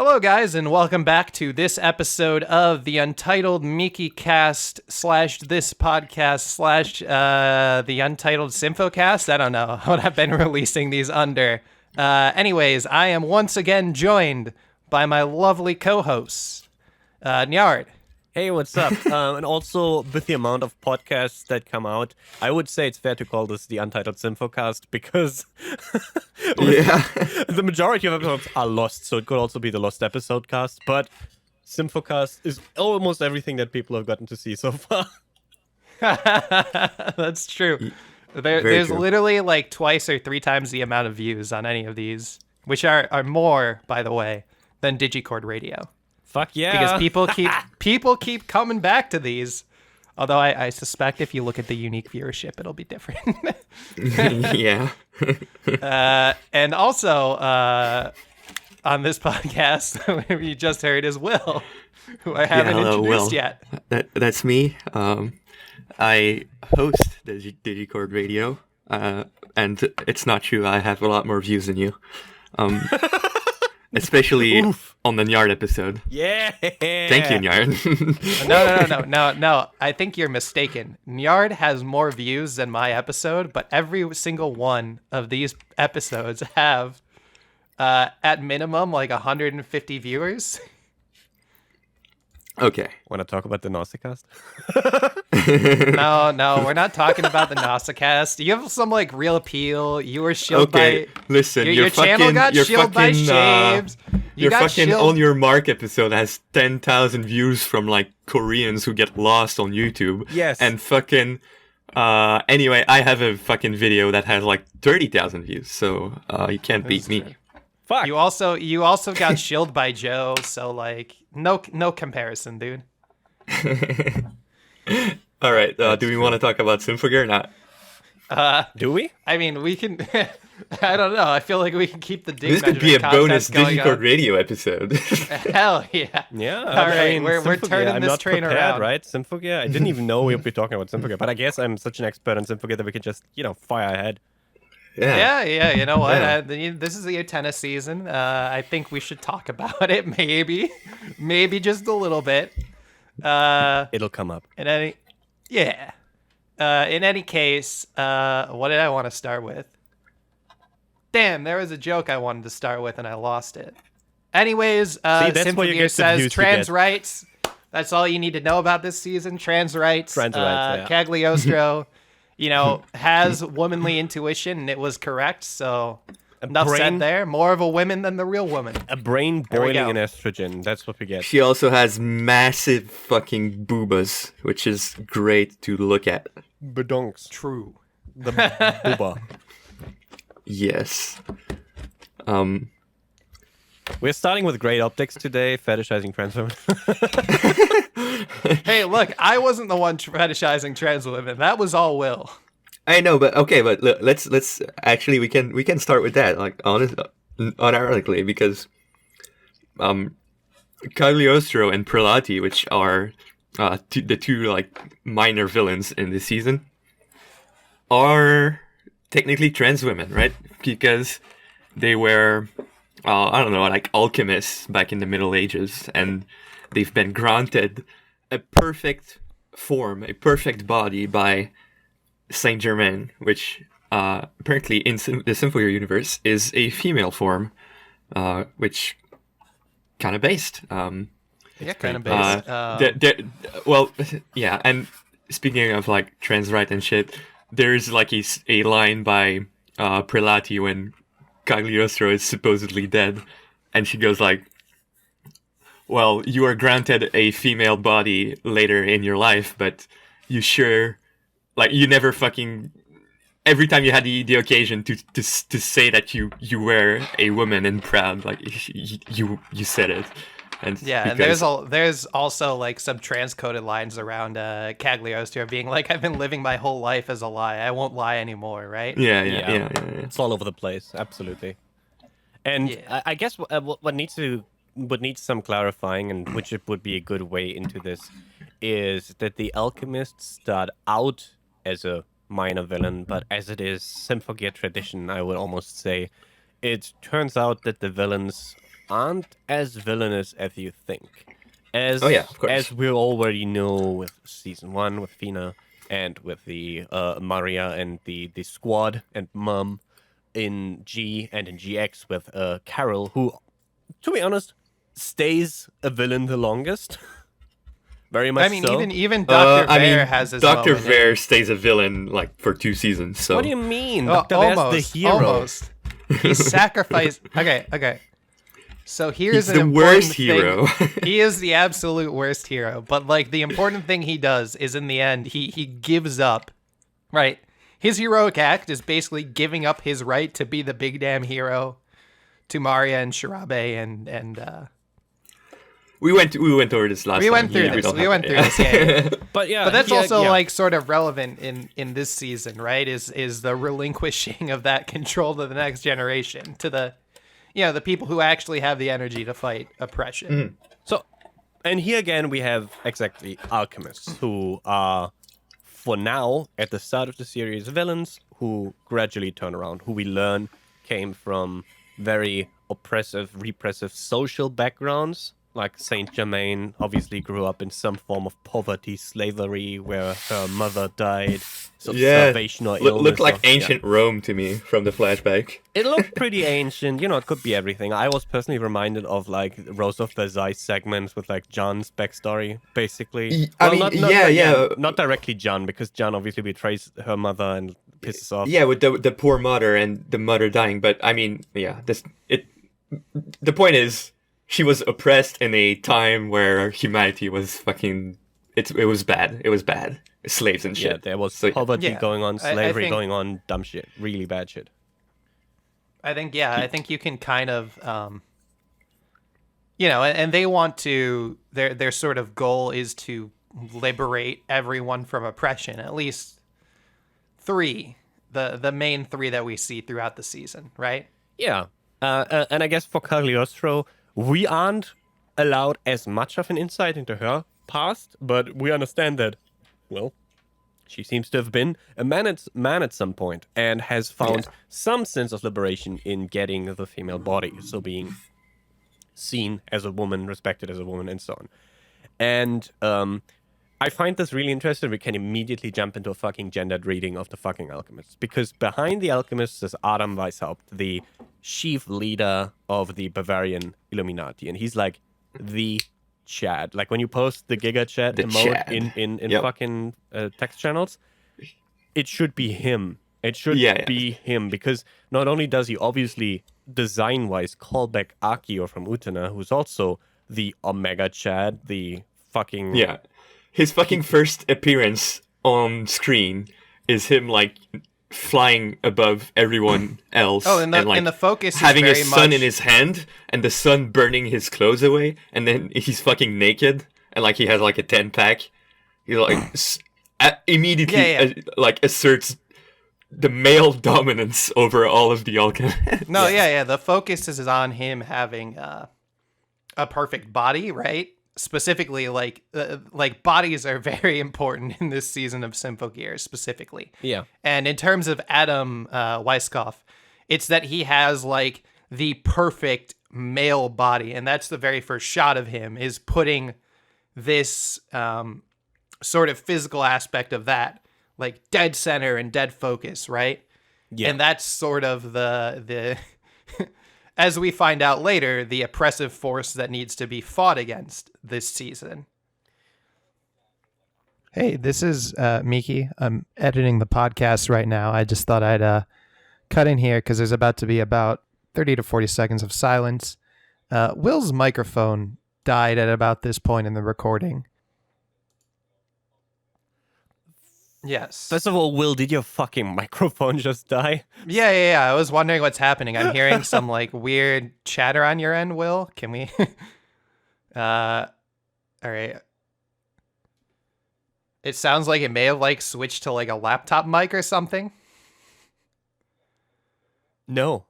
Hello, guys, and welcome back to this episode of the Untitled Mikicast / this podcast / the Untitled Symphocast. I don't know what I've been releasing these under. Anyways, I am once again joined by my lovely co-hosts, Nyard. Hey, what's up? And also, with the amount of podcasts that come out, I would say it's fair to call this the Untitled Symphocast because the majority of episodes are lost, so it could also be the Lost Episode Cast, but Symphocast is almost everything that people have gotten to see so far. That's true. There's true. Literally like twice or three times the amount of views on any of these, which are more, by the way, than Digicord Radio. Fuck yeah. Because people keep coming back to these. Although I suspect if you look at the unique viewership, it'll be different. Yeah. And also, on this podcast, you just heard is Will, who I haven't introduced yet. That's me. I host the Digicord Radio, and it's not true. I have a lot more views than you. Especially on the Nyard episode. Yeah. Thank you, Nyard. No. I think you're mistaken. Nyard has more views than my episode, but every single one of these episodes have, at minimum, like 150 viewers. Okay. Want to talk about the Symphocast? No, we're not talking about the Symphocast. You have some like real appeal. You were shielded by. Listen, your channel got shielded by shaves. Your fucking On Your Mark episode has 10,000 views from like Koreans who get lost on YouTube. Yes. And fucking. Anyway, I have a fucking video that has like 30,000 views, so you can't beat me. True. Fuck. You also got shielded by Joe, so like no comparison, dude. All right, do we want to talk about Symphocast or not? Do we? I mean, we can. I don't know. I feel like we can keep the dig. This could be a bonus Digicord Radio episode. Hell yeah! Yeah. All right, I mean, we're turning this train around, right? Symphocast. I didn't even know we'd be talking about Symphocast, but I guess I'm such an expert on Symphocast that we could just, fire ahead. Yeah. You know what? Yeah. This is the tennis season. I think we should talk about it. Maybe just a little bit. It'll come up. In any case, what did I want to start with? Damn, there was a joke I wanted to start with and I lost it. Anyways, Symphocast says trans rights. That's all you need to know about this season. Trans rights. Cagliostro, has womanly intuition and it was correct. So enough said there. More of a woman than the real woman. A brain boiling in estrogen. That's what we get. She also has massive fucking boobas, which is great to look at. Badonks. True. The booba. Yes. We're starting with great optics today, fetishizing trans women. Hey, look, I wasn't the one fetishizing trans women. That was all Will. I know, but okay, but let's actually we can start with that, like unironically, because Cagliostro and Prelati, which are the two like minor villains in this season, are technically trans women, right? Because they were I don't know, like alchemists back in the Middle Ages, and they've been granted a perfect form, a perfect body by Saint Germain, which apparently in the Symphocast universe is a female form, which kind of based. Yeah, kind of based. Well, yeah, and speaking of like trans right and shit, there's like a line by Prelati when Cagliostro is supposedly dead, and she goes like, well, you are granted a female body later in your life, but you sure, like, you never fucking, every time you had the occasion to say that you were a woman and proud, like, you said it. And yeah, because... and there's also like some transcoded lines around Cagliostro being like, I've been living my whole life as a lie. I won't lie anymore, right? Yeah. It's all over the place, absolutely. And I guess what needs some clarifying, and which it would be a good way into this, is that the alchemists start out as a minor villain, but as it is Symphocast tradition, I would almost say, it turns out that the villains aren't as villainous as you think. As of course. as we already know with season 1 with Fina and with the Maria and the squad and Mum in G and in GX with Carol, who, to be honest, stays a villain the longest. Very much. I mean, so. even Dr. Vare has his Dr. moment. Vare stays a villain like for 2 seasons. So what do you mean? Dr. Vare's the hero. Almost. He sacrificed. Okay. So here's the worst hero. He is the absolute worst hero. But like the important thing he does is in the end he gives up. Right. His heroic act is basically giving up his right to be the big damn hero to Maria and Shirabe and We went over this last time. We went through this. Yeah. But that's also like sort of relevant in this season, right? Is the relinquishing of that control to the next generation, to the the people who actually have the energy to fight oppression. Mm. So, and here again we have exactly alchemists who are, for now, at the start of the series, villains who gradually turn around, who we learn came from very oppressive, repressive social backgrounds. Like Saint Germain obviously grew up in some form of poverty, slavery, where her mother died. So starvation or illness. Looked like ancient Rome to me from the flashback. It looked pretty ancient. It could be everything. I was personally reminded of like Rose of Versailles segments with like John's backstory, basically. Not directly John, because John obviously betrays her mother and pisses off. Yeah, with the poor mother and the mother dying. But I mean, the point is, she was oppressed in a time where humanity was fucking... It was bad. It was bad. Slaves and shit. Yeah, there was poverty going on, slavery going on, dumb shit. Really bad shit. I think you can kind of... and they want to... Their sort of goal is to liberate everyone from oppression. At least 3. The main 3 that we see throughout the season, right? Yeah. And I guess for Cagliostro... we aren't allowed as much of an insight into her past, but we understand that, well, she seems to have been a man at some point and has found some sense of liberation in getting the female body, so being seen as a woman, respected as a woman, and so on. And I find this really interesting. We can immediately jump into a fucking gendered reading of the fucking alchemists, because behind the alchemists is Adam Weishaupt, the chief leader of the Bavarian Illuminati, and he's like the Chad. Like when you post the Giga Chat emote in fucking text channels, it should be him. It should be him, because not only does he obviously design-wise call back Akio from Utena, who's also the Omega Chad, the fucking... Yeah. His fucking first appearance on screen is him like flying above everyone else. Oh, and the focus is having very a sun much... in his hand and the sun burning his clothes away, and then he's fucking naked and like he has like a 10-pack. He like immediately like asserts the male dominance over all of the alchemists. No, the focus is on him having a perfect body, right? Specifically, like bodies are very important in this season of Symphogears, specifically. Yeah. And in terms of Adam Weishaupt, it's that he has like the perfect male body, and that's the very first shot of him, is putting this sort of physical aspect of that, like dead center and dead focus, right? Yeah. And that's sort of the as we find out later, the oppressive force that needs to be fought against this season. Hey, this is Miki. I'm editing the podcast right now. I just thought I'd cut in here because there's about to be about 30 to 40 seconds of silence. Will's microphone died at about this point in the recording. Yes. First of all, Will, did your fucking microphone just die? Yeah. I was wondering what's happening. I'm hearing some like weird chatter on your end, Will. Can we... all right. It sounds like it may have like switched to like a laptop mic or something. No.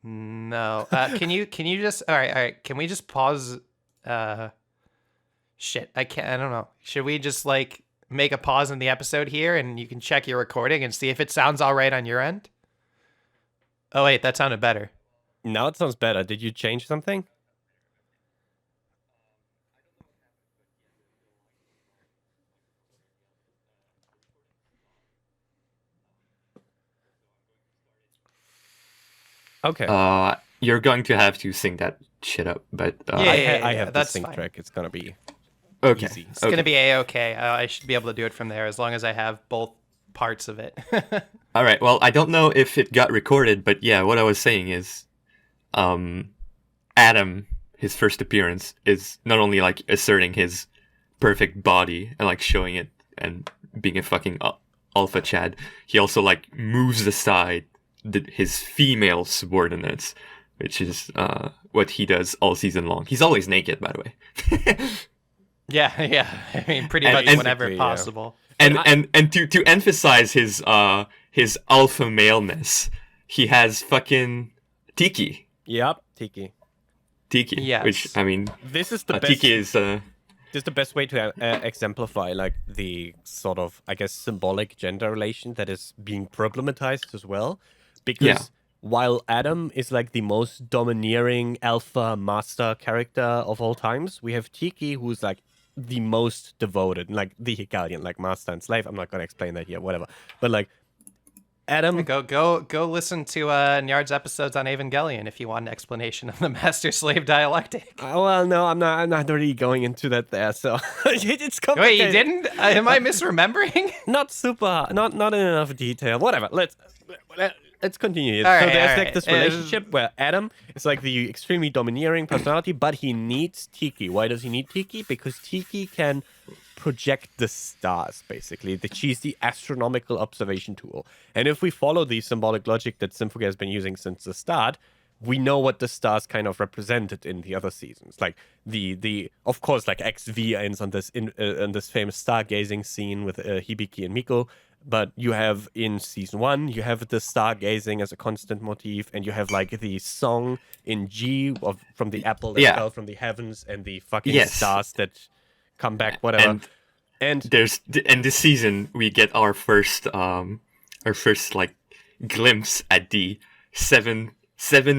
Can you just... All right. Can we just pause? Shit. I don't know. Should we just like... make a pause in the episode here and you can check your recording and see if it sounds all right on your end? Oh wait, that sounded better. Now it sounds better. Did you change something? Okay. You're going to have to sync that shit up, but I have the sync fine. track. It's gonna be okay. easy. It's gonna be a-okay. I should be able to do it from there as long as I have both parts of it. All right. Well, I don't know if it got recorded, but yeah, what I was saying is, Adam, his first appearance, is not only like asserting his perfect body and like showing it and being a fucking alpha Chad, he also like moves aside his female subordinates, which is what he does all season long. He's always naked, by the way. Yeah. I mean, pretty much whenever possible. And to emphasize his alpha maleness, he has fucking Tiki. Yep, Tiki. Yes. Which, I mean, this is the best. Tiki is This is the best way to exemplify like the sort of, I guess, symbolic gender relation that is being problematized as well. Because while Adam is like the most domineering alpha master character of all times, we have Tiki, who's like the most devoted, like the Hegelian, like master and slave. I'm not gonna explain that here, whatever. But like Adam, go listen to Nyard's episodes on Evangelion if you want an explanation of the master-slave dialectic. Well, no, I'm not really going into that there. So it's complicated. Wait, you didn't? Am I misremembering? Not in enough detail. Whatever. Let's continue. All So right, there's all like right. this relationship where Adam is like the extremely domineering personality, but he needs Tiki. Why does he need Tiki? Because Tiki can project the stars, basically. She's the astronomical observation tool. And if we follow the symbolic logic that Symphocast has been using since the start, we know what the stars kind of represented in the other seasons. Like the of course, like AXZ ends on this famous stargazing scene with Hibiki and Miko. But you have in season 1, you have the stargazing as a constant motif, and you have like the song in G from the apple that fell from the heavens, and the fucking stars that come back, whatever. And this season we get our first like glimpse at the seven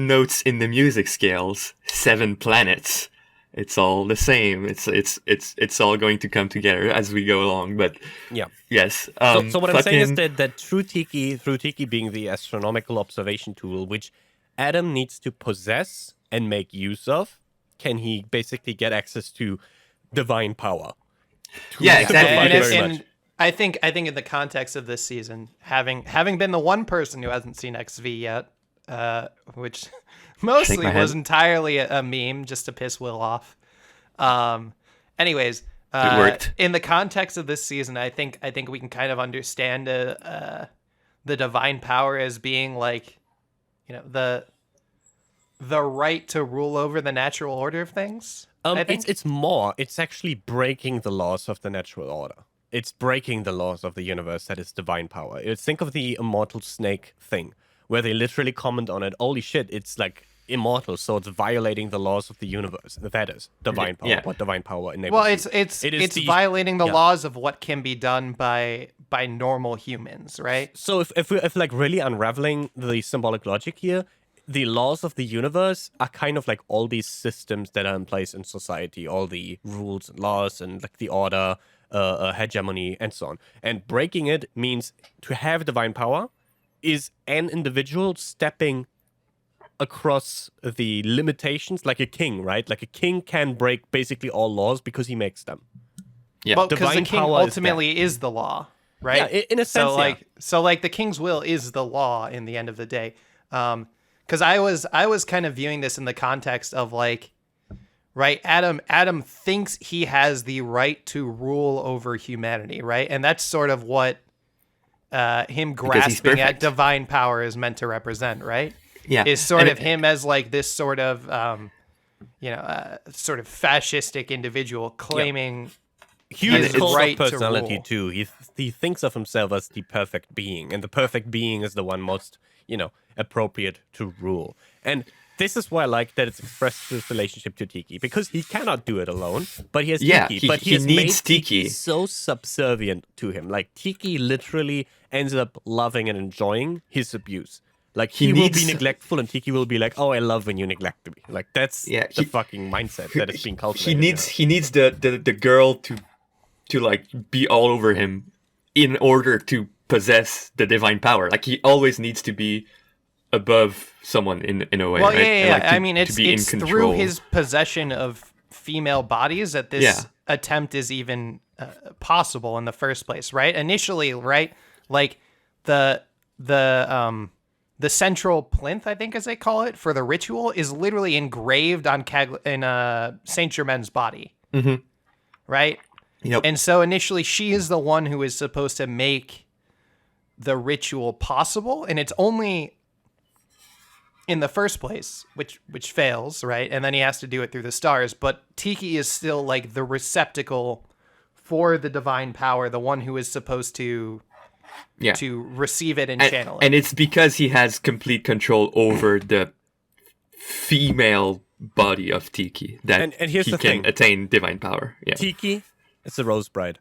notes in the music scales, 7 planets. It's all the same. It's all going to come together as we go along. But yes. So what I'm saying is that through Tiki being the astronomical observation tool, which Adam needs to possess and make use of, can he basically get access to divine power? Yeah, exactly. And I think in the context of this season, having been the one person who hasn't seen XV yet, which mostly was entirely a meme just to piss Will off. Anyways, it worked. In the context of this season, I think we can kind of understand the divine power as being like, the right to rule over the natural order of things. It's actually breaking the laws of the natural order. It's breaking the laws of the universe that is divine power. Think of the immortal snake thing, where they literally comment on it. Holy shit, it's like immortal, so it's violating the laws of the universe. That is divine power. What divine power enables. Well, it's violating the laws of what can be done by normal humans, right? So if like really unraveling the symbolic logic here, the laws of the universe are kind of like all these systems that are in place in society, all the rules and laws and like the order, hegemony, and so on. And breaking it means to have divine power is an individual stepping across the limitations like a king, right? Like a king can break basically all laws because he makes them. Yeah, well, because the king ultimately is the law, right? Yeah, in a sense, so the king's will is the law in the end of the day. Because I was kind of viewing this in the context of like, right? Adam thinks he has the right to rule over humanity, right? And that's sort of what him grasping at divine power is meant to represent, right? Yeah, is sort of him as like this sort of sort of fascistic individual claiming his right personality too. He thinks of himself as the perfect being, and the perfect being is the one most appropriate to rule. And this is why I like that it's expressed this relationship to Tiki, because he cannot do it alone, but he has Tiki. But he needs Tiki so subservient to him. Like Tiki literally ends up loving and enjoying his abuse. Like, he will be neglectful, and Tiki will be like, "Oh, I love when you neglect me." Like, that's the fucking mindset that is being cultivated. He needs the girl to like be all over him in order to possess the divine power. Like, he always needs to be above someone in a way. Well, right? Like, I mean, it's through his possession of female bodies that this attempt is even possible in the first place, right? Initially, right? Like the central plinth, I think, as they call it, for the ritual is literally engraved on Saint Germain's body, right? Yep. And so initially, she is the one who is supposed to make the ritual possible, and it's only in the first place, which fails, right? And then he has to do it through the stars. But Tiki is still like the receptacle for the divine power, the one who is supposed to receive it and channel it. And it's because he has complete control over the female body of Tiki that and here's he can attain divine power. Yeah. Tiki is the Rose Bride.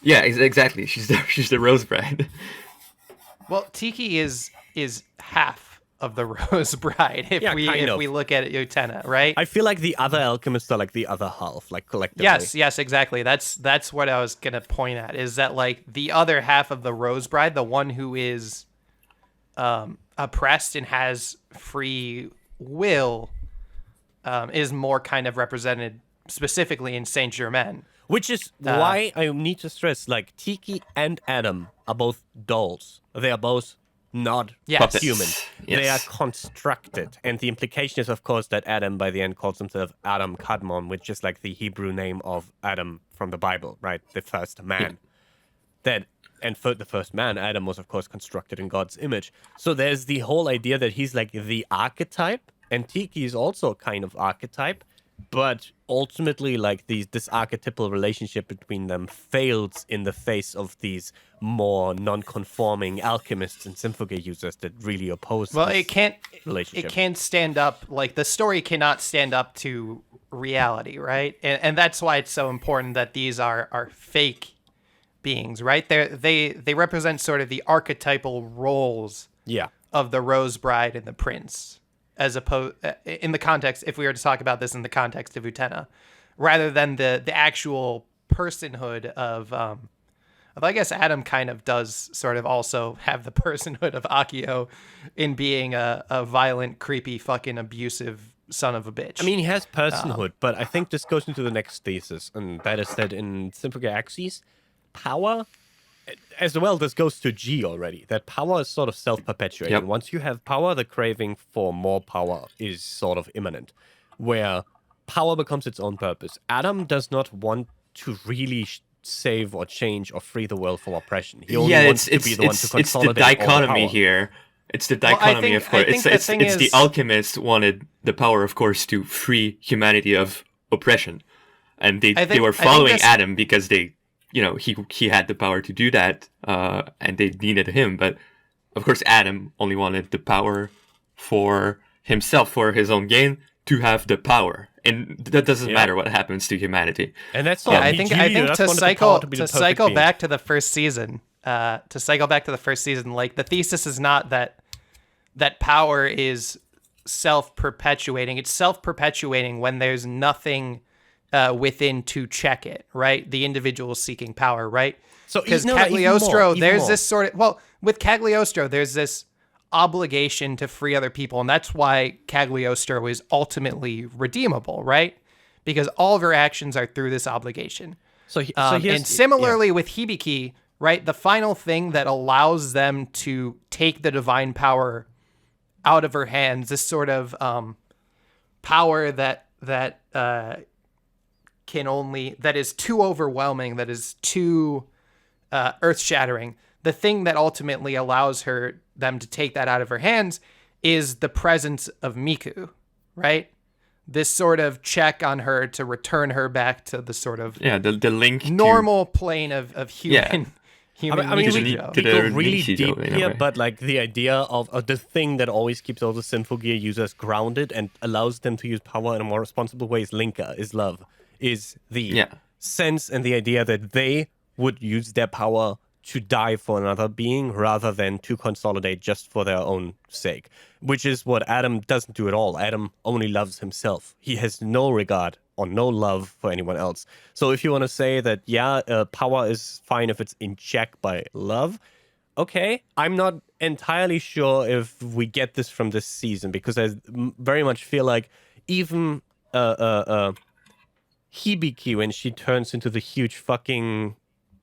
Yeah, exactly. She's the Rose Bride. Well, Tiki is half of the Rose Bride if we look at Utena, right? I feel like the other alchemists are like the other half, like collectively. Yes, exactly. That's what I was gonna point at, is that like the other half of the Rose Bride, the one who is oppressed and has free will, is more kind of represented specifically in Saint Germain. Which is why I need to stress, like, Tiki and Adam are both dolls. They are both not human. Yes. They are constructed. And the implication is, of course, that Adam, by the end, calls himself Adam Kadmon, which is like the Hebrew name of Adam from the Bible, right? The first man. The first man, Adam, was, of course, constructed in God's image. So there's the whole idea that he's like the archetype, and Tiki is also kind of archetype. But ultimately, like, this archetypal relationship between them fails in the face of these more non-conforming alchemists and Symphocast users that really oppose relationship. It can't stand up, like, the story cannot stand up to reality, right? And that's why it's so important that these are fake beings, right? They represent sort of the archetypal roles of the Rose Bride and the Prince, as opposed in the context, if we were to talk about this in the context of Utena, rather than the actual personhood of I guess Adam kind of does sort of also have the personhood of Akio in being a violent, creepy, fucking abusive son of a bitch. I mean, he has personhood, but I think this goes into the next thesis, and that is that in Symphocast AXZ, power, as well, this goes to G already, that power is sort of self-perpetuating. Yep. Once you have power, the craving for more power is sort of imminent, where power becomes its own purpose. Adam does not want to really save or change or free the world from oppression. He only wants to be the one to consolidate all the power. It's the dichotomy here. It's the dichotomy, of course. It's the alchemists wanted the power, of course, to free humanity of oppression. And they were following Adam because they... he had the power to do that, and they needed him. But, of course, Adam only wanted the power for himself, for his own gain, to have the power. And that doesn't matter what happens to humanity. And that's I think to cycle back to the first season, like, the thesis is not that power is self-perpetuating. It's self-perpetuating when there's nothing within to check it, right? The individual seeking power, right? So because Cagliostro, this sort of, with Cagliostro, there's this obligation to free other people, and that's why Cagliostro is ultimately redeemable, right? Because all of her actions are through this obligation. And similarly with Hibiki, right? The final thing that allows them to take the divine power out of her hands, this sort of power that is too overwhelming, that is too earth-shattering. The thing that ultimately allows them to take that out of her hands is the presence of Miku, right? This sort of check on her to return her back to the sort of the link normal plane of human. I mean, we go really deep here, but like the idea of the thing that always keeps all the Symphogear users grounded and allows them to use power in a more responsible way is Linka, is love, is the sense and the idea that they would use their power to die for another being rather than to consolidate just for their own sake, which is what Adam doesn't do at all. Adam only loves himself. He has no regard or no love for anyone else. So if you want to say that, power is fine if it's in check by love, okay, I'm not entirely sure if we get this from this season, because I very much feel like even Hibiki, when she turns into the huge fucking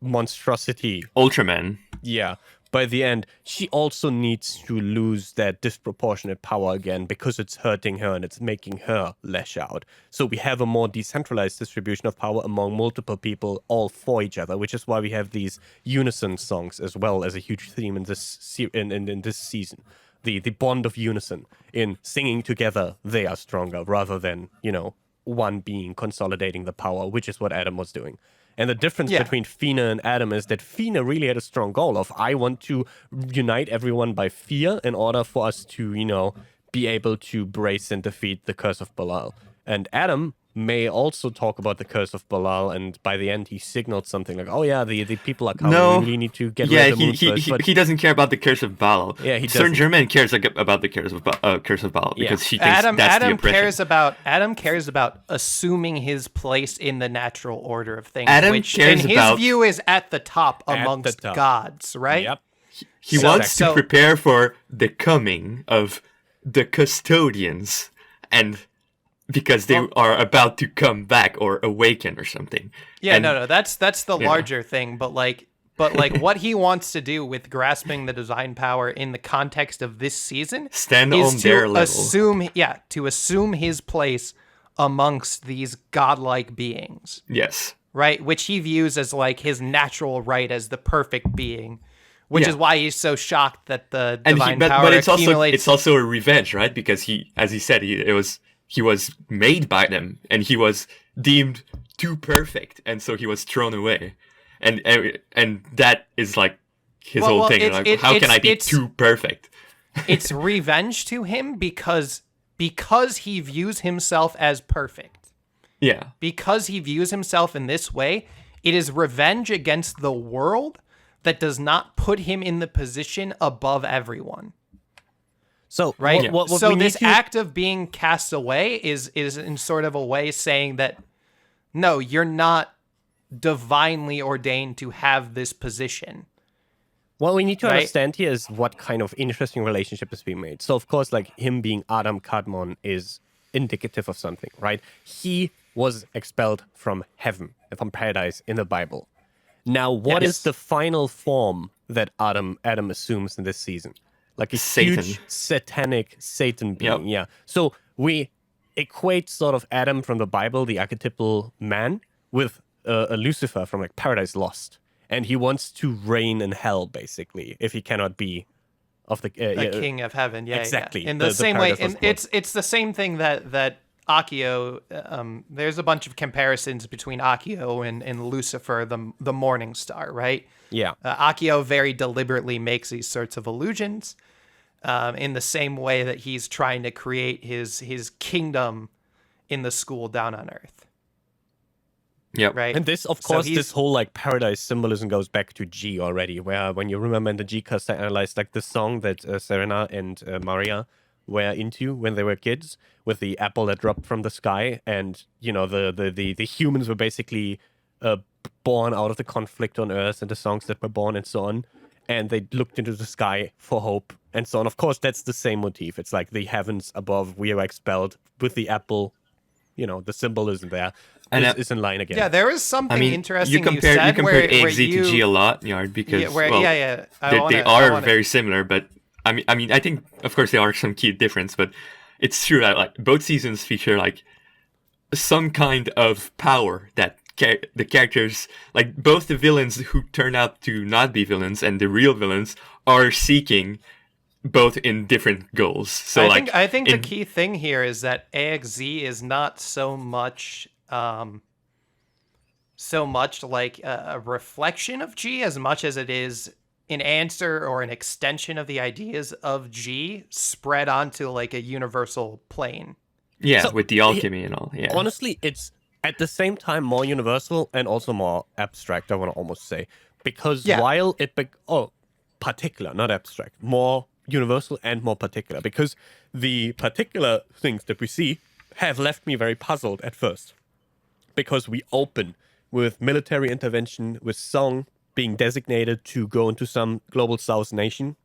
monstrosity, Ultraman. Yeah, by the end, she also needs to lose that disproportionate power again, because it's hurting her and it's making her lash out. So we have a more decentralized distribution of power among multiple people, all for each other, which is why we have these unison songs as well as a huge theme in this in this season. The bond of unison in singing together, they are stronger, rather than, one being consolidating the power, which is what Adam was doing. And the difference between Fina and Adam is that Fina really had a strong goal of, I want to unite everyone by fear in order for us to, be able to brace and defeat the Curse of Belial. And Adam may also talk about the Curse of Belial, and by the end he signaled something like, the people are coming, we really need to get rid of the moon first. But he doesn't care about the Curse of Belial. Yeah, he doesn't. Saint-Germain cares about the Curse of Belial because she thinks that's the oppression. Adam cares about assuming his place in the natural order of things, which cares in his view is at the top amongst gods, right? Yep. He wants to prepare for the coming of the custodians, and because they are about to come back or awaken or something. Yeah, no, that's the larger thing, but what he wants to do with grasping the design power in the context of this season is to assume his place amongst these godlike beings. Yes. Right, which he views as like his natural right as the perfect being, which is why he's so shocked that the divine power accumulates. It's also a revenge, right? Because he, as he said, he was made by them, and he was deemed too perfect, and so he was thrown away, and that is like his whole thing. How can I be too perfect? It's revenge to him because he views himself as perfect. Yeah. Because he views himself in this way, it is revenge against the world that does not put him in the position above everyone. So right, so this act of being cast away is in sort of a way saying that no, you're not divinely ordained to have this position. What we need to understand here is what kind of interesting relationship is being made. So of course, like him being Adam Kadmon is indicative of something, right? He was expelled from heaven, from paradise in the Bible. Now, what is the final form that Adam assumes in this season? Like a huge satanic Satan being, So we equate sort of Adam from the Bible, the archetypal man, with a Lucifer from like Paradise Lost. And he wants to reign in hell, basically, if he cannot be of the king of heaven. Yeah, exactly. Yeah. In the same way, it's the same thing that Accio. There's a bunch of comparisons between Accio and Lucifer, the morning star, right? Yeah. Accio very deliberately makes these sorts of allusions, in the same way that he's trying to create his kingdom in the school down on Earth. Yeah. Right. And this, of course, this whole like paradise symbolism goes back to G already, where when you remember in the G-cast, I analyzed like the song that Serena and Maria were into when they were kids, with the apple that dropped from the sky, and the humans were basically born out of the conflict on Earth, and the songs that were born and so on, and they looked into the sky for hope and so on. Of course, that's the same motif. It's like the heavens above, we are expelled with the apple. The symbolism there is in line again. Yeah, there is something interesting you compare AXZ to G a lot, Nyard, because they are very similar. But I mean, I think of course there are some key difference, but it's true that like both seasons feature like some kind of power that the characters, like both the villains who turn out to not be villains and the real villains, are seeking. Both in different goals. So I think the key thing here is that AXZ is not so much like a reflection of G as much as it is an answer or an extension of the ideas of G spread onto like a universal plane. Yeah, so, with the alchemy and all. Yeah. Honestly, it's at the same time more universal and also more abstract, I want to almost say. Because while particular, not abstract, more universal and more particular, because the particular things that we see have left me very puzzled at first. Because we open with military intervention, with Song being designated to go into some global south nation,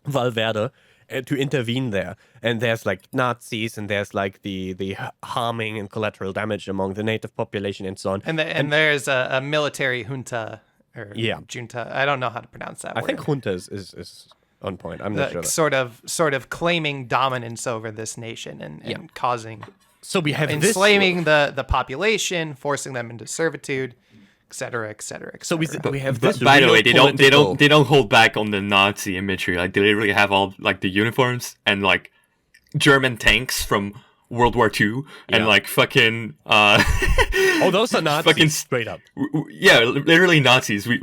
Valverde, to intervene there. And there's like Nazis, and there's like the harming and collateral damage among the native population and so on. And there's a military junta, junta. I don't know how to pronounce that word. I think junta is on point. I'm not sure. Sort of claiming dominance over this nation and causing... So we have enslaving the population, forcing them into servitude, et cetera, et cetera, et cetera. So we have this. By the way, they don't hold back on the Nazi imagery. Like they literally have all like the uniforms and like German tanks from World War II and like fucking. Those are Nazis. Fucking straight up. Literally Nazis. We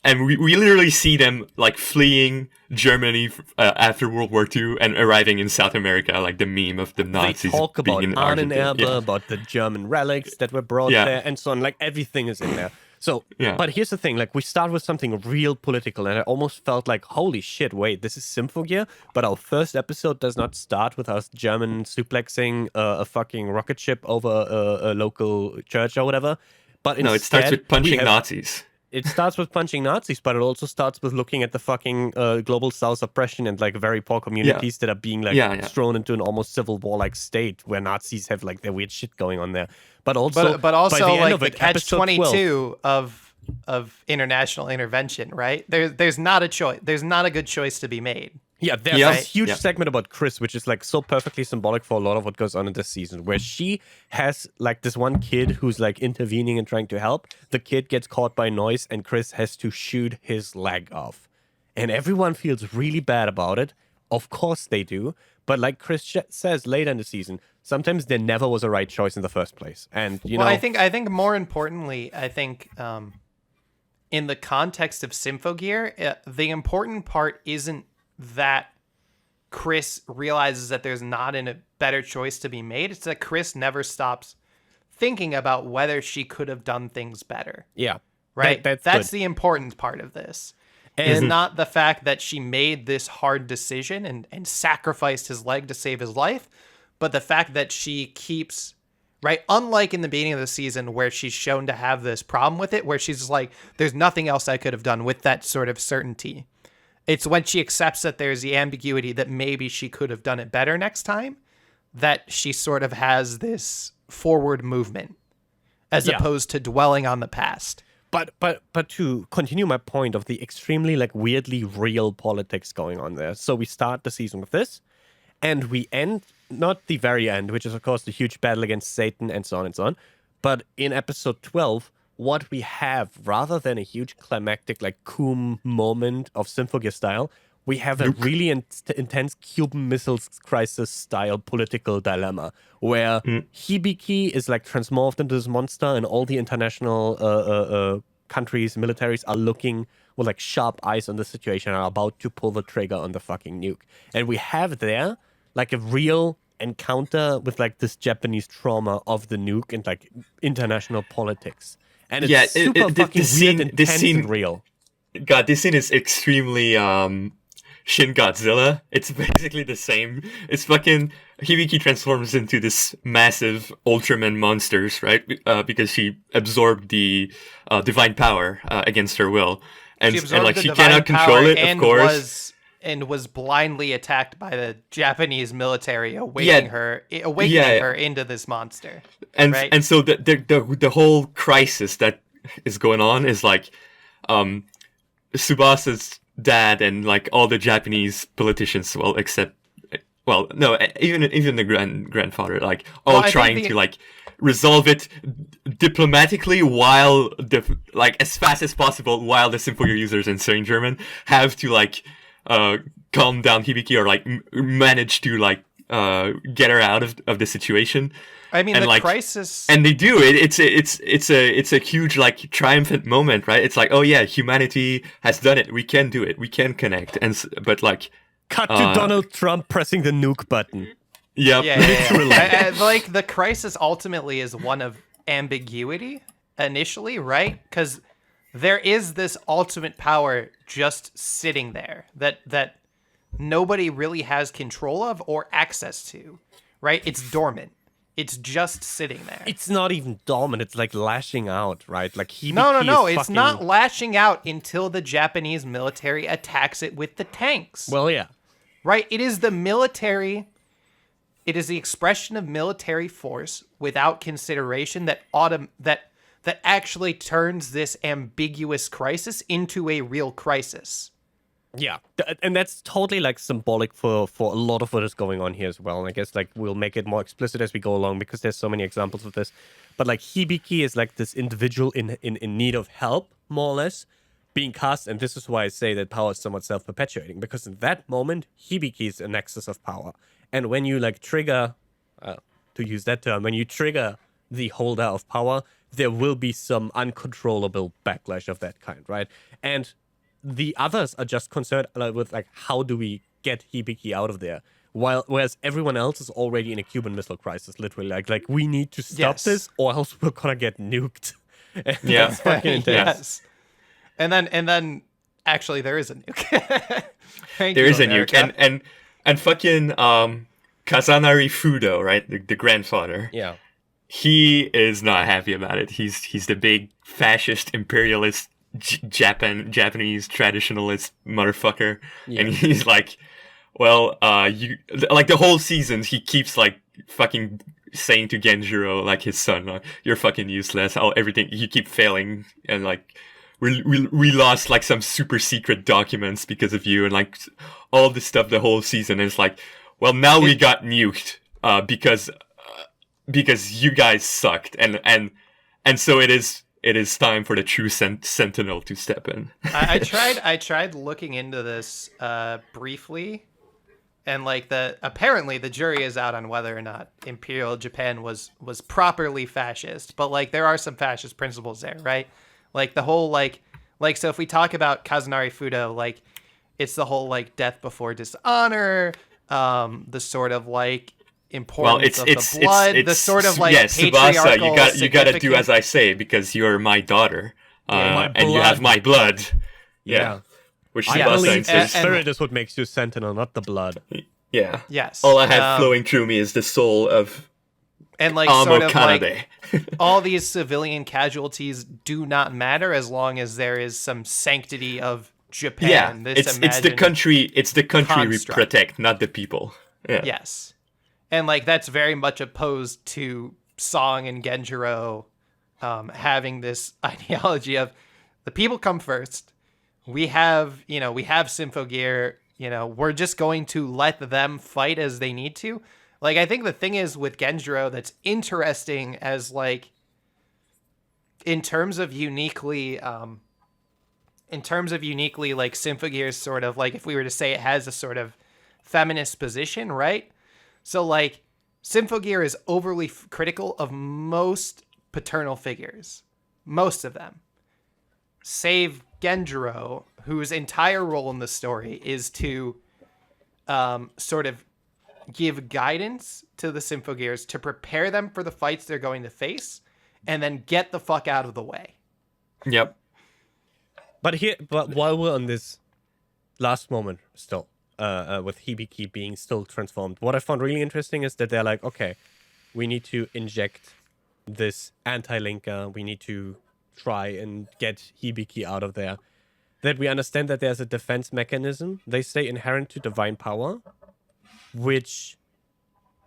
literally see them like fleeing Germany after World War II and arriving in South America, like the meme of the Nazis. They talk about being in Argentina. about the German relics that were brought there, and so on. Like everything is in there. So, but here's the thing, like we start with something real political, and I almost felt like, holy shit, wait, this is Symphogear, but our first episode does not start with us German suplexing a fucking rocket ship over a local church or whatever. But instead, it starts with punching Nazis. It starts with punching Nazis, but it also starts with looking at the fucking global south oppression and like very poor communities that are being like thrown into an almost civil war-like state where Nazis have like their weird shit going on there. But also like the catch-22 of international intervention, right? There's not a choice. There's not a good choice to be made. Yeah, there's this huge segment about Chris, which is like so perfectly symbolic for a lot of what goes on in this season, where she has like this one kid who's like intervening and trying to help. The kid gets caught by noise, and Chris has to shoot his leg off. And everyone feels really bad about it. Of course they do. But like Chris says later in the season, sometimes there never was a right choice in the first place. And you know, I think more importantly, in the context of Symphogear, the important part isn't that Chris realizes that there's not a better choice to be made. It's that Chris never stops thinking about whether she could have done things better. Yeah. Right? That's the important part of this. It's not the fact that she made this hard decision and sacrificed his leg to save his life, but the fact that she keeps... Right? Unlike in the beginning of the season where she's shown to have this problem with it, where she's like, there's nothing else I could have done with that sort of certainty. It's when she accepts that there's the ambiguity that maybe she could have done it better next time, that she sort of has this forward movement as opposed to dwelling on the past. But to continue my point of the extremely like weirdly real politics going on there. So we start the season with this, and we end, not the very end, which is of course the huge battle against Satan and so on, but in episode 12, what we have, rather than a huge climactic like Coom moment of Symphogear style, we have a really intense Cuban Missiles Crisis style political dilemma where Hibiki is like transmorphed into this monster, and all the international countries, militaries are looking with like sharp eyes on the situation and are about to pull the trigger on the fucking nuke. And we have there like a real encounter with like this Japanese trauma of the nuke and like international politics. And it's super fucking weird, intense, and real. God, this scene is extremely Shin Godzilla. It's basically the same. It's fucking Hibiki transforms into this massive Ultraman monsters, right? Because she absorbed the divine power against her will, and like she cannot control it, of course. And was blindly attacked by the Japanese military, awakening her into this monster. And right? and so the whole crisis that is going on is like Tsubasa's dad and like all the Japanese politicians, even the grandfather, like trying to like resolve it diplomatically while as fast as possible, while the Symphogear users in Southern German have to like calm down Hibiki or like manage to like get her out of the situation. I mean, and the crisis, and they do it. It's a huge like triumphant moment, right? It's like, oh yeah, humanity has done it. We can do it. We can connect. But like, cut to Donald Trump pressing the nuke button. Yep. Yeah. Like the crisis ultimately is one of ambiguity initially, right? Because there is this ultimate power just sitting there that nobody really has control of or access to, right? It's dormant. It's just sitting there. It's not even dormant. It's like lashing out, right? Like No. It's not lashing out until the Japanese military attacks it with the tanks. Well, yeah. Right? It is the military. It is the expression of military force without consideration that actually turns this ambiguous crisis into a real crisis. Yeah, and that's totally like symbolic for a lot of what is going on here as well. And I guess like we'll make it more explicit as we go along because there's so many examples of this. But like Hibiki is like this individual in need of help, more or less, being cast. And this is why I say that power is somewhat self-perpetuating, because in that moment, Hibiki is a nexus of power. And when you like trigger, to use that term, when you trigger the holder of power, there will be some uncontrollable backlash of that kind, right? And the others are just concerned with like, how do we get Hibiki out of there? Whereas everyone else is already in a Cuban Missile Crisis, literally. Like we need to stop this, or else we're gonna get nuked. Yeah, that's fucking intense. Yes. And then actually there is a nuke. There is a nuke, and fucking Kazanari Fudo, right? The grandfather. Yeah. He is not happy about it. He's the big fascist imperialist Japanese traditionalist motherfucker, and he's like, well, you like the whole season he keeps like fucking saying to Genjiro, like his son, you're fucking useless. Everything you keep failing, and like we lost like some super secret documents because of you, and like all this stuff the whole season. And it's like, well, now we got nuked because you guys sucked, and so it is time for the true sentinel to step in. I tried looking into this briefly, and like apparently the jury is out on whether or not Imperial Japan was properly fascist, but like there are some fascist principles there, right? Like the whole like so if we talk about Kazunari Fudo, like it's the whole like death before dishonor, the sort of like importance of the blood, the sort of like patriarchal Tsubasa, you gotta do as I say because you're my daughter, and you have my blood. Yeah. Which Tsubasa says. Spirit is what makes you sentinel, not the blood. Yeah. Yes. All I have flowing through me is the soul of and like Amo sort of Kanade. Like all these civilian casualties do not matter as long as there is some sanctity of Japan. Yeah, it's the country. It's the country we protect, not the people. Yeah. Yes. And, like, that's very much opposed to Song and Genjiro having this ideology of the people come first. We have Symphogear, we're just going to let them fight as they need to. Like, I think the thing is with Genjiro that's interesting as, like, in terms of uniquely, like, Symphogear's sort of, like, if we were to say it has a sort of feminist position, right? So, like, Symphogear is overly critical of most paternal figures. Most of them. Save Genjiro, whose entire role in the story is to sort of give guidance to the Symphogears to prepare them for the fights they're going to face, and then get the fuck out of the way. Yep. But while we're on this last moment still, with Hibiki being still transformed, what I found really interesting is that they're like, okay, we need to inject this anti-linker, we need to try and get Hibiki out of there. That we understand that there's a defense mechanism, they say, inherent to divine power, which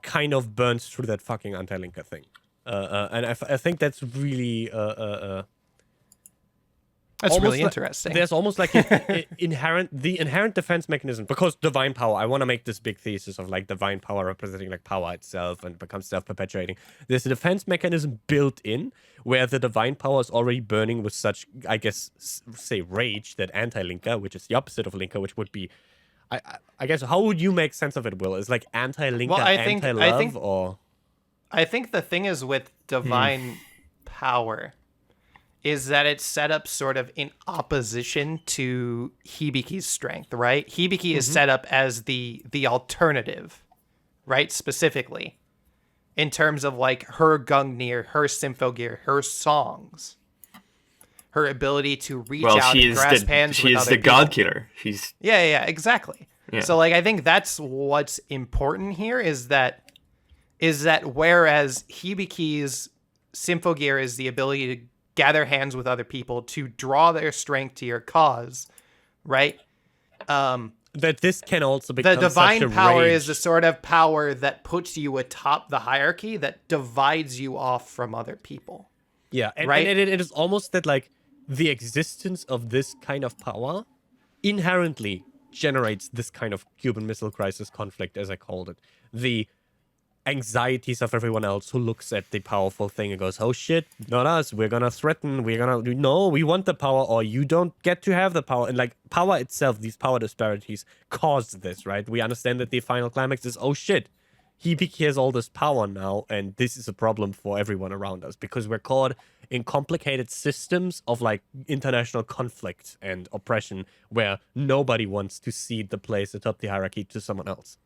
kind of burns through that fucking anti-linker thing. And I think that's really... That's really interesting. There's almost like the inherent defense mechanism, because divine power, I want to make this big thesis of like divine power representing like power itself and becomes self-perpetuating. There's a defense mechanism built in where the divine power is already burning with such, I guess, say rage, that anti-linker, which is the opposite of linker, which would be, I guess, how would you make sense of it, Will? Is like anti-linker, anti-love, or? I think the thing is with divine power is that it's set up sort of in opposition to Hibiki's strength, right? Hibiki is set up as the alternative, right? Specifically, in terms of like her Gungnir, her Symphogear, her songs. her ability to reach out and grasp hands with other people. She's the god killer. She's yeah, exactly. Yeah. So like I think that's what's important here is that whereas Hibiki's Symphogear is the ability to gather hands with other people to draw their strength to your cause, right? That this can also become the divine such a power rage. is the sort of power that puts you atop the hierarchy that divides you off from other people. Yeah, and, right? and it is almost that like the existence of this kind of power inherently generates this kind of Cuban Missile Crisis conflict, as I called it. The anxieties of everyone else who looks at the powerful thing and goes, oh shit, not us, we're gonna threaten, no, we want the power, or you don't get to have the power. And like power itself, these power disparities caused this, right? We understand that the final climax is, oh shit, Hibiki has all this power now, and this is a problem for everyone around us because we're caught in complicated systems of like international conflict and oppression where nobody wants to cede the place atop the hierarchy to someone else.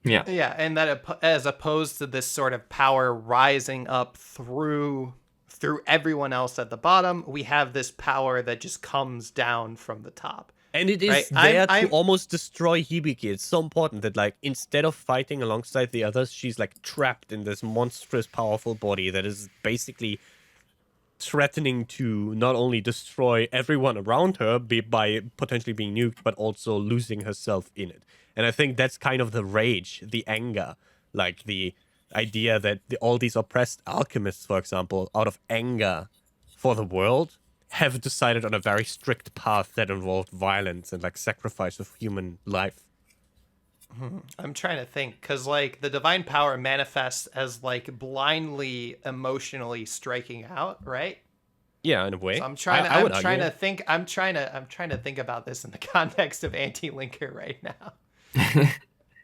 Yeah, and that as opposed to this sort of power rising up through everyone else at the bottom, we have this power that just comes down from the top. And it is there to almost destroy Hibiki. It's so important that, like, instead of fighting alongside the others, she's, like, trapped in this monstrous, powerful body that is basically threatening to not only destroy everyone around her by potentially being nuked, but also losing herself in it. And I think that's kind of the rage, the anger, like the idea that all these oppressed alchemists, for example, out of anger for the world, have decided on a very strict path that involved violence and like sacrifice of human life. I'm trying to think, because like the divine power manifests as like blindly emotionally striking out, right? Yeah, in a way. So I'm trying to think about this in the context of Anti-Linker right now.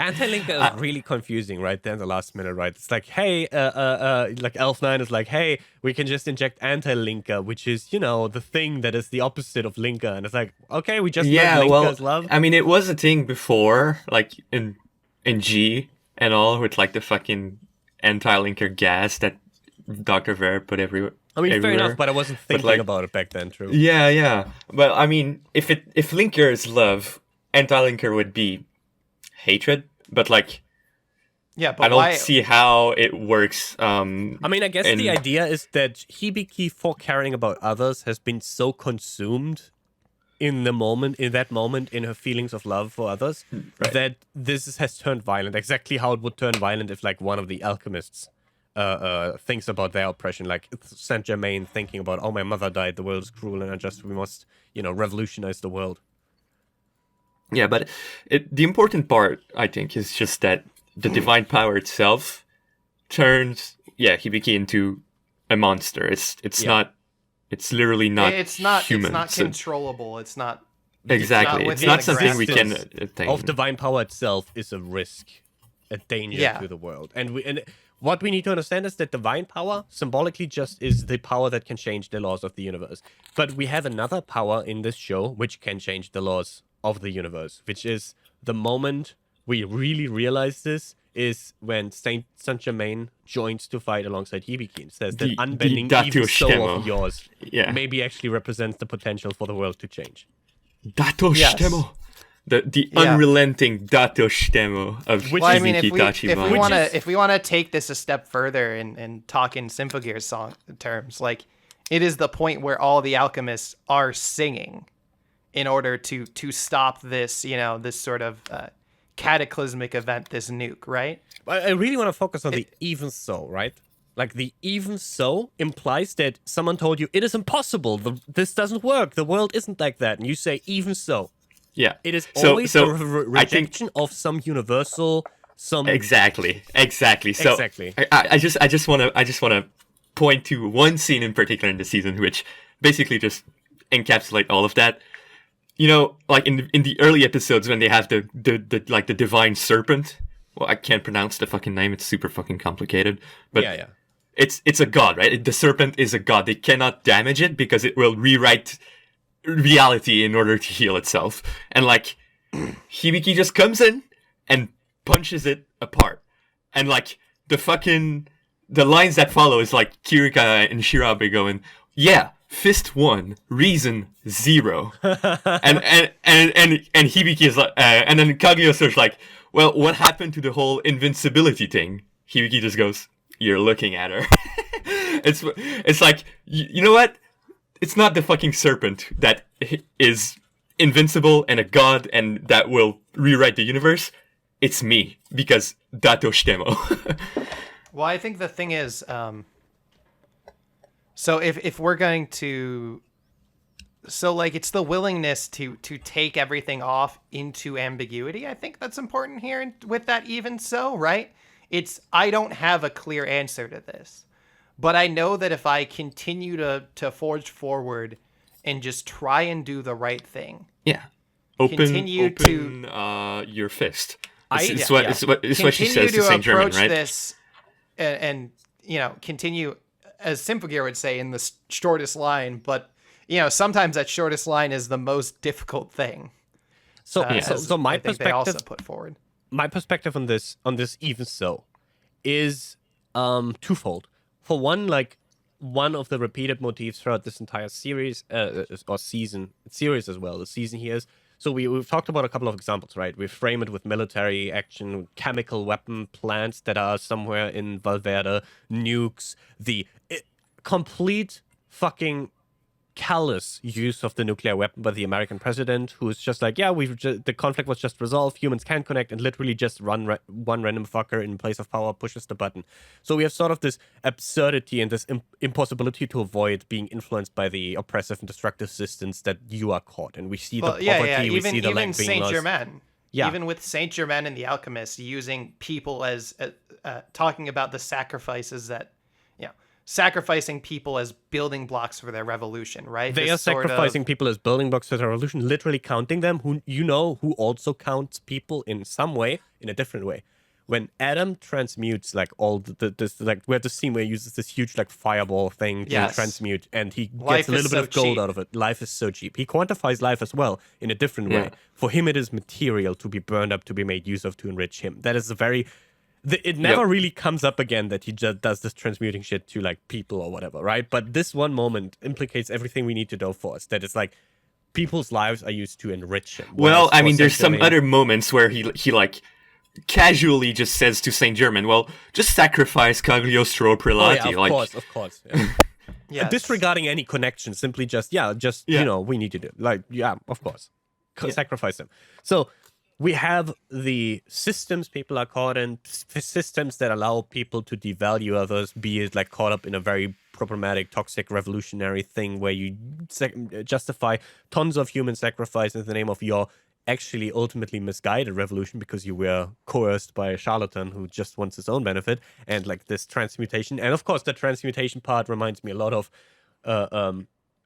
Anti-Linker is really confusing right there in the last minute, right? It's like, hey, like Elf9 is like, hey, we can just inject Anti-Linker, which is, you know, the thing that is the opposite of Linker. And it's like, okay, we just let Linker's love. I mean, it was a thing before, like in G and all, with like the fucking Anti-Linker gas that Dr. Ver put everywhere. I mean, fair enough, but I wasn't thinking about it back then, true. Yeah. But I mean, if Linker is love, Anti-Linker would be hatred, but like, yeah, but I don't see how it works. I mean, I guess the idea is that Hibiki, for caring about others, has been so consumed in that moment, in her feelings of love for others, that this has turned violent. Exactly how it would turn violent if, like, one of the alchemists thinks about their oppression, like Saint Germain thinking about, oh, my mother died, the world is cruel, and we must, revolutionize the world. Yeah, but the important part, I think, is just that the divine power itself turns, Hibiki into a monster. It's literally not human. It's not controllable. It's not... Exactly. It's not something we can attain. Of divine power itself is a risk, a danger to the world. And what we need to understand is that divine power symbolically just is the power that can change the laws of the universe. But we have another power in this show which can change the laws of the universe, which is the moment we really realize this is when Saint Germain joins to fight alongside Hibiki and says that unbending evil soul of yours maybe actually represents the potential for the world to change. Dato Shitemo. The unrelenting Dato Shitemo of Hibiki Tachibana. If we want to take this a step further and talk in Symphogear song terms, like it is the point where all the alchemists are singing in order to stop this, this sort of cataclysmic event, this nuke, right? I really want to focus on the even so, right? Like the even so implies that someone told you it is impossible, this doesn't work, the world isn't like that, and you say even so. Yeah. It is always a rejection of some universal, some... Exactly. So I just want to point to one scene in particular in the season which basically just encapsulate all of that. Like in the early episodes when they have the divine serpent. Well, I can't pronounce the fucking name. It's super fucking complicated. But it's a god, right? The serpent is a god. They cannot damage it because it will rewrite reality in order to heal itself. And like Hibiki just comes in and punches it apart. And like the lines that follow is like Kirika and Shirabe going, yeah, Fist 1, reason 0. and Hibiki is like, and then Kaguya-san's like, well, what happened to the whole invincibility thing? Hibiki just goes, you're looking at her. It's like, you know what? It's not the fucking serpent that is invincible and a god and that will rewrite the universe. It's me, because dato shitemo. Well, I think the thing is, so if we're going to, so like it's the willingness to take everything off into ambiguity. I think that's important here with that even so, right? It's, I don't have a clear answer to this, but I know that if I continue to forge forward and just try and do the right thing. Yeah. Open your fist. It's what she says to Saint Germain, right? This and continue, as Symphogear would say, in the shortest line, but sometimes that shortest line is the most difficult thing. So my I think perspective, they also put forward. My perspective on this even so is twofold. For one, like one of the repeated motifs throughout this entire series or series as well. The season here is, so we've talked about a couple of examples, right? We frame it with military action, chemical weapon plants that are somewhere in Valverde, nukes, the complete fucking callous use of the nuclear weapon by the American president, who is just like, yeah, the conflict was just resolved, humans can connect, and literally just one random fucker in place of power pushes the button. So we have sort of this absurdity and this impossibility to avoid being influenced by the oppressive and destructive systems that you are caught. And we see the poverty, we see the land being lost. Saint-Germain. Yeah. Even with Saint-Germain and the Alchemist, using people as talking about the sacrifices that, sacrificing people as building blocks for their revolution, right? They are sacrificing people as building blocks for their revolution, literally counting them, who also counts people in some way, in a different way. When Adam transmutes, like, all this, like, we have the scene where he uses this huge, like, fireball thing to transmute, and he gets a little bit of gold out of it. Life is so cheap. He quantifies life as well, in a different way. For him, it is material to be burned up, to be made use of, to enrich him. That is a very... It never really comes up again that he just does this transmuting shit to, like, people or whatever, right? But this one moment implicates everything we need to know for us. That it's like, people's lives are used to enrich him. Well, I mean, there's some other moments where he like, casually just says to Saint Germain, well, just sacrifice Cagliostro Prelati. Oh, yeah, of course. Yeah. Yes. Disregarding any connection, simply just, we need to do. Like, yeah, of course. Sacrifice him. So... we have the systems people are caught in, systems that allow people to devalue others, be it like caught up in a very problematic, toxic, revolutionary thing where you justify tons of human sacrifice in the name of your actually ultimately misguided revolution because you were coerced by a charlatan who just wants his own benefit, and like this transmutation. And of course, the transmutation part reminds me a lot of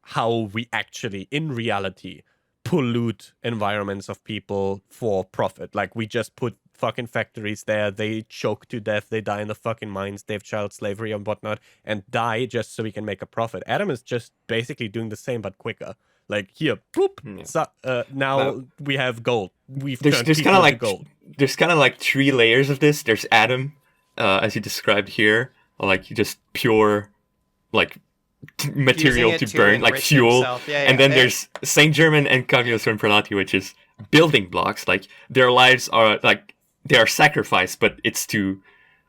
how we actually, in reality, pollute environments of people for profit. Like, we just put fucking factories there, they choke to death, they die in the fucking mines, they have child slavery and whatnot, and die just so we can make a profit. Adam is just basically doing the same but quicker. Like, here, boop, now we have gold. There's kind of like gold. There's kind of like 3 layers of this. There's Adam, as you described here, like just pure, like, material to burn, like fuel. And then there's Saint Germain and Cagliostro Prelati, which is building blocks. Like, their lives are like, they are sacrificed, but it's to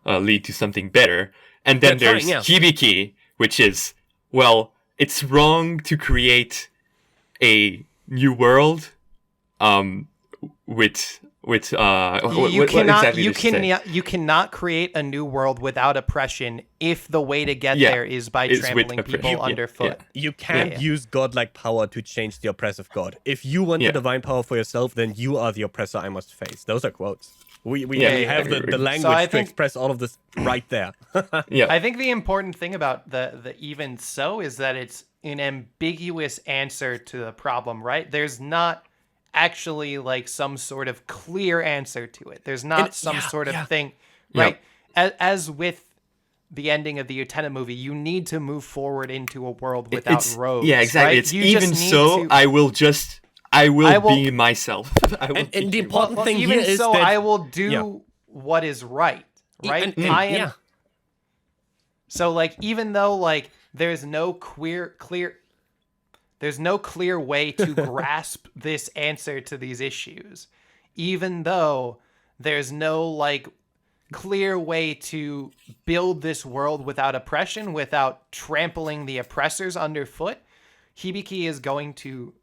lead to something better. And then there's Hibiki, which is, well, it's wrong to create a new world you cannot create a new world without oppression if the way to get there is by trampling people underfoot. You can't use godlike power to change the oppressive god. If you want the divine power for yourself, then you are the oppressor I must face. Those are quotes. We have the language to express all of this right there. I think the important thing about the even so is that it's an ambiguous answer to the problem, right? There's not actually like some sort of clear answer to it. There's not some sort of thing, right? As with the ending of the Utena movie, you need to move forward into a world without roads. Yeah, exactly. Right? It's even so. I will be myself. And the important thing here is that I will do what is right. Right? I am. So like, even though like there's no clear There's no clear way to grasp this answer to these issues, even though there's no like clear way to build this world without oppression, without trampling the oppressors underfoot. Hibiki is going to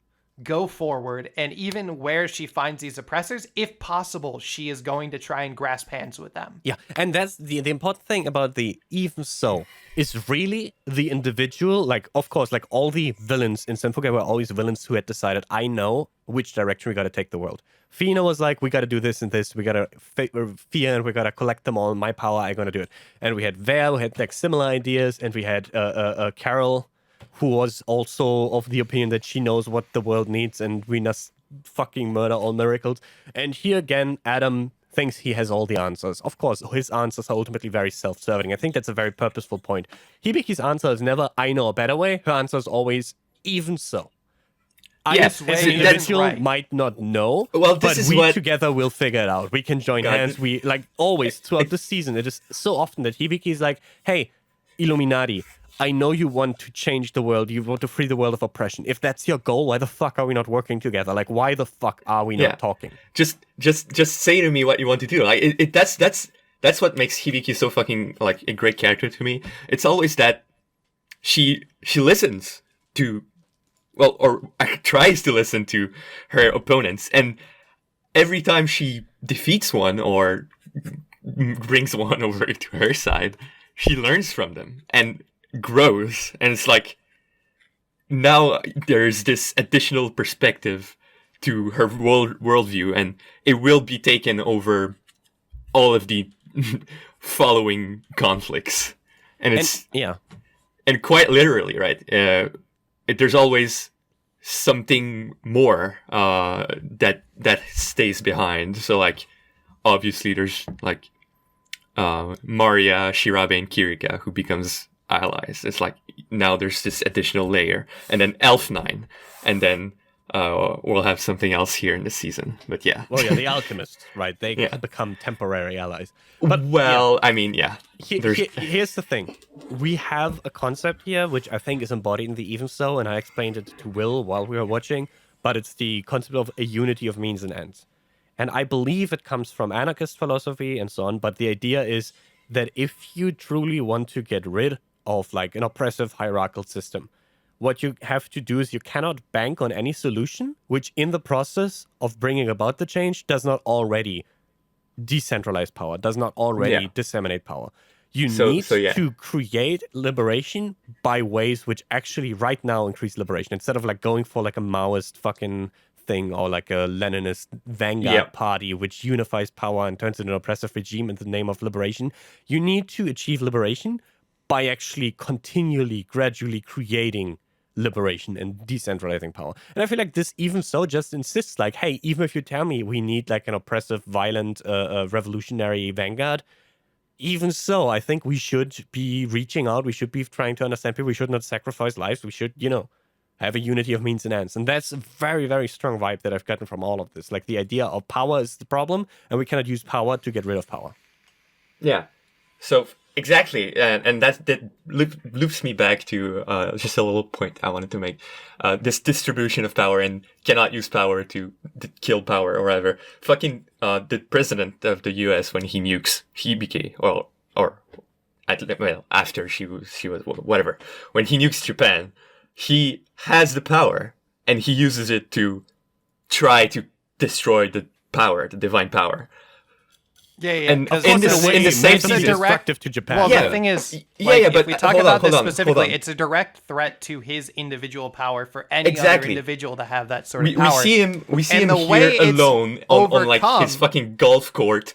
go forward, and even where she finds these oppressors, if possible, she is going to try and grasp hands with them. Yeah, and that's the important thing about the even so is really the individual. Like, of course, like all the villains in Symphocast were always villains who had decided, I know which direction we got to take the world. Fina was like, we got to do this and this. We got to fear and we got to collect them all. My power, I'm going to do it. And we had Ver, who had like similar ideas, and we had Carol, who was also of the opinion that she knows what the world needs and we must fucking murder all miracles. And here again, Adam thinks he has all the answers. Of course, his answers are ultimately very self-serving. I think that's a very purposeful point. Hibiki's answer is never, I know a better way. Her answer is always, even so. Yes, I, as an individual, might not know, but we together will figure it out. We can join hands. We, like, always, throughout the season, it is so often that Hibiki is like, hey, Illuminati, I know you want to change the world. You want to free the world of oppression. If that's your goal, why the fuck are we not working together? Like, why the fuck are we not talking? Just say to me what you want to do. Like, that's what makes Hibiki so fucking like a great character to me. It's always that she listens to, well, or tries to listen to her opponents, and every time she defeats one or brings one over to her side, she learns from them and grows, and it's like now there's this additional perspective to her worldview, and it will be taken over all of the following conflicts, and and quite literally, right? There's always something more that stays behind. So like obviously there's like Maria, Shirabe, and Kirika, who becomes allies. It's like now there's this additional layer, and then Elf9, and then we'll have something else here in this season. But yeah, well, yeah, the alchemists, right? They become temporary allies. But I mean, here's the thing: we have a concept here which I think is embodied in the Even So, and I explained it to Will while we were watching. But it's the concept of a unity of means and ends, and I believe it comes from anarchist philosophy and so on. But the idea is that if you truly want to get rid of like an oppressive hierarchical system, what you have to do is you cannot bank on any solution which in the process of bringing about the change does not already decentralize power, does not already disseminate power. You need to create liberation by ways which actually right now increase liberation, instead of like going for like a Maoist fucking thing or like a Leninist vanguard party which unifies power and turns it into an oppressive regime in the name of liberation. You need to achieve liberation by actually continually, gradually creating liberation and decentralizing power. And I feel like this Even So just insists like, hey, even if you tell me we need like an oppressive, violent, revolutionary vanguard, even so, I think we should be reaching out. We should be trying to understand people. We should not sacrifice lives. We should, have a unity of means and ends. And that's a very, very strong vibe that I've gotten from all of this. Like the idea of power is the problem, and we cannot use power to get rid of power. Yeah. So exactly, and that loops me back to just a little point I wanted to make. This distribution of power and cannot use power to kill power or whatever. Fucking the president of the U.S. when he nukes Hibiki, after she was whatever. When he nukes Japan, he has the power and he uses it to try to destroy the power, the divine power. Yeah. And in the same season, destructive to Japan. Well, the thing is, if we talk about this specifically, it's a direct threat to his individual power for any other individual to have that sort of power. We see him here alone on like his fucking golf court,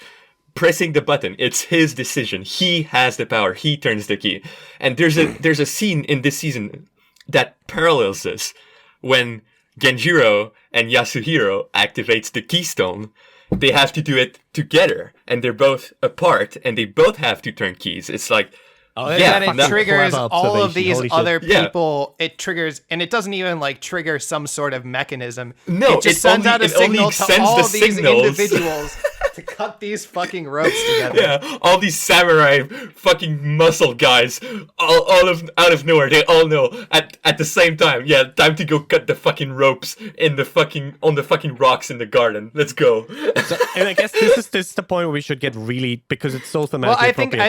pressing the button. It's his decision. He has the power. He turns the key. And there's a scene in this season that parallels this when Genjiro and Yasuhiro activates the keystone. They have to do it together, and they're both apart, and they both have to turn keys. It's like, it triggers all of these other people. It triggers, and it doesn't even like trigger some sort of mechanism. No, it just sends out a signal to all these individuals to cut these fucking ropes together. Yeah, all these samurai fucking muscle guys, out of nowhere, they all know at the same time. Yeah, time to go cut the fucking ropes on the fucking rocks in the garden. Let's go. So, and I guess this is the point where we should get really, because it's so thematically appropriate. Well,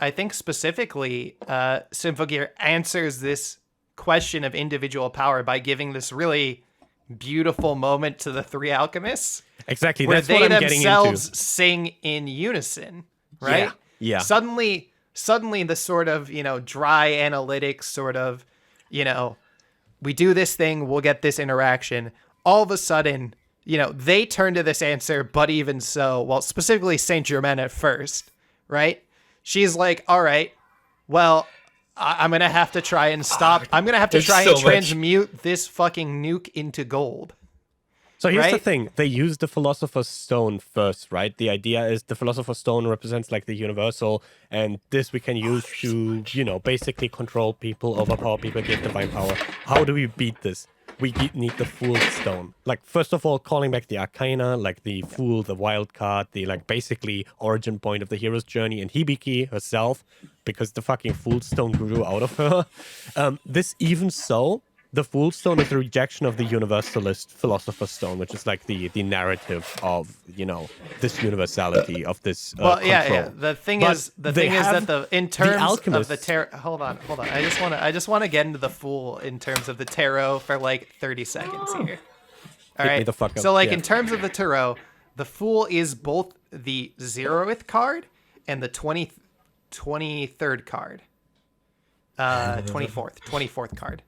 I think specifically, Symphogear answers this question of individual power by giving this really beautiful moment to the three alchemists. Exactly, where that's what I'm getting into. They themselves sing in unison, right? Yeah. Suddenly the sort of, dry analytics sort of, we do this thing, we'll get this interaction. All of a sudden, they turn to this answer, but even so, well, specifically Saint Germain at first, right? She's like, all right, well, I'm going to have to try and stop. I'm going to have to try and transmute this fucking nuke into gold. So here's the thing. They use the Philosopher's Stone first, right? The idea is the Philosopher's Stone represents like the universal, and this we can use to, basically control people, overpower people, give divine power. How do we beat this? We need the Fool's Stone. Like, first of all, calling back the Arcana, like the Fool, the Wild Card, the, basically origin point of the hero's journey, and Hibiki herself, because the fucking Fool's Stone grew out of her. Even so, the Fool's Stone is a rejection of the Universalist Philosopher's Stone, which is like the narrative of, this universality of this control. Yeah. The thing is that in terms of the tarot, hold on. I just want to get into the Fool in terms of the tarot for like 30 seconds here. All right. So in terms of the tarot, the Fool is both the 0th card and the 23rd card. 24th card.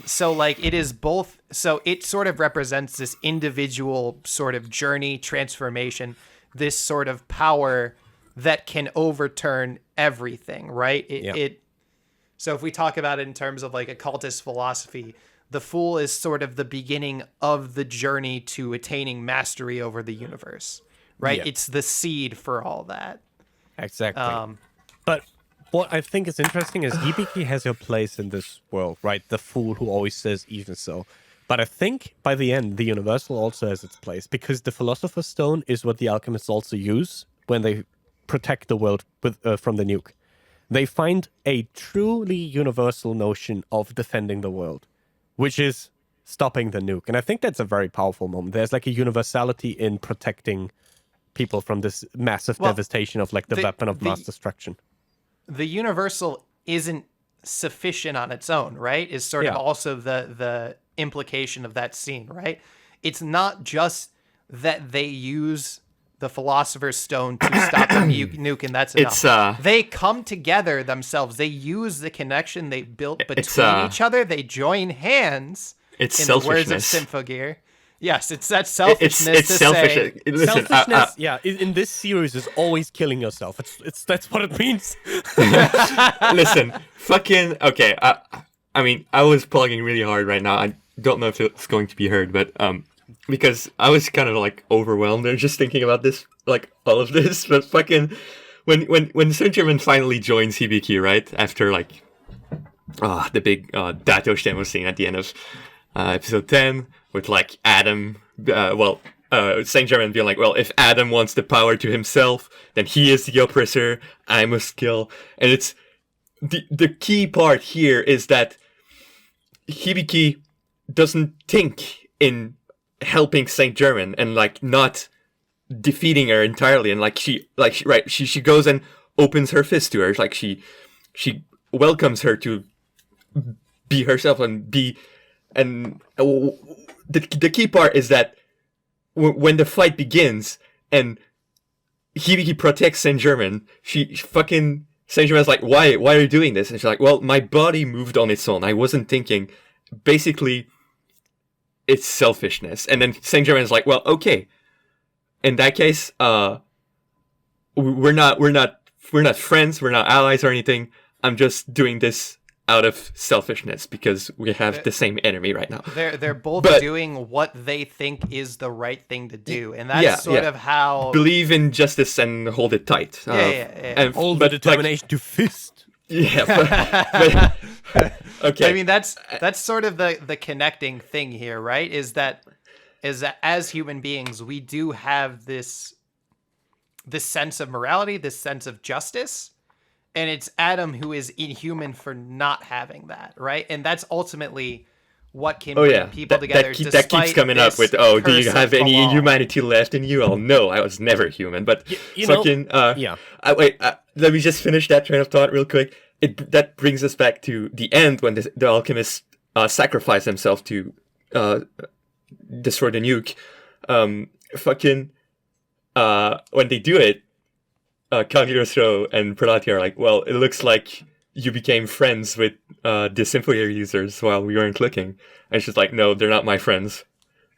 So it is both. So it sort of represents this individual sort of journey, transformation, this sort of power that can overturn everything, right? So if we talk about it in terms of like occultist philosophy, the Fool is sort of the beginning of the journey to attaining mastery over the universe, right? Yeah. It's the seed for all that. Exactly. But what I think is interesting is Hibiki has her place in this world, right? The Fool who always says even so. But I think by the end, the Universal also has its place, because the Philosopher's Stone is what the alchemists also use when they protect the world from the nuke. They find a truly universal notion of defending the world, which is stopping the nuke. And I think that's a very powerful moment. There's like a universality in protecting people from this massive devastation of like the weapon of mass destruction. The universal isn't sufficient on its own, right? Is sort of also the implication of that scene, right? It's not just that they use the Philosopher's Stone to stop the nuke, and that's enough. They come together themselves. They use the connection they built between each other. They join hands. It's in selfishness. The words of Symphogear. Yes, it's that selfishness. It's selfish. Listen, selfishness, in this series is always killing yourself. That's what it means. Listen, fucking okay. I mean, I was plugging really hard right now. I don't know if it's going to be heard, but because I was kind of like overwhelmed and just thinking about this, like all of this. But fucking when Saint Germain finally joins Hibiki, right after like the big Dato Shimo scene at the end of episode 10. With like Adam, Saint Germain being like, well, if Adam wants the power to himself, then he is the oppressor. I must kill. And it's the key part here is that Hibiki doesn't think in helping Saint Germain and like not defeating her entirely. And she goes and opens her fist to her. Like she welcomes her to be herself and be and. The key part is that when the fight begins and Hibiki protects Saint Germain, Saint Germain's like, why are you doing this? And she's like, well, my body moved on its own. I wasn't thinking. Basically, it's selfishness. And then Saint Germain's like, well, okay. In that case, we're not friends. We're not allies or anything. I'm just doing this out of selfishness because we have the same enemy right now. They're both doing what they think is the right thing to do, and that's sort of how believe in justice and hold it tight. And hold the determination to fist. Yeah, but okay. I mean that's sort of the connecting thing here, right? Is that is that as human beings, we do have this sense of morality, this sense of justice, and it's Adam who is inhuman for not having that, right? And that's ultimately what can bring people together. That keeps coming up with, do you have any humanity left in you? Oh, no, I was never human. But let me just finish that train of thought real quick. That brings us back to the end when the alchemists sacrifice themselves to destroy the nuke. When they do it, Cagliostro and Prelati are like, well, it looks like you became friends with the Symphocast users while we weren't looking. And she's like, no, they're not my friends,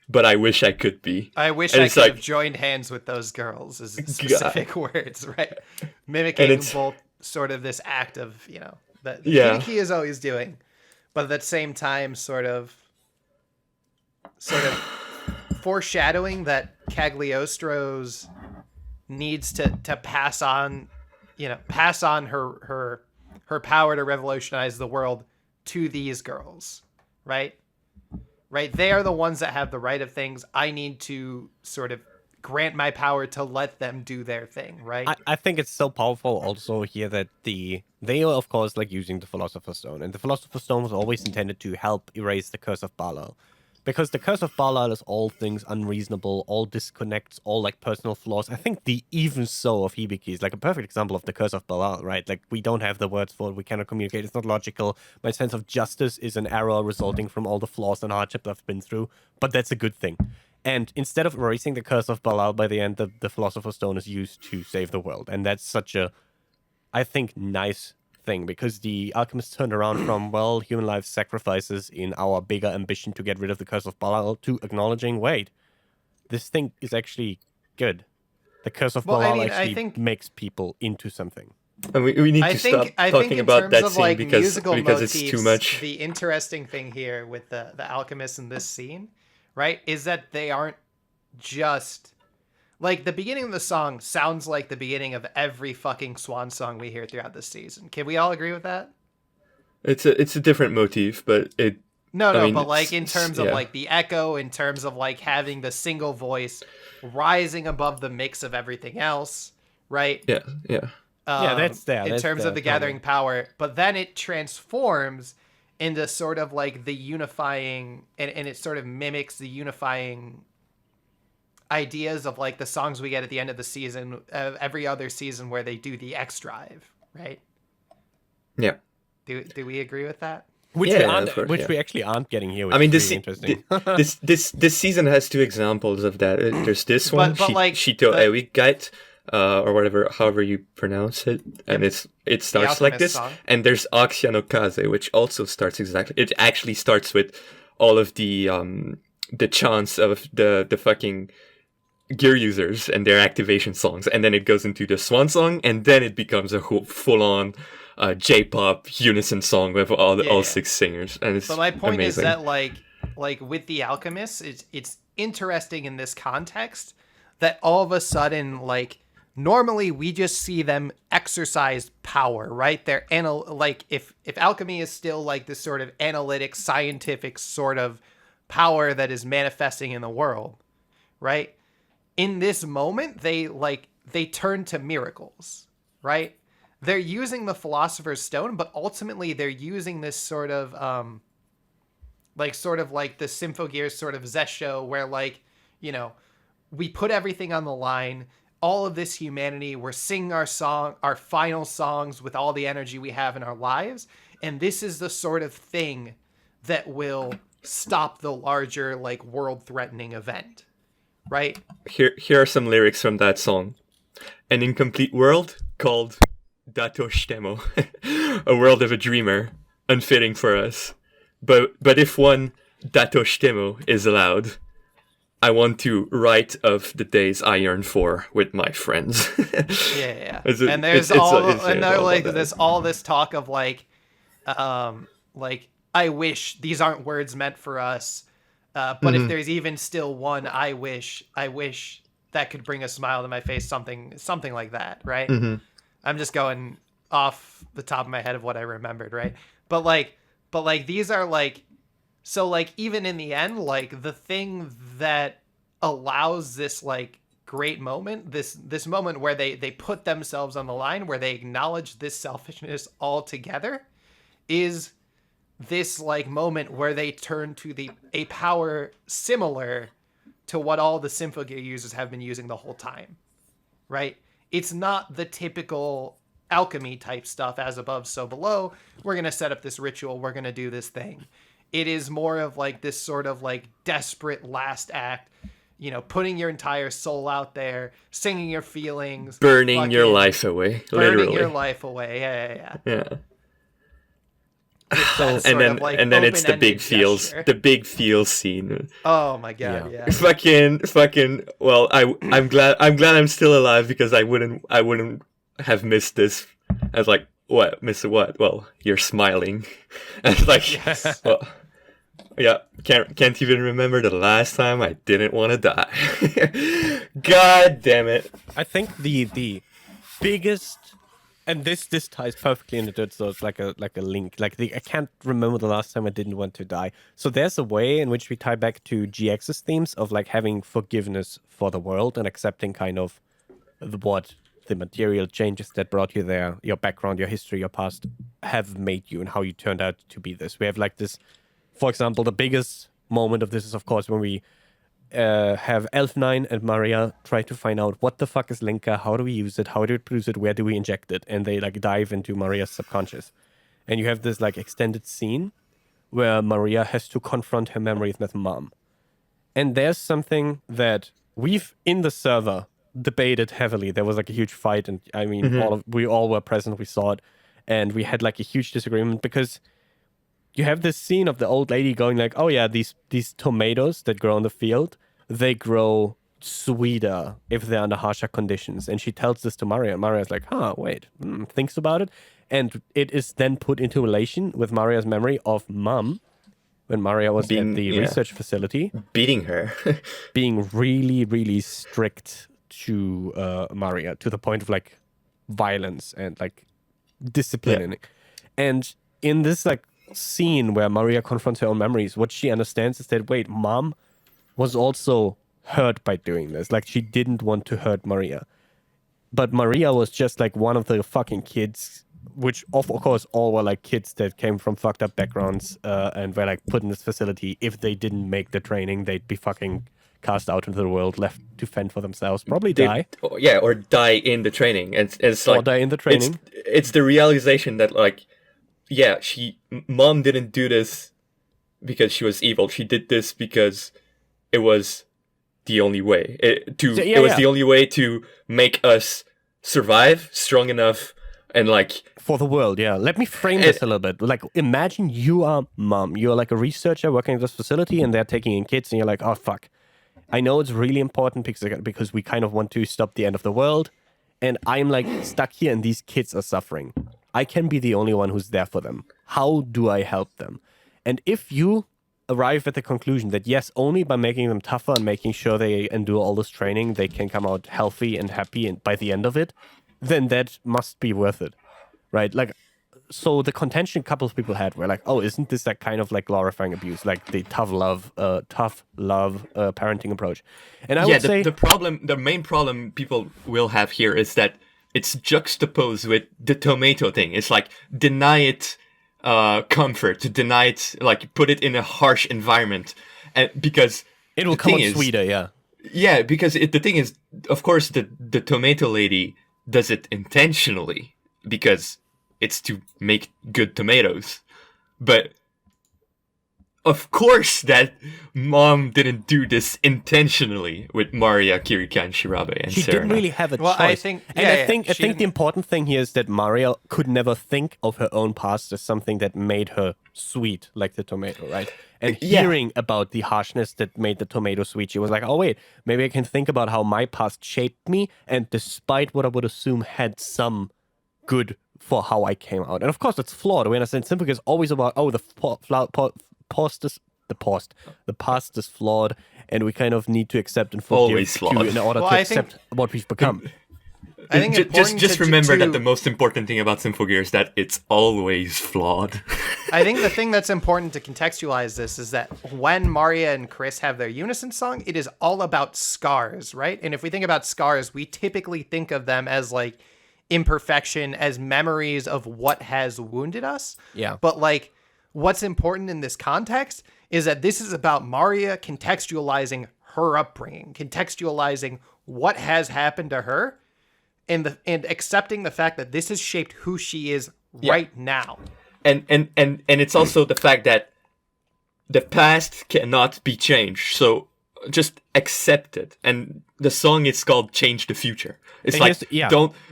but I wish I could be. I wish I could have joined hands with those girls, is specific words, right? Mimicking both sort of this act of, that Hideki is always doing, but at the same time sort of foreshadowing that Cagliostro's needs to pass on her power to revolutionize the world to these girls, right? They are the ones that have the right of things. I need to sort of grant my power to let them do their thing, right? I think it's so powerful also here that they are, of course, like using the Philosopher's Stone. And the Philosopher's Stone was always intended to help erase the Curse of Baalal. Because the Curse of Baalal is all things unreasonable, all disconnects, all like personal flaws. I think the even so of Hibiki is like a perfect example of the Curse of Baalal, right? Like we don't have the words for it, we cannot communicate, it's not logical. My sense of justice is an error resulting from all the flaws and hardships I've been through, but that's a good thing. And instead of erasing the Curse of Baalal, by the end, the Philosopher's Stone is used to save the world. And that's such a, I think, nice thing, because the alchemists turned around from, well, human life sacrifices in our bigger ambition to get rid of the Curse of Baalal to acknowledging, wait, this thing is actually good. The Curse of Baalal makes people into something. And we need to stop talking about that scene because motifs, it's too much. The interesting thing here with the alchemists in this scene, right, is that they aren't just... Like, the beginning of the song sounds like the beginning of every fucking Swan song we hear throughout this season. Can we all agree with that? It's a different motif, but it... but like in terms of like the echo, in terms of like having the single voice rising above the mix of everything else, right? Yeah. That's there. In terms of the gathering power, but then it transforms into sort of like the unifying, and it sort of mimics the unifying ideas of like the songs we get at the end of the season, every other season where they do the X Drive, right? Yeah. Do we agree with that? Which we actually aren't getting here. Which is really interesting. this season has two examples of that. There's this one, Shito Ewigkeit, or whatever, however you pronounce it, and it starts like this. Song. And there's Axia no Kaze, which also starts exactly. It actually starts with all of the chants of the fucking gear users and their activation songs, and then it goes into the Swan song, and then it becomes a whole full-on J-pop unison song with all six singers, and it's my point amazing. Is that like with the alchemists, it's interesting in this context that all of a sudden, like, normally we just see them exercise power, right? They're like if alchemy is still like this sort of analytic, scientific sort of power that is manifesting in the world, right? In this moment, they turn to miracles, right? They're using the Philosopher's Stone, but ultimately they're using this sort of the Symphogears sort of Zesho, where we put everything on the line, all of this humanity, we're singing our final songs with all the energy we have in our lives, and this is the sort of thing that will stop the larger world-threatening event. Right? Here are some lyrics from that song. An incomplete world called Dato Shitemo. A world of a dreamer, unfitting for us. But if one Dato Shitemo is allowed, I want to write of the days I yearn for with my friends. Yeah. And there's all this talk of I wish these aren't words meant for us. But if there's even still one, I wish that could bring a smile to my face, something like that, right? Mm-hmm. I'm just going off the top of my head of what I remembered, right? But these are So, like, even in the end, like, the thing that allows this, like, great moment, this moment where they put themselves on the line, where they acknowledge this selfishness altogether, is this, like, moment where they turn to a power similar to what all the Symphogear users have been using the whole time, right? It's not the typical alchemy type stuff, as above, so below. We're going to set up this ritual. We're going to do this thing. It is more of like this sort of like desperate last act, you know, putting your entire soul out there, singing your feelings, burning your life away, literally. Burning your life away. Yeah. So, and then it's the big feels scene. Oh my god, yeah. Fucking. Well, I'm glad I'm still alive, because I wouldn't have missed this. I was like, what? Miss what? Well, you're smiling. I was like, yes. Well, yeah, can't even remember the last time I didn't want to die. God damn it! I think the biggest, and this ties perfectly into it, so it's like a link. Like I can't remember the last time I didn't want to die. So there's a way in which we tie back to GX's themes of like having forgiveness for the world and accepting kind of what the material changes that brought you there, your background, your history, your past have made you, and how you turned out to be this. We have like this, for example, the biggest moment of this is of course when we have Elf9 and Maria try to find out what the fuck is Linka, how do we use it, how do we produce it, where do we inject it, and they like dive into Maria's subconscious. And you have this like extended scene where Maria has to confront her memories with Mom. And there's something that we've in the server debated heavily. There was like a huge fight, and I mean we all were present, we saw it, and we had like a huge disagreement, because you have this scene of the old lady going like, oh yeah, these tomatoes that grow in the field, they grow sweeter if they're under harsher conditions. And she tells this to Maria, and Maria's like, thinks about it. And it is then put into relation with Maria's memory of Mom, when Maria was at the research facility. Beating her. Being really, really strict to Maria, to the point of like violence and like disciplining. Yeah. And in this like scene where Maria confronts her own memories, what she understands is that, wait, Mom was also hurt by doing this. Like, she didn't want to hurt Maria. But Maria was just like one of the fucking kids, which of course all were like kids that came from fucked up backgrounds and were like put in this facility. If they didn't make the training, they'd be fucking cast out into the world, left to fend for themselves, probably die. Or die in the training. And it's like, or die in the training. It's the realization that like, yeah, Mom didn't do this because she was evil. She did this because it was the only way. It was the only way to make us survive strong enough and like... For the world, yeah. Let me frame this a little bit. Like, imagine you are Mom. You're like a researcher working at this facility, and they're taking in kids, and you're like, oh, fuck. I know it's really important because we kind of want to stop the end of the world, and I'm like stuck here, and these kids are suffering. I can be the only one who's there for them. How do I help them? And if you arrive at the conclusion that yes, only by making them tougher and making sure they endure all this training, they can come out healthy and happy and by the end of it, then that must be worth it, right? Like, so the contention a couple of people had were like, oh, isn't this that kind of like glorifying abuse, like the tough love parenting approach? And I would say the main problem people will have here is that it's juxtaposed with the tomato thing. It's like, deny it comfort, to deny it, like, put it in a harsh environment. And because it will come out sweeter, yeah. Yeah, because the thing is, of course, the tomato lady does it intentionally, because it's to make good tomatoes. But of course that Mom didn't do this intentionally with Maria, Kirika, and Shirabe and She Serena. didn't really have a choice. I think the important thing here is that Maria could never think of her own past as something that made her sweet, like the tomato, right? And hearing about the harshness that made the tomato sweet, she was like, oh wait, maybe I can think about how my past shaped me, and despite what I would assume had some good for how I came out. And of course it's flawed. We understand Symphocast is always about, oh, the past is flawed, and we kind of need to accept and forgive in order to accept what we've become. I think just remember that the most important thing about Symphogear is that it's always flawed. I think the thing that's important to contextualize this is that when Maria and Chris have their unison song, it is all about scars, right? And if we think about scars, we typically think of them as like imperfection, as memories of what has wounded us. Yeah. But like what's important in this context is that this is about Maria contextualizing her upbringing, contextualizing what has happened to her, and accepting the fact that this has shaped who she is right now. And it's also the fact that the past cannot be changed. So just accept it. And the song is called Change the Future. It's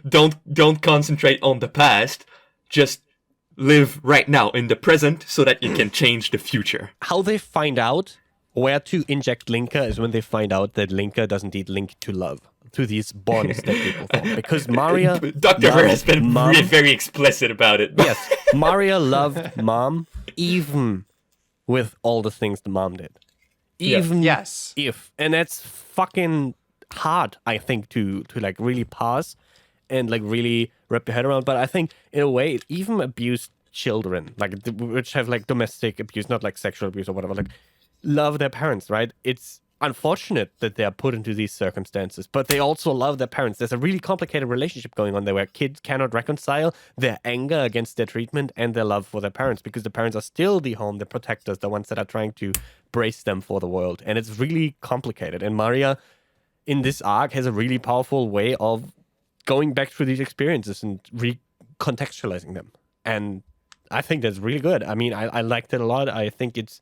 don't concentrate on the past. Just live right now in the present so that you can change the future. How they find out where to inject Linker is when they find out that Linker does indeed link to love, to these bonds that people form. Because Maria... Dr. Ver has been very explicit about it. Yes, Maria loved Mom even with all the things the mom did. Even if. And that's fucking hard, I think, to like really pass and like really wrap your head around. But I think in a way, even abused children, like which have like domestic abuse, not like sexual abuse or whatever, like love their parents, right? It's unfortunate that they are put into these circumstances, but they also love their parents. There's a really complicated relationship going on there where kids cannot reconcile their anger against their treatment and their love for their parents, because the parents are still the home, the protectors, the ones that are trying to brace them for the world. And it's really complicated. And Maria, in this arc, has a really powerful way of going back through these experiences and recontextualizing them. And I think that's really good. I mean, I liked it a lot. I think it's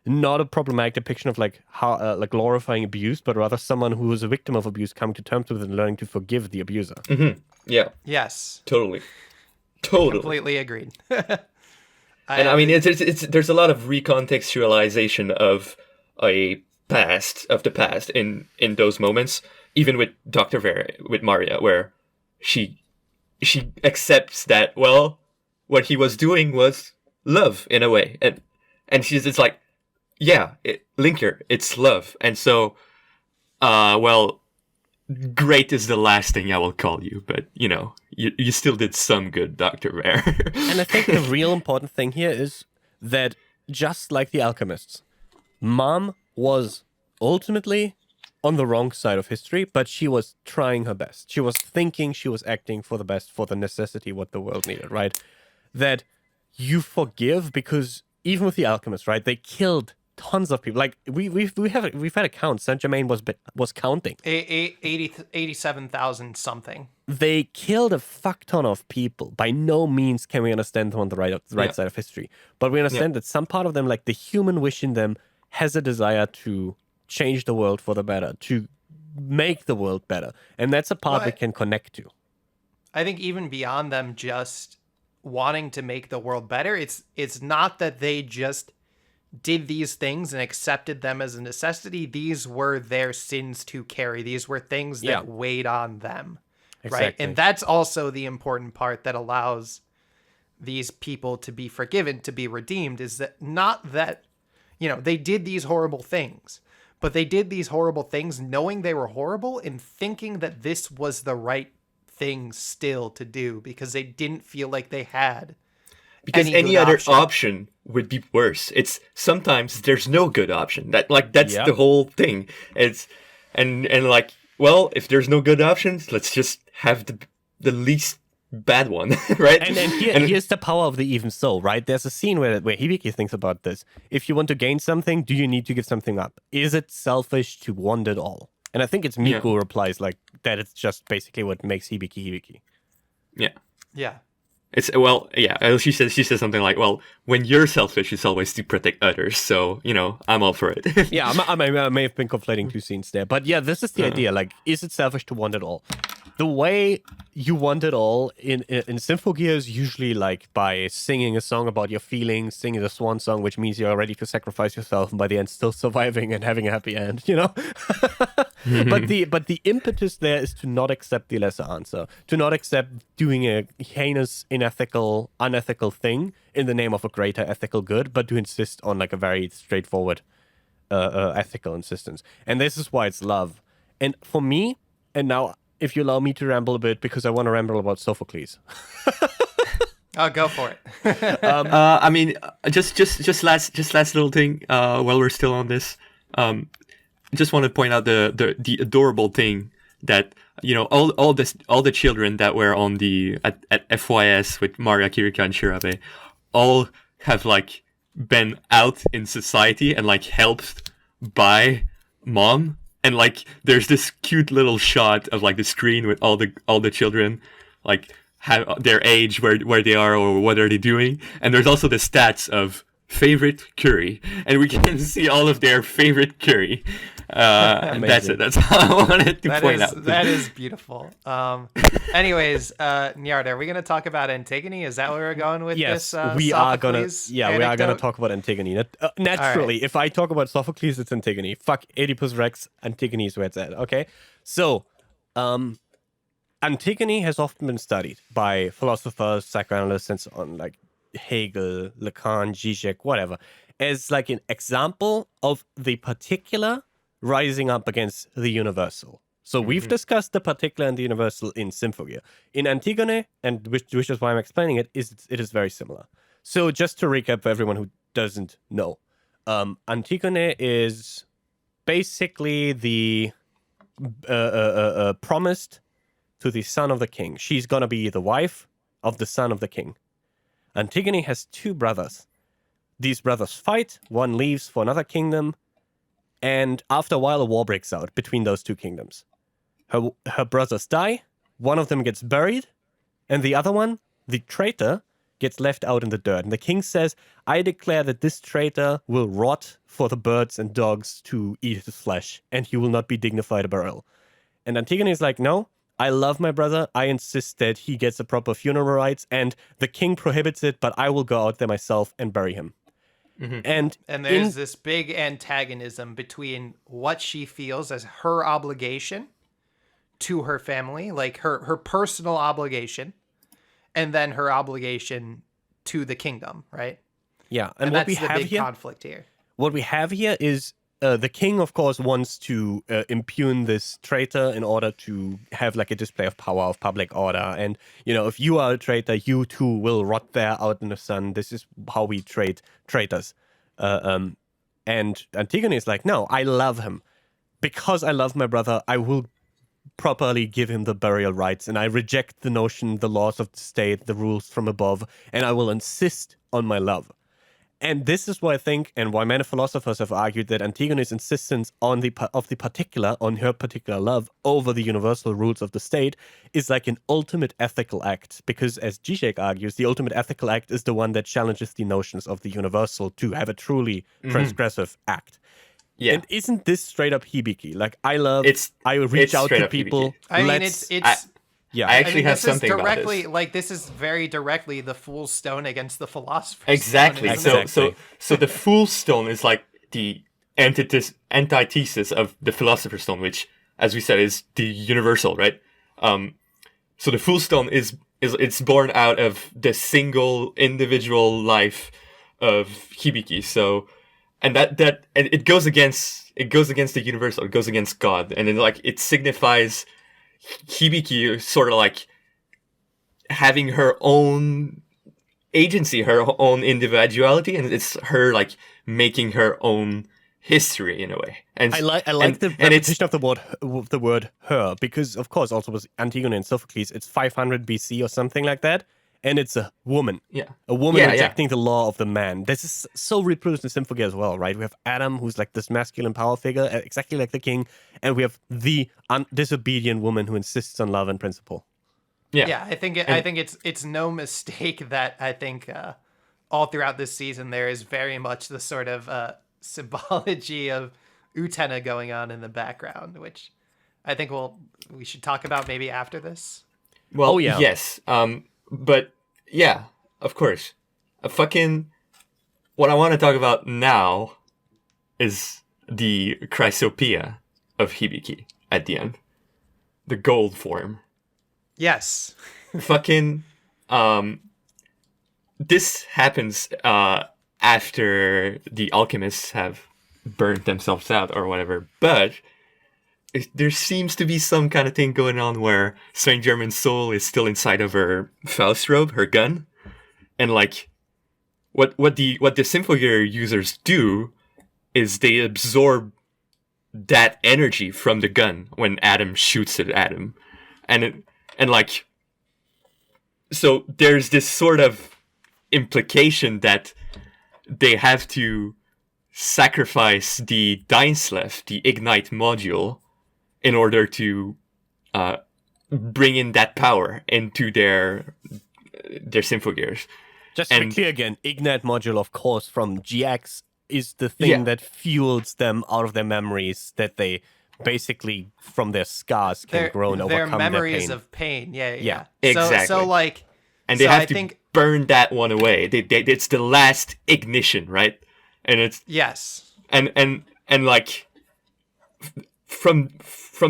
not a problematic depiction of like how like glorifying abuse, but rather someone who was a victim of abuse coming to terms with it and learning to forgive the abuser. Mm-hmm. Yeah. Yes. Totally. Completely agreed. I mean, there's a lot of recontextualization of the past in those moments, even with Dr. Vera, with Maria, where she accepts that, well, what he was doing was love in a way, and she's just like, yeah, Linker, it's love. And so, well, great is the last thing I will call you, but, you know, you still did some good, Dr. Bear. And I think the real important thing here is that, just like the alchemists, Mom was ultimately on the wrong side of history, but she was trying her best. She was thinking, she was acting for the best, for the necessity, what the world needed, right? That you forgive, because even with the alchemists, right, they killed tons of people. Like we've had a count. Saint Germain was counting 87,000 something. They killed a fuck ton of people. By no means can we understand them on the right side of history, but we understand that some part of them, like the human wish in them, has a desire to change the world for the better, to make the world better, and that's a part we can connect to. I think even beyond them just wanting to make the world better, it's not that they just did these things and accepted them as a necessity. These were their sins to carry. These were things that weighed on them. Exactly. Right? And that's also the important part that allows these people to be forgiven, to be redeemed, is that not that, you know, they did these horrible things, but they did these horrible things knowing they were horrible and thinking that this was the right thing still to do, because they didn't feel like they had any other option would be worse. It's sometimes there's no good option. That's the whole thing. It's and like, well, if there's no good options, let's just have the least bad one, right? And here's the power of the even so, right? There's a scene where Hibiki thinks about this. If you want to gain something, do you need to give something up? Is it selfish to want it all? And I think it's Miku who replies like that. It's just basically what makes Hibiki. Yeah. Yeah. It's she says something like, well, when you're selfish, it's always to protect others. So, you know, I'm all for it. Yeah, I may have been conflating two scenes there. But yeah, this is the idea. Like, is it selfish to want it all? The way you want it all in Symphogear is usually like by singing a song about your feelings, singing the swan song, which means you're ready to sacrifice yourself, and by the end still surviving and having a happy end, you know? But the impetus there is to not accept the lesser answer, to not accept doing a heinous, unethical thing in the name of a greater ethical good, but to insist on like a very straightforward ethical insistence. And this is why it's love. And for me, and now if you allow me to ramble a bit, because I want to ramble about Sophocles. Oh, go for it. I mean, just last little thing. While we're still on this, just want to point out the adorable thing that all the children that were on at FYS with Maria, Kirika, and Shirabe, all have like been out in society and like helped by mom, and like there's this cute little shot of like the screen with all the children like have their age, where they are, or what are they doing, and there's also the stats of favorite curry, and we can see all of their favorite curry. And that's it. That's all I wanted to point out. That is beautiful. Anyways, Nyard, are we going to talk about Antigone? Is that where we're going with this? Yes, we are gonna talk about Antigone. Naturally, right. If I talk about Sophocles, it's Antigone. Fuck Oedipus Rex. Antigone is where it's at. Okay, so Antigone has often been studied by philosophers, psychoanalysts, and so on, like Hegel, Lacan, Zizek, whatever, as like an example of the particular rising up against the universal. So we've discussed the particular and the universal in Symphogear. In Antigone, and which is why I'm explaining it is very similar. So just to recap for everyone who doesn't know, Antigone is basically the promised to the son of the king. She's gonna be the wife of the son of the king. Antigone has two brothers. These brothers fight, one leaves for another kingdom, and after a while a war breaks out between those two kingdoms. Her brothers die, one of them gets buried, and the other one, the traitor, gets left out in the dirt. And the king says, I declare that this traitor will rot for the birds and dogs to eat his flesh, and he will not be dignified a burial. And Antigone is like, no, I love my brother. I insist that he gets a proper funeral rites, and the king prohibits it, but I will go out there myself and bury him. And there's this big antagonism between what she feels as her obligation to her family, like her personal obligation, and then her obligation to the kingdom, right? Yeah, and that's the big conflict here. What we have here is the king, of course, wants to impugn this traitor in order to have like a display of power, of public order. And, if you are a traitor, you too will rot there out in the sun. This is how we treat traitors. And Antigone is like, no, I love him. Because I love my brother, I will properly give him the burial rites. And I reject the notion, the laws of the state, the rules from above. And I will insist on my love. And this is why I think, and why many philosophers have argued, that Antigone's insistence on her particular love over the universal rules of the state is like an ultimate ethical act. Because as Zizek argues, the ultimate ethical act is the one that challenges the notions of the universal to have a truly transgressive act. Yeah. And isn't this straight up hibiki? Like, I reach out to people. Yeah, I actually have something about this. Like, this is very directly the Fool's Stone against the Philosopher's Stone. Exactly. So the Fool's Stone is like the antithesis of the Philosopher's Stone, which, as we said, is the universal, right? So the Fool's Stone it's born out of the single individual life of Hibiki. So, and that it goes against the universal. It goes against God, and then like it signifies Hibiki sort of like having her own agency, her own individuality, and it's her like making her own history in a way. And I like the repetition of the word her, because of course also with Antigone and Sophocles, it's 500 BC or something like that, and it's a woman. Yeah. A woman rejecting the law of the man. This is so reproduced in Symphogear as well, right? We have Adam, who's like this masculine power figure, exactly like the king, and we have the disobedient woman who insists on love and principle. Yeah, I think it's no mistake that I think all throughout this season there is very much the sort of symbology of Utena going on in the background, which I think we should talk about maybe after this. Well, yes. But yeah, of course. What I want to talk about now is the Chrysopoeia of Hibiki at the end. The gold form. Yes. This happens after the alchemists have burnt themselves out or whatever. But there seems to be some kind of thing going on where Saint Germain's soul is still inside of her Faust robe, her gun, and like what the Symphogear users do is they absorb that energy from the gun when Adam shoots it at him, and like, so there's this sort of implication that they have to sacrifice the Dainslev, the Ignite module, in order to bring in that power into their Symphogears. Just to be clear again, Ignite module, of course, from GX is the thing that fuels them out of their memories that they basically, from their scars, can grow and overcome their memories pain. of pain. Yeah. Exactly. So like, and they have to burn that one away. It's the last ignition, right? And it's and like from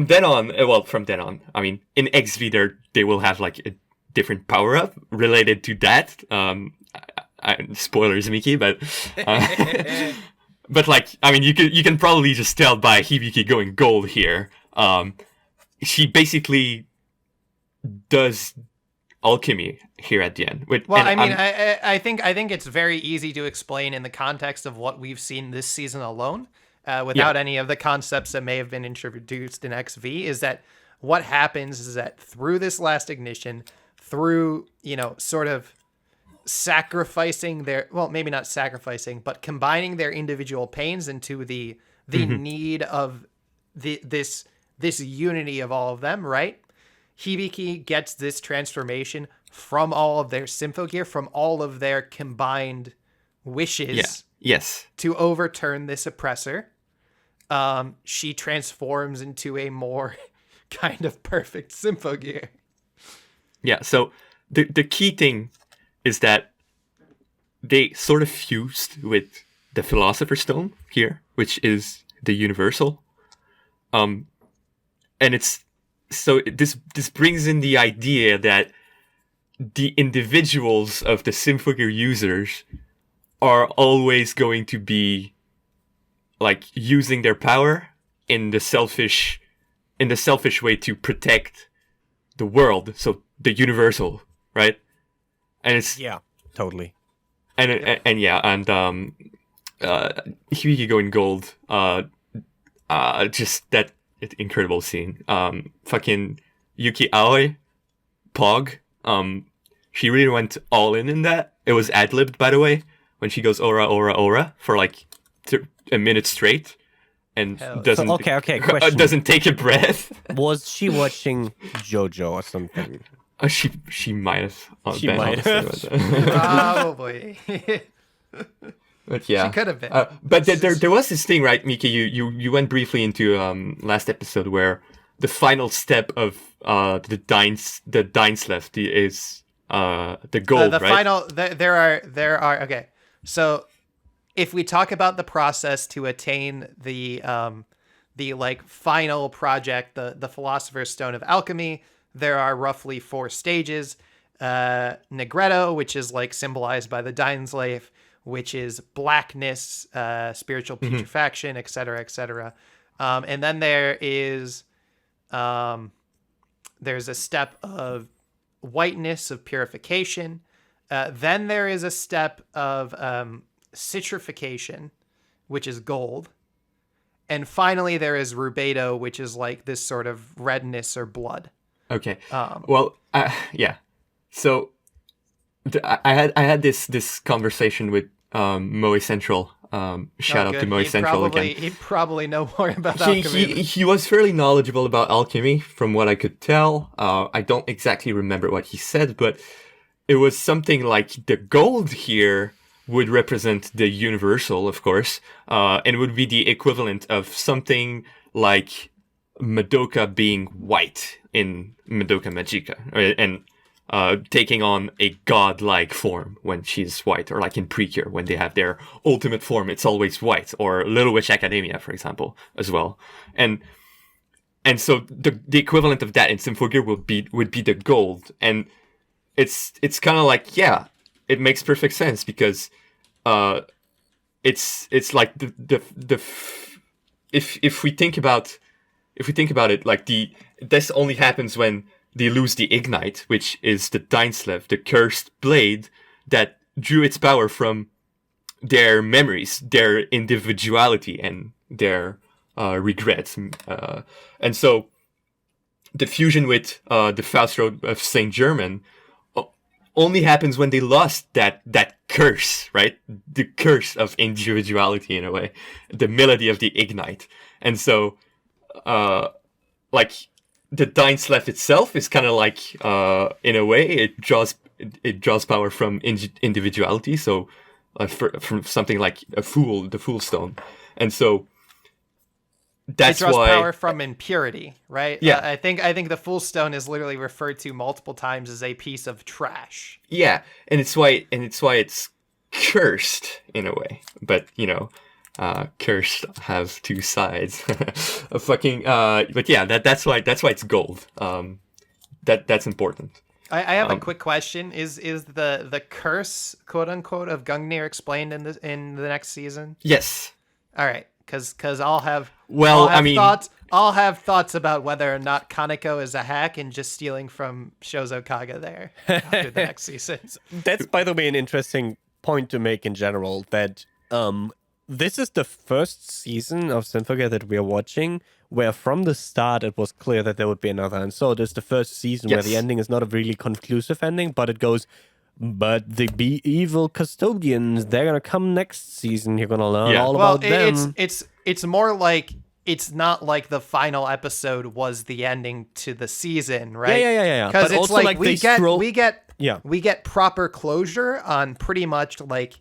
then on. I mean, in XV they will have like a different power up related to that. Spoilers, Miki, but but like, I mean, you can probably just tell by Hibiki going gold here. She basically does alchemy here at the end. I think it's very easy to explain in the context of what we've seen this season alone, without any of the concepts that may have been introduced in XV. Is that what happens? Is that through this last ignition, through sort of sacrificing maybe not sacrificing, but combining their individual pains into the need of this unity of all of them, right? Hibiki gets this transformation from all of their Symphogear, from all of their combined wishes to overturn this oppressor. She transforms into a more kind of perfect Symphogear. Yeah, so the key thing is that they sort of fused with the Philosopher's Stone here, which is the universal. And it's so this brings in the idea that the individuals of the Symphogear users are always going to be like using their power in the selfish way to protect the world, so the universal, right? And it's totally. Hibiki going gold. Just that incredible scene. Fucking Yuki Aoi, Pog. She really went all in that. It was ad-libbed, by the way, when she goes aura, aura, aura for like a minute straight, and doesn't question. Doesn't take a breath. Was she watching JoJo or something? She might have. She might have. Probably. But yeah, she could have been. But there was this thing, right, Miki? You went briefly into last episode where the final step of the Dainslev is the gold, right? Final. There are. Okay, so if we talk about the process to attain the like final project, the Philosopher's Stone of Alchemy, there are roughly 4 stages. Negretto, which is like symbolized by the Dainsleif, which is blackness, spiritual putrefaction, etc., etc. And then there is there's a step of whiteness, of purification. Then there is a step of citrification, which is gold. And finally, there is rubedo, which is like this sort of redness or blood. Okay. Yeah. So I had this conversation with Moe Central. Shout out to Moe Central again. He'd probably know more about alchemy. He was fairly knowledgeable about alchemy, from what I could tell. I don't exactly remember what he said, but it was something like the gold here would represent the universal, of course, and would be the equivalent of something like Madoka being white in Madoka Magica, and taking on a godlike form when she's white, or like in Precure when they have their ultimate form, it's always white, or Little Witch Academia, for example, as well. And so the equivalent of that in Symphogear would be the gold, and it's kind of like, yeah, it makes perfect sense, because it's like if we think about if we think about it, like this only happens when they lose the ignite, which is the Dainslev, the cursed blade that drew its power from their memories, their individuality, and their regrets. And so the fusion with the Faustro of Saint Germain only happens when they lost that curse, right? The curse of individuality, in a way, the melody of the ignite. And so, like, the Dainslev itself is kind of like, in a way, it draws power from individuality. So, from something like the Fool Stone, and so that's it draws why power from impurity, right? Yeah, I think the Fool Stone is literally referred to multiple times as a piece of trash. Yeah, and it's why it's cursed in a way. But cursed have two sides. But yeah, that's why it's gold. That's important. I have a quick question. Is the curse, quote unquote, of Gungnir explained in the next season? Yes. All right, because I'll have thoughts about whether or not Kaneko is a hack and just stealing from Shozo Kaga there after the next season. That's, by the way, an interesting point to make in general, that this is the first season of Symphocast that we are watching where from the start it was clear that there would be another. And so this is the first season where the ending is not a really conclusive ending, but it goes, but the evil custodians, they're going to come next season. You're going to learn all about them. It's more like, it's not like the final episode was the ending to the season, right? Yeah. Because it's also, like we get proper closure on pretty much like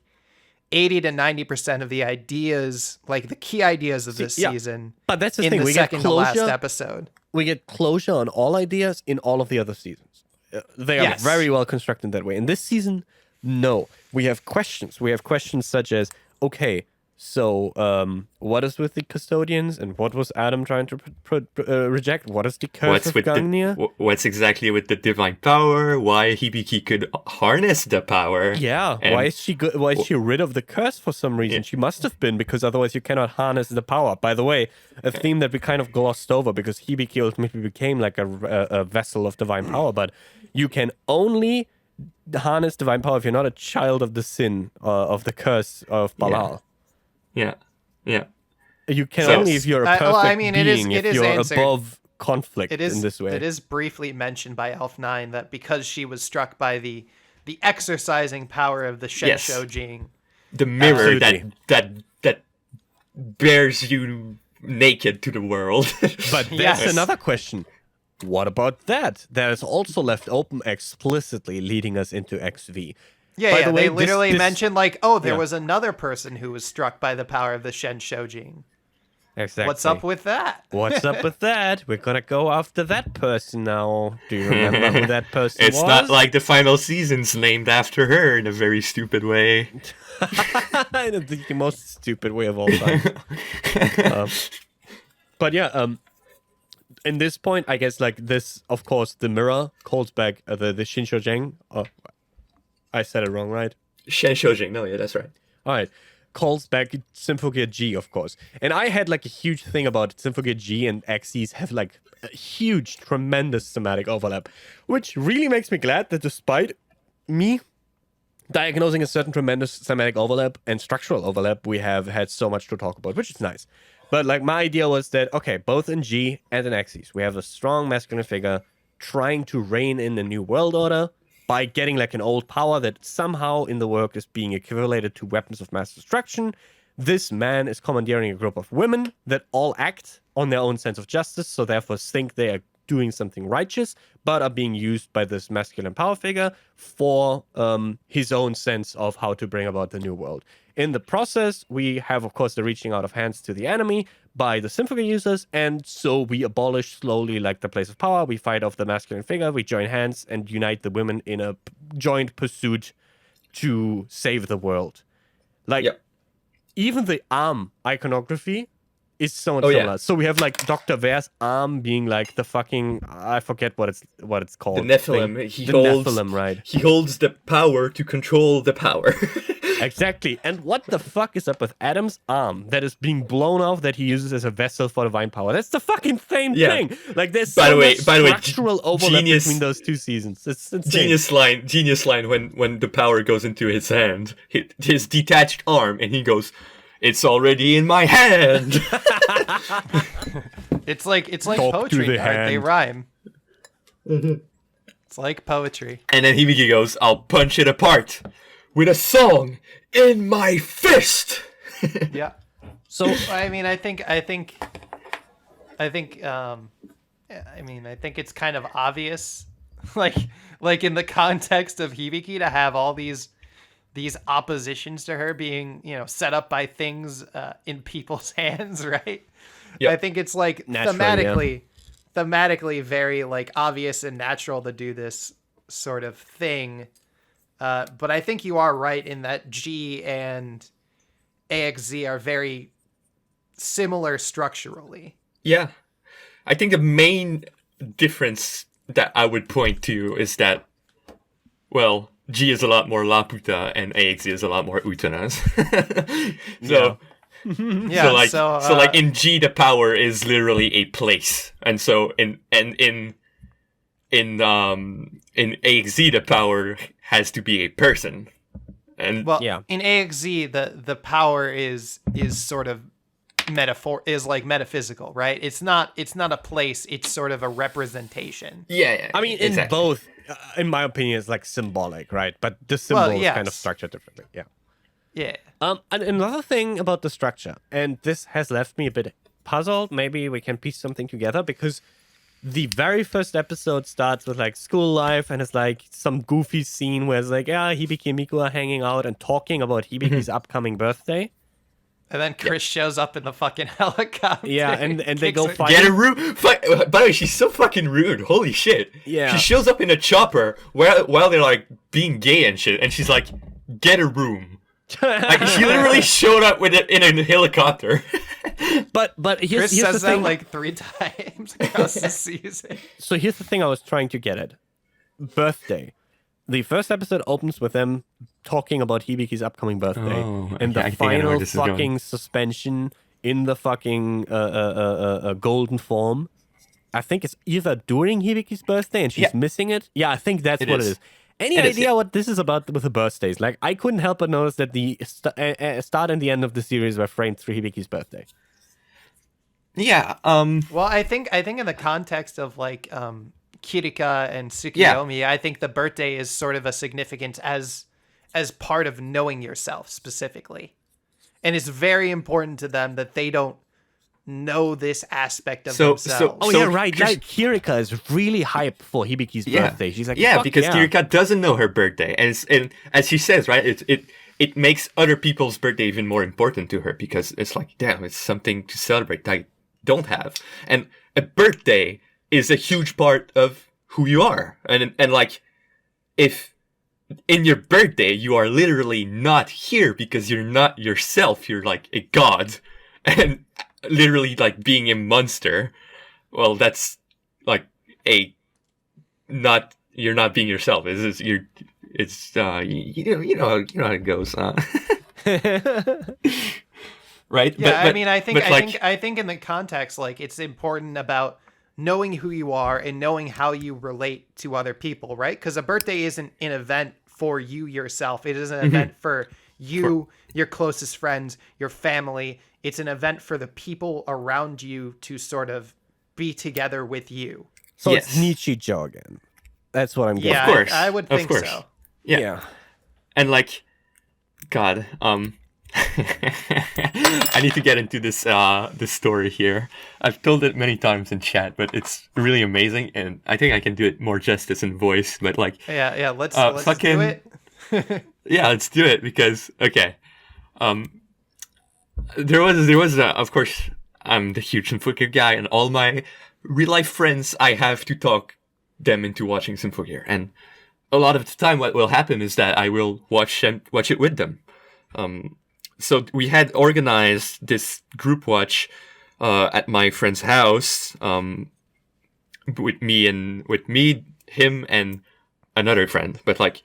80 to 90% of the ideas, like the key ideas of this season. But that's the in thing. The we second get closure, to last episode. We get closure on all ideas in all of the other seasons. They are very well constructed that way. In this season, no. We have questions. We have questions such as, okay, so what is with the custodians, and what was Adam trying to reject? What is the curse of Gungnir? What's exactly with the divine power? Why Hibiki could harness the power? Yeah, why is she good? Why is she rid of the curse for some reason? Yeah. She must have been, because otherwise you cannot harness the power. By the way, a theme that we kind of glossed over, because Hibiki ultimately became like a vessel of divine power, but you can only harness divine power if you're not a child of the sin, of the curse of Balal. Yeah. You can only if you're a perfect being, if you're answered. Above conflict in this way. It is briefly mentioned by Elf9 that because she was struck by the exercising power of the Shenshojing. The mirror that bears you naked to the world. But there's another question. What about that? That is also left open explicitly, leading us into XV. Yeah, they literally mentioned like, there was another person who was struck by the power of the Shenshojing. Exactly. What's up with that? What's up with that? We're gonna go after that person now. Do you remember who that person was? It's not like the final season's named after her in a very stupid way. In the most stupid way of all time. But yeah, in this point, I guess like this, of course, the mirror calls back the Shinshojing. I said it wrong, right? Shenshojing. No, yeah, that's right. All right. Calls back Symphogear G, of course. And I had like a huge thing about Symphogear G and AXZ have like a huge, tremendous thematic overlap, which really makes me glad that despite me diagnosing a certain tremendous thematic overlap and structural overlap, we have had so much to talk about, which is nice. But like my idea was that, okay, both in G and in AXZ, we have a strong masculine figure trying to rein in a new world order by getting like an old power that somehow in the work is being equivalated to weapons of mass destruction. This man is commandeering a group of women that all act on their own sense of justice, so therefore think they are doing something righteous, but are being used by this masculine power figure for his own sense of how to bring about the new world. In the process, we have, of course, the reaching out of hands to the enemy by the Symphocast users, and so we abolish slowly like the place of power. We fight off the masculine figure, we join hands and unite the women in a joint pursuit to save the world. Like, even the arm iconography is somewhat similar. So we have like Dr. Vare's arm being like the fucking, I forget what it's called. The Nephilim. Nephilim, right? He holds the power to control the power. Exactly. And what the fuck is up with Adam's arm that is being blown off that he uses as a vessel for divine power? That's the fucking same thing. Like there's so much structural overlap between those two seasons. It's insane. Genius line when the power goes into his hand, his detached arm, and he goes, "It's already in my hand." It's like Talk poetry. to the Right? They hand. rhyme. It's like poetry. And then Hibiki goes, "I'll punch it apart with a song in my fist." Yeah. So I mean, I think it's kind of obvious, like in the context of Hibiki, to have all these oppositions to her being, set up by things in people's hands, right? Yep. I think it's like Naturally, thematically very like obvious and natural to do this sort of thing. But I think you are right in that G and AXZ are very similar structurally. Yeah. I think the main difference that I would point to is that, well, G is a lot more Laputa and AXZ is a lot more Utanas. So like in G the power is literally a place. And so in AXZ the power has to be a person. And in AXZ the power is sort of metaphysical, right? It's not a place, it's sort of a representation. Yeah. I mean, in exactly. both, in my opinion, it's like symbolic, right? But the symbol is kind of structured differently. Yeah. Yeah. And another thing about the structure, and this has left me a bit puzzled. Maybe we can piece something together, because the very first episode starts with like school life, and it's like some goofy scene where it's like, Hibiki and Miku are hanging out and talking about Hibiki's upcoming birthday. And then Chris shows up in the fucking helicopter. Yeah, and they go fight. Get a room. By the way, she's so fucking rude. Holy shit. Yeah. She shows up in a chopper while they're like being gay and shit, and she's like, "Get a room." Like she literally showed up with it in a helicopter. But here's Chris says the thing. that like 3 times across the season. So here's the thing I was trying to get at. Birthday. The first episode opens with them talking about Hibiki's upcoming birthday. And the final fucking suspension in the fucking golden form. I think it's either during Hibiki's birthday and she's missing it. Yeah, I think that's what it is. Any idea what this is about with the birthdays? Like, I couldn't help but notice that the start and the end of the series were framed through Hibiki's birthday. Yeah. Well, I think in the context of like Kirika and Tsukiyomi, I think the birthday is sort of a significance as part of knowing yourself specifically. And it's very important to them that they don't know this aspect of themselves. Right. Like, Kirika is really hyped for Hibiki's birthday. She's like, because Kirika doesn't know her birthday. And as she says, right, it makes other people's birthday even more important to her, because it's like, damn, it's something to celebrate I don't have. And a birthday is a huge part of who you are. And like, if in your birthday you are literally not here because you're not yourself, you're like a god, and literally like being a monster, well, that's like you're not being yourself. You know how it goes. Right? Yeah, I think in the context, like, it's important about knowing who you are and knowing how you relate to other people, right? Because a birthday isn't an event for you yourself. It is an event for you, your closest friends, your family. It's an event for the people around you to sort of be together with you. So it's Nietzsche jargon. That's what I'm getting. Yeah, of course. I would think so. Yeah. And like, God, I need to get into this story here. I've told it many times in chat, but it's really amazing, and I think I can do it more justice in voice. But like, let's do it. Yeah, let's do it, because there was of course, I'm the huge Symphocast guy, and all my real life friends, I have to talk them into watching Symphocast, and a lot of the time what will happen is that I will watch it with them. So we had organized this group watch at my friend's house, with me, him, and another friend. But like,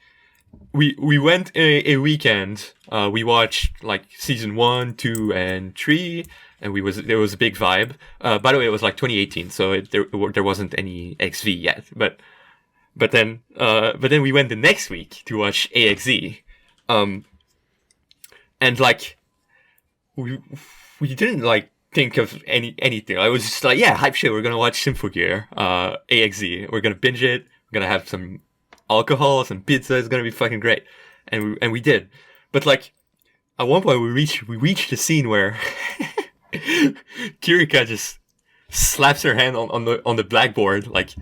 we went a weekend. We watched like season 1, 2, and 3, and there was a big vibe. By the way, it was like 2018, so there wasn't any XV yet. But then we went the next week to watch AXZ, and like we didn't like think of anything. I was just like, yeah, hype shit. We're gonna watch Symphogear, AXZ. We're gonna binge it. We're gonna have some alcohol, some pizza. It's gonna be fucking great, and we did. But like, at one point we reached the scene where Kirika just slaps her hand on the blackboard, like,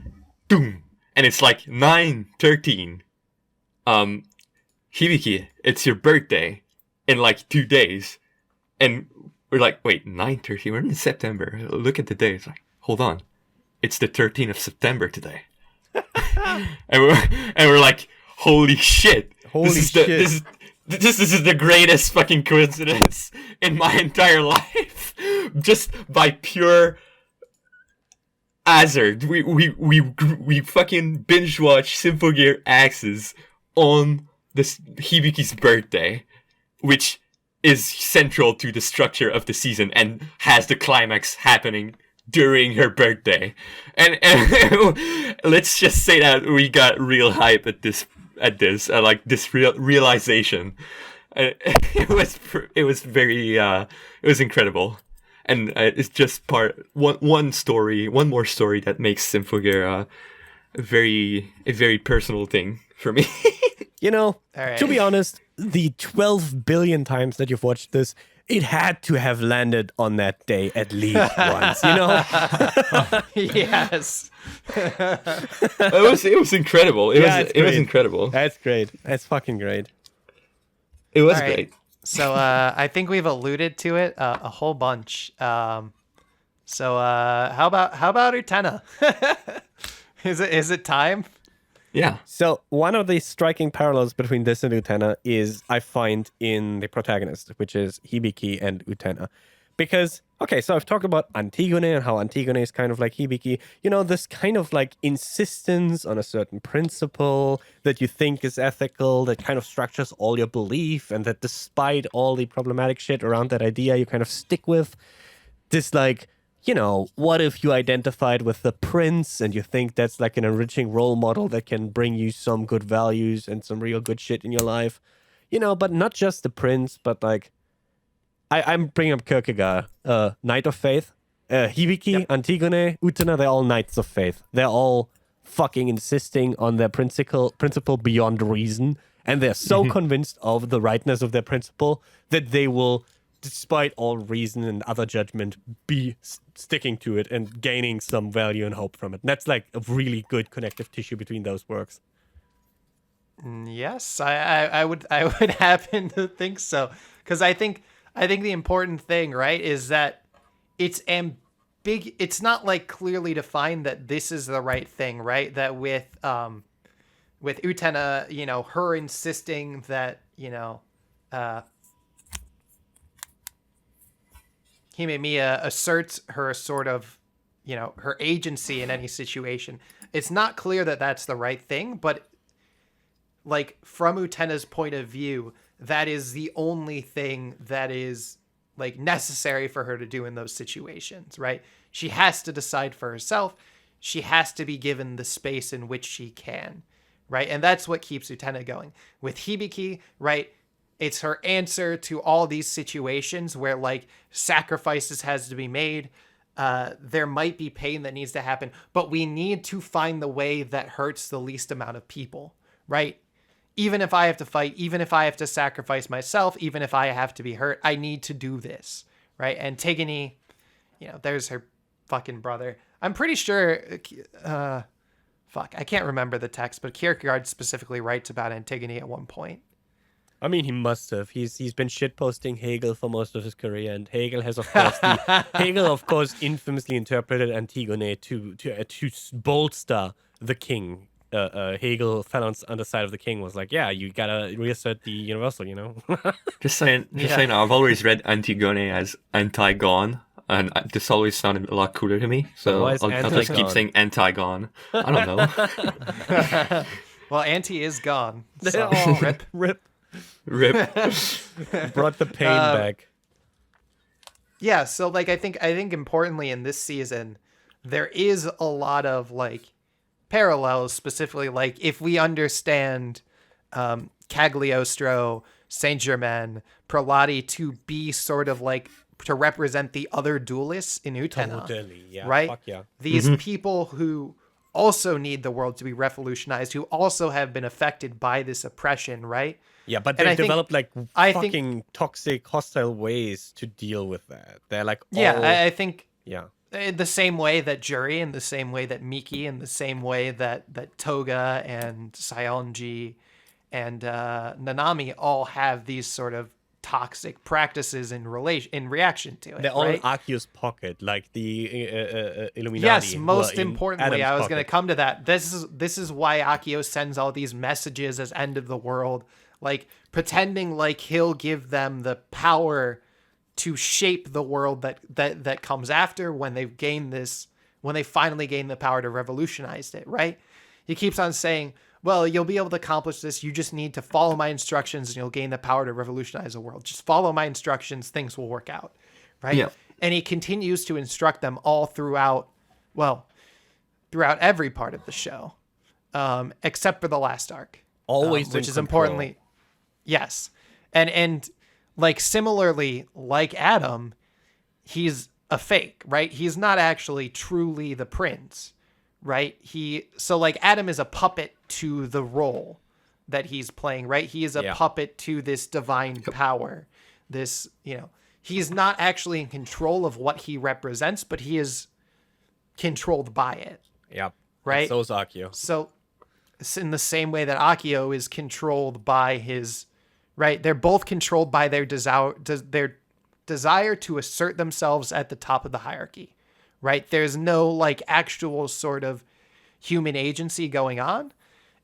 boom, and it's like 9:13. Hibiki, it's your birthday in like 2 days, and we're like, wait, 9:30? We're in September. Look at the day. It's like, hold on, it's the 13th of September today. and we're like, holy shit! This is the greatest fucking coincidence in my entire life. Just by pure hazard, we fucking binge watch Symphogear AXZ on this Hibiki's birthday, which is central to the structure of the season and has the climax happening during her birthday. And let's just say that we got real hype at this like this realization. It was very it was incredible, and it's just one more story that makes Symphogear a very personal thing for me. You know, right. To be honest, the 12 billion times that you've watched this, it had to have landed on that day at least once, you know? Yes. It was incredible. It was incredible. That's great. That's fucking great. It was right. great. So I think we've alluded to it a whole bunch. So how about Utena? Is it time? Yeah. So one of the striking parallels between this and Utena is I find in the protagonist, which is Hibiki and Utena. Because, okay, so I've talked about Antigone and how Antigone is kind of like Hibiki. You know, this kind of like insistence on a certain principle that you think is ethical, that kind of structures all your belief, and that despite all the problematic shit around that idea, you kind of stick with this like, you know, what if you identified with the prince and you think that's like an enriching role model that can bring you some good values and some real good shit in your life? You know, but not just the prince, but like, I'm bringing up Kierkegaard, Knight of Faith. Hibiki, yep. Antigone, Utena, they're all Knights of Faith. They're all fucking insisting on their principle beyond reason. And they're so convinced of the rightness of their principle that they will, despite all reason and other judgment, be sticking to it and gaining some value and hope from it. And that's like a really good connective tissue between those works. Yes, I would happen to think so, because I think the important thing, right, is that it's big. It's not like clearly defined that this is the right thing, right? That with Utena, you know, her insisting that, you know, Himemiya asserts her sort of, you know, her agency in any situation. It's not clear that that's the right thing, but like from Utena's point of view, that is the only thing that is like necessary for her to do in those situations, right? She has to decide for herself. She has to be given the space in which she can, right? And that's what keeps Utena going. With Hibiki, right, it's her answer to all these situations where like sacrifices has to be made. There might be pain that needs to happen, but we need to find the way that hurts the least amount of people, right? Even if I have to fight, even if I have to sacrifice myself, even if I have to be hurt, I need to do this, right? And Antigone, you know, there's her fucking brother. I'm pretty sure, I can't remember the text, but Kierkegaard specifically writes about Antigone at one point. I mean, he must have. He's been shitposting Hegel for most of his career, and Hegel has, of course, infamously interpreted Antigone to bolster the king. Hegel fell on the side of the king, was like, yeah, you gotta reassert the universal, you know? Just saying, I've always read Antigone as Antigone, and this always sounded a lot cooler to me. So Why is I'll just keep anti-gone? saying anti-gone. I don't know. Well, Anti is gone. So Oh, rip. Rip. Brought the pain back. Yeah, so like I think importantly in this season, there is a lot of like parallels, specifically like if we understand Cagliostro, Saint Germain, Prelati to be sort of like to represent the other duelists in Utena. Totally, yeah. Right? Fuck yeah. These people who also need the world to be revolutionized, who also have been affected by this oppression, right? Yeah, but And they I think- developed like I fucking think- toxic, hostile ways to deal with that. They're like, all... Yeah, I think yeah. in the same way that Jury, in the same way that Miki, in the same way that Toga and Saionji and Nanami all have these sort of toxic practices in reaction to it. They're all right? in Akio's pocket, like the Illuminati. Yes, who most are in importantly, Adam's I was going to pocket. come to that. This is why Akio sends all these messages as end of the world, like pretending like he'll give them the power to shape the world that comes after when they've gained this, when they finally gain the power to revolutionize it, right? He keeps on saying, well, you'll be able to accomplish this. You just need to follow my instructions and you'll gain the power to revolutionize the world. Just follow my instructions. Things will work out. Right. Yeah. And he continues to instruct them all throughout every part of the show, except for the last arc. Always in which is control. importantly, yes. And like similarly, like Adam, he's a fake, right? He's not actually truly the prince. Right? So like Adam is a puppet to the role that he's playing, right? He is a puppet to this divine power. This, he's not actually in control of what he represents, but he is controlled by it. Yeah. Right? So is Akio. So it's in the same way that Akio is controlled by his, right? They're both controlled by their desire to assert themselves at the top of the hierarchy. Right? There's no like actual sort of human agency going on.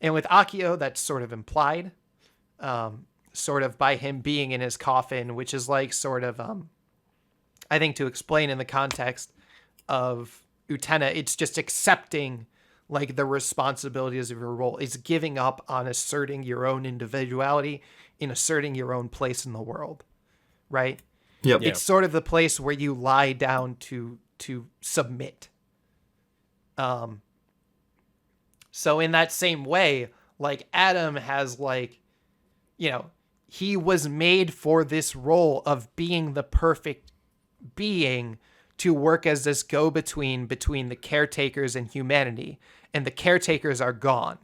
And with Akio, that's sort of implied, sort of by him being in his coffin, which is like sort of, I think to explain in the context of Utena, it's just accepting like the responsibilities of your role. It's giving up on asserting your own individuality in asserting your own place in the world. Right? Yep. It's sort of the place where you lie down to submit. So in that same way, like Adam has like, he was made for this role of being the perfect being to work as this go-between between the caretakers and humanity, and the caretakers are gone.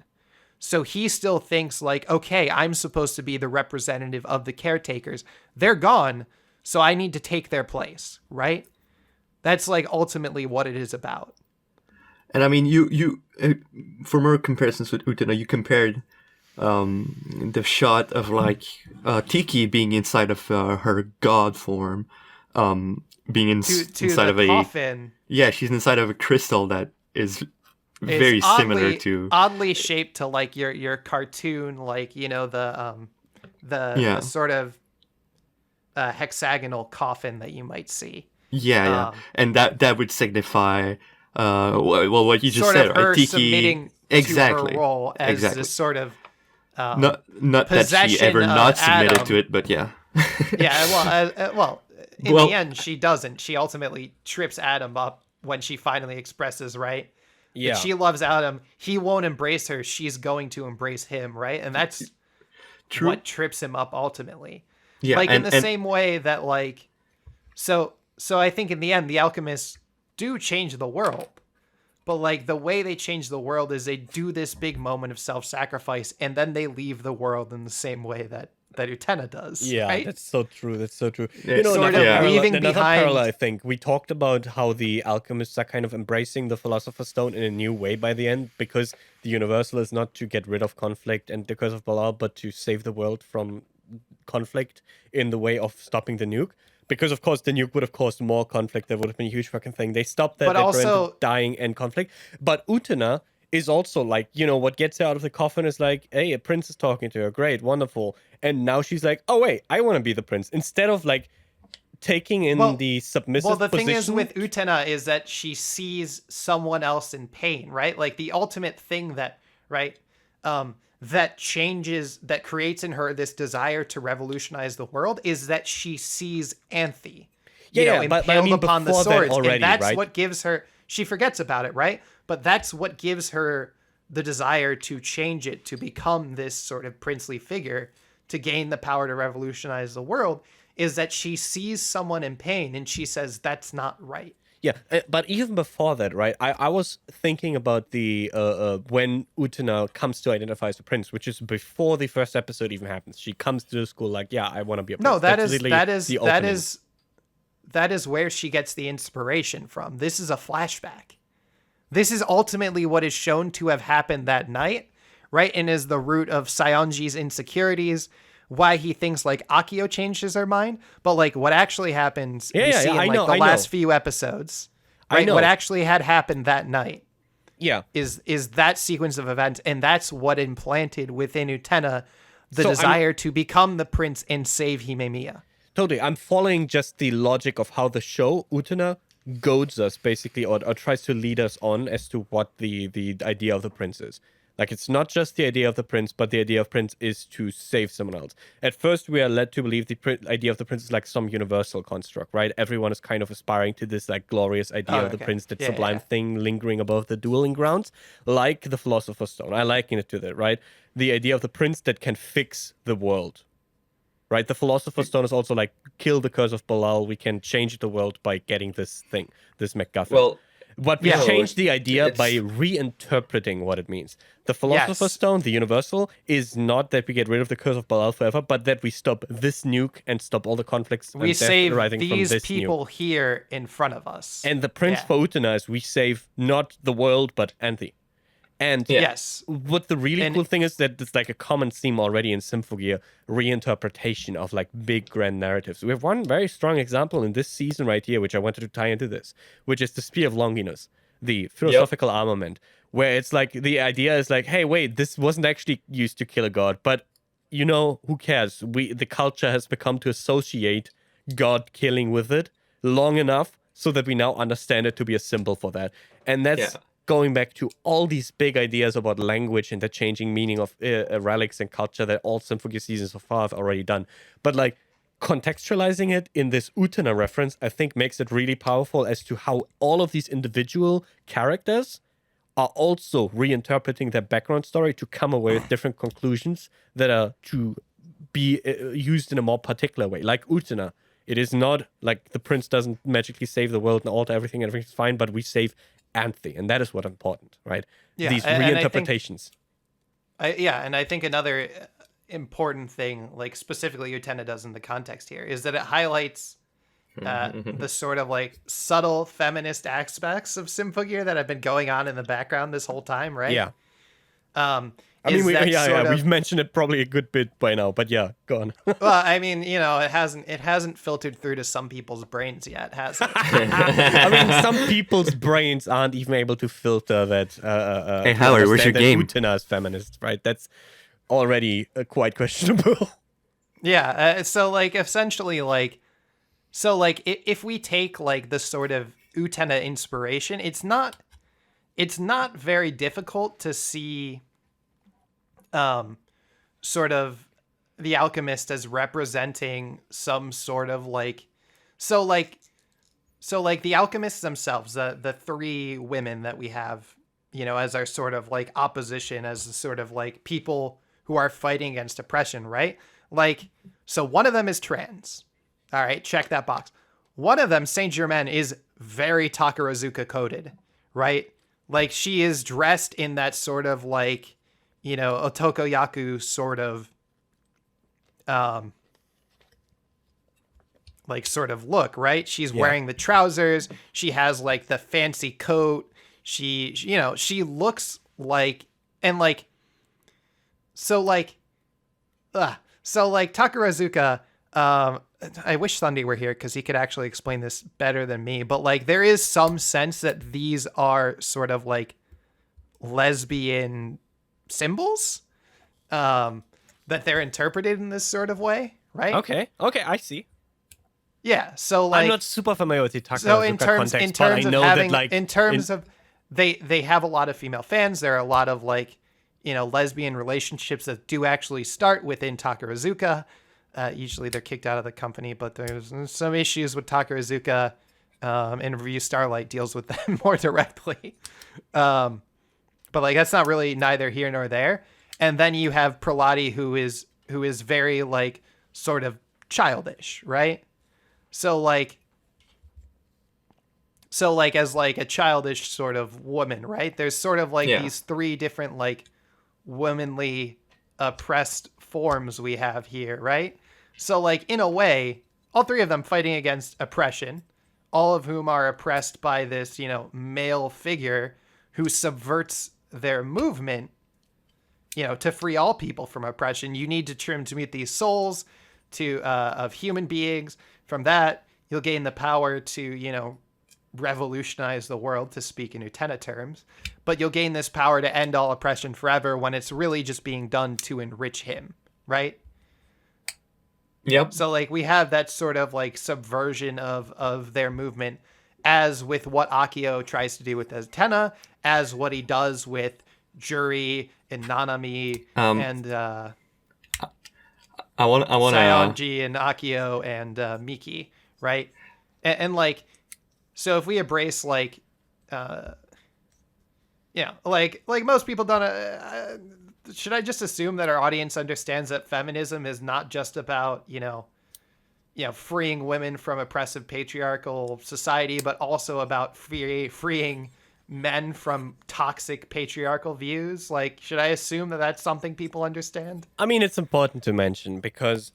So he still thinks like, okay, I'm supposed to be the representative of the caretakers. They're gone, so I need to take their place, right? That's like ultimately what it is about. And I mean, you for more comparisons with Utena, you compared the shot of like Tiki being inside of her god form, being inside of a coffin. Yeah, she's inside of a crystal that is very similar to oddly shaped to like your cartoon, like the sort of hexagonal coffin that you might see. Yeah. And that would signify what you just sort said, of her right? Tiki submitting exactly to her role as exactly. this sort of not that she ever possession not of submitted Adam. to it, but yeah. Well, in the end, she doesn't. She ultimately trips Adam up when she finally expresses, right? Yeah. That she loves Adam. He won't embrace her. She's going to embrace him, right? And that's True. what trips him up ultimately. Yeah, like in the same way that like, so I think in the end, the alchemists do change the world. But like the way they change the world is they do this big moment of self-sacrifice, and then they leave the world in the same way that Utena does. Yeah, right? that's so true. That's so true. Yeah. Sort of leaving another behind- parallel, I think. We talked about how the alchemists are kind of embracing the Philosopher's Stone in a new way by the end, because the universal is not to get rid of conflict and the curse of Baal, but to save the world from conflict in the way of stopping the nuke. Because, of course, the nuke would have caused more conflict. That would have been a huge fucking thing. They stopped that. But They prevented also- dying and conflict. But Utena is also like, what gets her out of the coffin is like, hey, a prince is talking to her. Great, wonderful. And now she's like, oh, wait, I want to be the prince. Instead of like taking in the submissive Well, the position. thing is with Utena is that she sees someone else in pain, right? Like the ultimate thing that, right, that changes, that creates in her this desire to revolutionize the world is that she sees Anthe, but I mean, upon the before that swords, already, and that's right? what gives her. She forgets about it, right? But that's what gives her the desire to change it, to become this sort of princely figure, to gain the power to revolutionize the world, is that she sees someone in pain and she says, that's not right. Yeah, but even before that, right, I was thinking about the when Utena comes to identify as a prince, which is before the first episode even happens. She comes to the school like, yeah, I want to be a prince. No, that is that is where she gets the inspiration from. This is a flashback. This is ultimately what is shown to have happened that night, right? And is the root of Saionji's insecurities, why he thinks like Akio changes her mind, but like what actually happens in the last few episodes, right? What actually had happened that night, is that sequence of events, and that's what implanted within Utena the desire to become the prince and save Himemiya. Totally, I'm following just the logic of how the show Utena goads us basically, or tries to lead us on as to what the idea of the prince is. Like, it's not just the idea of the prince, but the idea of prince is to save someone else. At first, we are led to believe the idea of the prince is like some universal construct, right? Everyone is kind of aspiring to this like glorious idea of the prince, that sublime thing lingering above the dueling grounds, like the Philosopher's Stone. I liken it to that, right? The idea of the prince that can fix the world, right? The Philosopher's Stone is also like, kill the curse of Belial. We can change the world by getting this thing, this MacGuffin. Well, but we change the idea by reinterpreting what it means. The Philosopher's Stone, the universal, is not that we get rid of the curse of Belial forever, but that we stop this nuke and stop all the conflicts. We save these from people nuke. Here in front of us. And the prince for Utena is we save not the world, but Anthe. And what the really cool thing is that it's like a common theme already in Symphogear, reinterpretation of like big grand narratives. We have one very strong example in this season right here, which I wanted to tie into this, which is the Spear of Longinus, the philosophical armament, where it's like the idea is like, hey, wait, this wasn't actually used to kill a god, but who cares? The culture has become to associate god killing with it long enough so that we now understand it to be a symbol for that. And that's going back to all these big ideas about language and the changing meaning of relics and culture that all Symphogear seasons so far have already done. But like contextualizing it in this Utena reference, I think makes it really powerful as to how all of these individual characters are also reinterpreting their background story to come away with different conclusions that are to be used in a more particular way. Like Utena, it is not like the prince doesn't magically save the world and alter everything, everything's fine, but we save Anthe, and that is what's important, right? Yeah, these reinterpretations. And I think another important thing, like specifically Utena does in the context here, is that it highlights the sort of like subtle feminist aspects of Symphogear that have been going on in the background this whole time, right? Yeah. I mean, we've mentioned it probably a good bit by now, but yeah, go on. Well, I mean, it hasn't filtered through to some people's brains yet, has it? I mean, some people's brains aren't even able to filter that. Hey, Howard, where's your game? Utena is feminist, right? That's already quite questionable. Yeah. So, like, essentially, like, if we take like the sort of Utena inspiration, it's not very difficult to see sort of the alchemist as representing some sort of like so the alchemists themselves, the three women that we have, as our sort of like opposition, as sort of like people who are fighting against oppression, right? Like, so one of them is trans. All right, check that box. One of them, Saint Germain, is very Takarazuka coded, right? Like, she is dressed in that sort of like, otokoyaku sort of like sort of look, right? She's wearing the trousers, she has like the fancy coat, she looks like, and like Takarazuka, I wish Sunday were here because he could actually explain this better than me, but like there is some sense that these are sort of like lesbian symbols that they're interpreted in this sort of way, right? Okay, I see. Yeah, so like I'm not super familiar with the Takarazuka so in terms context, but I of know having that like of they have a lot of female fans. There are a lot of like, you know, lesbian relationships that do actually start within Takarazuka. Usually they're kicked out of the company, but there's some issues with Takarazuka, and Review Starlight deals with them more directly. But like that's not really neither here nor there. And then you have Pralati, who is very like sort of childish, right? So like as like a childish sort of woman, right? There's sort of like these three different like womanly oppressed forms we have here, right? So like in a way, all three of them fighting against oppression, all of whom are oppressed by this, you know, male figure who subverts their movement, you know, to free all people from oppression. You need to transmute these souls to of human beings. From that, you'll gain the power to, you know, revolutionize the world, to speak in Utena terms. But you'll gain this power to end all oppression forever when it's really just being done to enrich him, right? Yep. So like we have that sort of like subversion of their movement, as with what Akio tries to do with Utena, as what he does with Juri and Nanami and I want Saionji and Akio and Miki, right? And like, so if we embrace like, like most people don't. Should I just assume that our audience understands that feminism is not just about you know, freeing women from oppressive patriarchal society, but also about freeing men from toxic patriarchal views? Like, should I assume that that's something people understand? I mean, it's important to mention because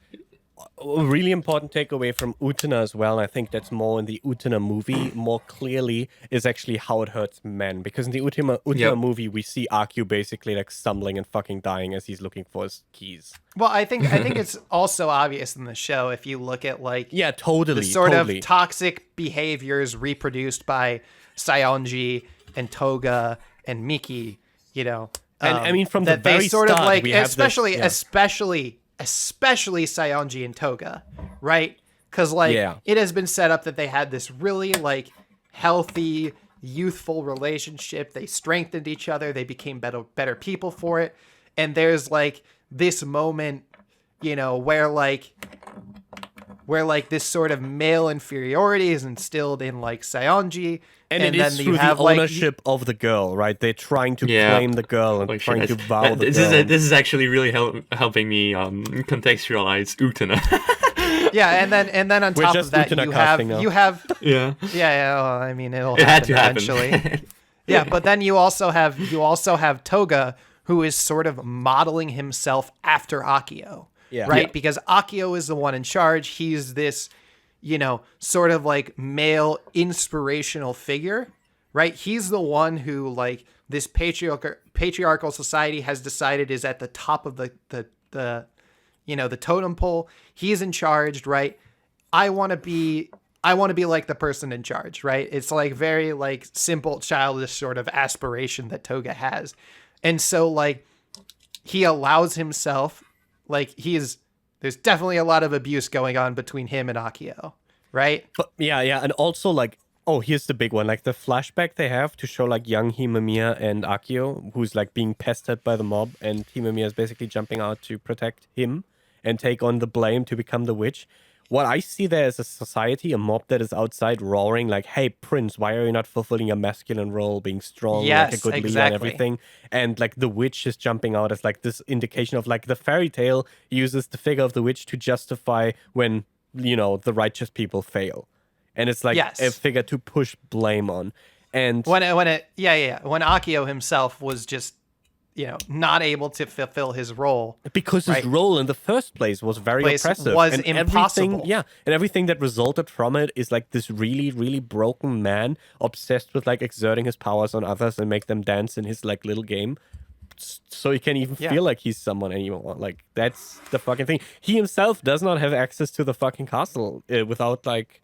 a really important takeaway from Utena as well, and I think that's more in the Utena movie more clearly, is actually how it hurts men. Because in the Utena movie, we see Akio basically like stumbling and fucking dying as he's looking for his keys. Well, I think it's also obvious in the show if you look at like totally the sort of toxic behaviors reproduced by Saionji and Toga and Miki, you know. And I mean, from the very sort start, of like, we have especially Saionji and Toga, right? Because like it has been set up that they had this really like healthy, youthful relationship. They strengthened each other. They became better people for it. And there's like this moment, you know, where like this sort of male inferiority is instilled in like Saionji. And it is through the ownership of the girl, right? They're trying to claim the girl and trying to vow the girl. This is actually really helping me contextualize Utena. and then on top of that, you have well, I mean, it had to eventually. Happen. But then you also have Toga, who is sort of modeling himself after Akio, right? Yeah. Because Akio is the one in charge. He's this, you know, sort of like male inspirational figure, right? He's the one who like this patriarchal society has decided is at the top of the you know, the totem pole. He's in charge, right? I want to be like the person in charge, right? It's like very like simple childish sort of aspiration that Toga has. And so like he allows himself, like there's definitely a lot of abuse going on between him and Akio, right? But and also like, here's the big one, like the flashback they have to show like young Himamiya and Akio, who's like being pestered by the mob, and Himamiya is basically jumping out to protect him and take on the blame to become the witch. What I see there is a society, a mob that is outside roaring like, hey, Prince, why are you not fulfilling a masculine role, being strong, like a good leader and everything? And like the witch is jumping out as like this indication of like the fairy tale uses the figure of the witch to justify when, you know, the righteous people fail. And it's like a figure to push blame on. And when Akio himself was just, you know, not able to fulfill his role. Because his role in the first place was very oppressive. Was impossible. And everything that resulted from it is like this really, really broken man obsessed with like exerting his powers on others and make them dance in his like little game. So he can't even feel like he's someone anymore. Like, that's the fucking thing. He himself does not have access to the fucking castle without like,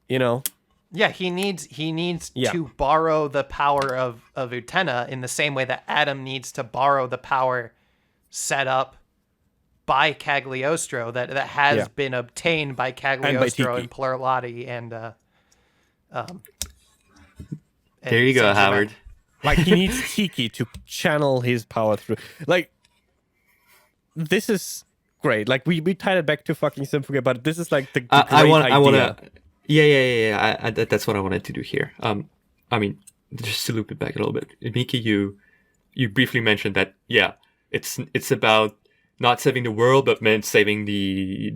you know... Yeah, he needs to borrow the power of Utena in the same way that Adam needs to borrow the power set up by Cagliostro, that has been obtained by Cagliostro and Pluralati and there you go, Howard. Like, he needs Tiki to channel his power through. Like, this is great. Like, we tied it back to fucking Symphony, but this is like the great idea. Yeah. That's what I wanted to do here. I mean, just to loop it back a little bit. Miki, you briefly mentioned that, it's about not saving the world, but meant saving the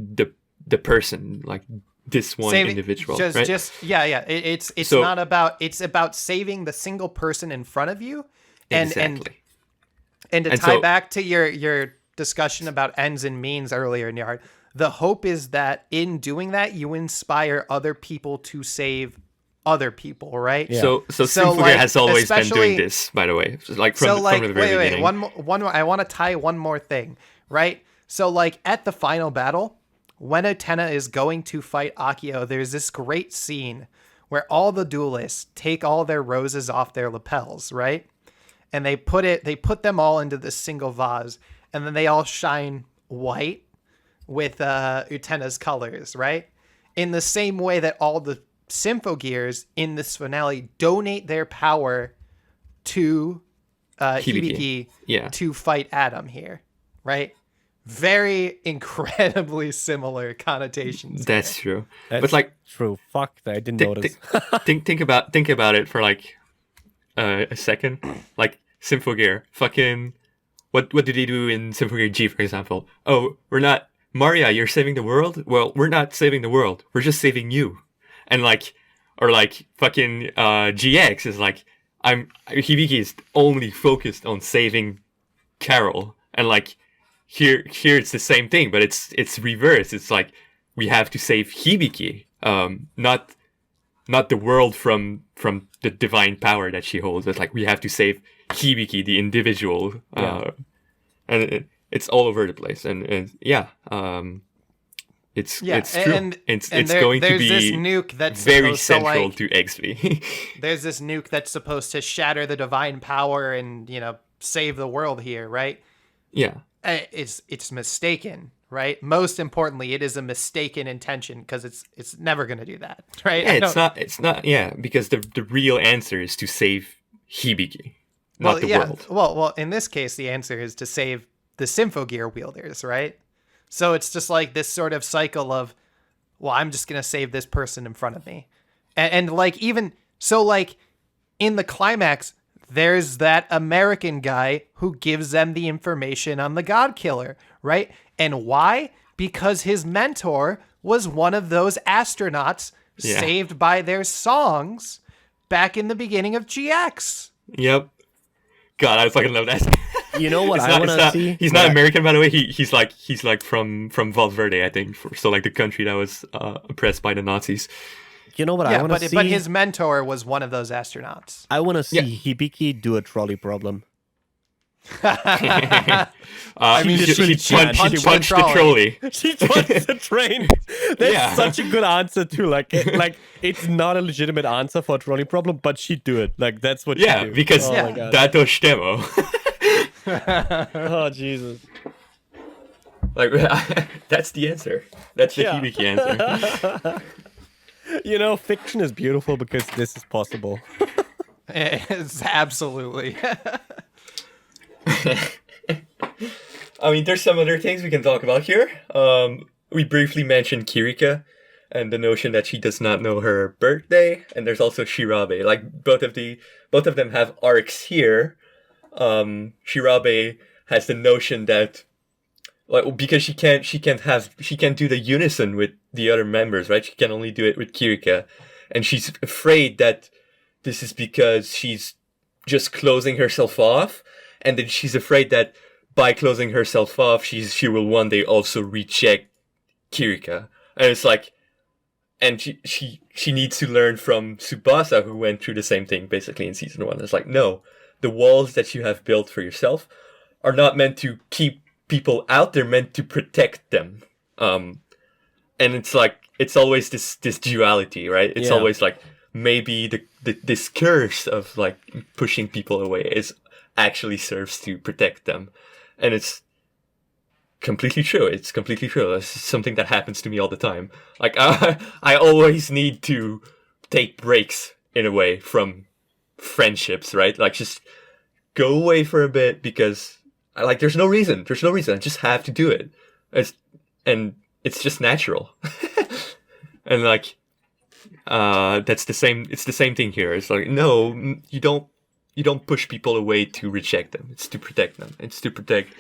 person, like this one individual. Right? It's not about. It's about saving the single person in front of you, and to tie back to your discussion about ends and means earlier, Nyard. The hope is that in doing that, you inspire other people to save other people, right? Yeah. So Symphocast has always been doing this, by the way. Like from the very beginning. One more. I want to tie one more thing, right? So like at the final battle, when Utena is going to fight Akio, there's this great scene where all the duelists take all their roses off their lapels, right? And they put them all into this single vase, and then they all shine white with Utena's colors, right? In the same way that all the Symphogears in this finale donate their power to Hibiki to fight Adam here, right? Very incredibly similar connotations. That's true. But like true. Fuck, I didn't notice. think about it for like a second. Like Symphogear, fucking what do they do in Symphogear G, for example? Oh, we're not Maria, you're saving the world? Well, we're not saving the world. We're just saving you. And like, or like fucking GX is like, Hibiki is only focused on saving Carol. And like, here it's the same thing, but it's reversed. It's like, we have to save Hibiki, not the world from the divine power that she holds. It's like, we have to save Hibiki, the individual. And it's all over the place. And it's true. And it's going to be this nuke that's very central to XV. There's this nuke that's supposed to shatter the divine power and, save the world here, right? Yeah. It's mistaken, right? Most importantly, it is a mistaken intention because it's never going to do that, right? Yeah, it's not. Yeah, because the real answer is to save Hibiki, not the world. Well, in this case, the answer is to save the Symphogear wielders, right? So it's just like this sort of cycle of, well, I'm just going to save this person in front of me. And like, even so, like in the climax, there's that American guy who gives them the information on the God Killer, right? And why? Because his mentor was one of those astronauts saved by their songs back in the beginning of GX. Yep. God, I fucking love that. You know what I want to see? He's not American, by the way. He's like from Valverde, I think. So like the country that was oppressed by the Nazis. You know what I want to see? But his mentor was one of those astronauts. I want to see Hibiki do a trolley problem. She punched the trolley. She punched the train. That's such a good answer too. Like it's not a legitimate answer for a trolley problem, but she do it. Like that's what she do. Because dato stemo. Oh Jesus. Like that's the answer. That's the Hibiki answer. Fiction is beautiful because this is possible. It's absolutely. I mean, there's some other things we can talk about here. We briefly mentioned Kirika and the notion that she does not know her birthday, and there's also Shirabe. Like both of them have arcs here. Shirabe has the notion that, like, because she can't do the unison with the other members, right? She can only do it with Kirika, and she's afraid that this is because she's just closing herself off, and then she's afraid that by closing herself off, she will one day also reject Kirika, and it's like, and she needs to learn from Tsubasa, who went through the same thing basically in season 1. It's like, no, the walls that you have built for yourself are not meant to keep people out, they're meant to protect them. And it's like, it's always this duality, right? It's always like, maybe this curse of like pushing people away actually serves to protect them. And it's completely true. It's completely true. It's something that happens to me all the time. Like, I always need to take breaks, in a way, from friendships, right? Like, just go away for a bit because, like, there's no reason. There's no reason. I just have to do it. It's just natural. And, like, that's the same. It's the same thing here. It's like, no, you don't push people away to reject them. It's to protect them. It's to protect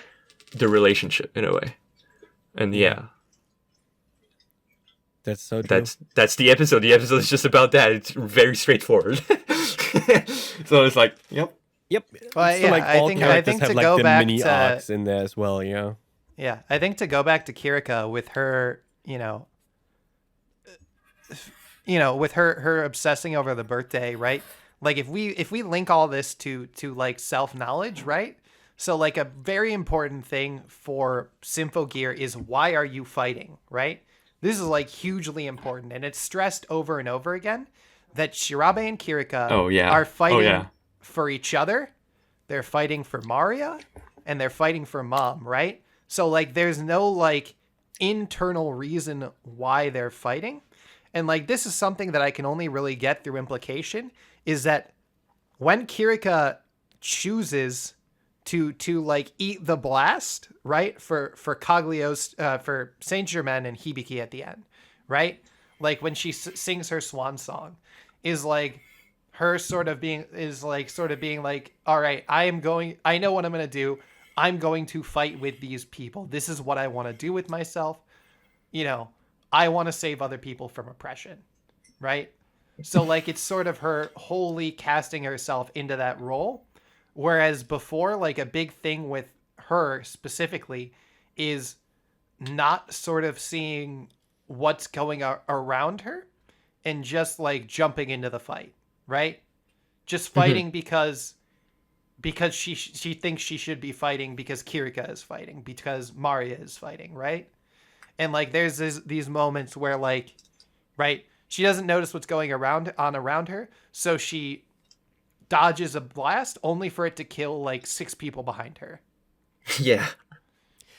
the relationship, in a way. And yeah, that's so true. That's the episode. The episode is just about that. It's very straightforward. So it's like, yep. Well, so, like, all I think have to like go the back mini to arcs in there as well. Yeah. Yeah, I think to go back to Kirika with her, with her obsessing over the birthday, right? Like if we link all this to like self-knowledge, right? So like a very important thing for Symphogear is, why are you fighting, right? This is like hugely important, and it's stressed over and over again that Shirabe and Kirika are fighting for each other. They're fighting for Maria, and they're fighting for Mom, right? So like there's no like internal reason why they're fighting. And like this is something that I can only really get through implication, is that when Kirika chooses to like eat the blast, right, for Caglios, for Saint Germain and Hibiki at the end, right, like when she sings her swan song, is like her sort of being like, all right, I know what I'm gonna do. I'm going to fight with these people. This is what I want to do with myself. I want to save other people from oppression, right? So like it's sort of her wholly casting herself into that role. Whereas before, like a big thing with her specifically is not sort of seeing what's going around her and just like jumping into the fight, right? Just fighting because she thinks she should be fighting because Kirika is fighting, because Maria is fighting, right? And like there's these moments where like, right, she doesn't notice what's going around her, so she dodges a blast only for it to kill like 6 people behind her. Yeah.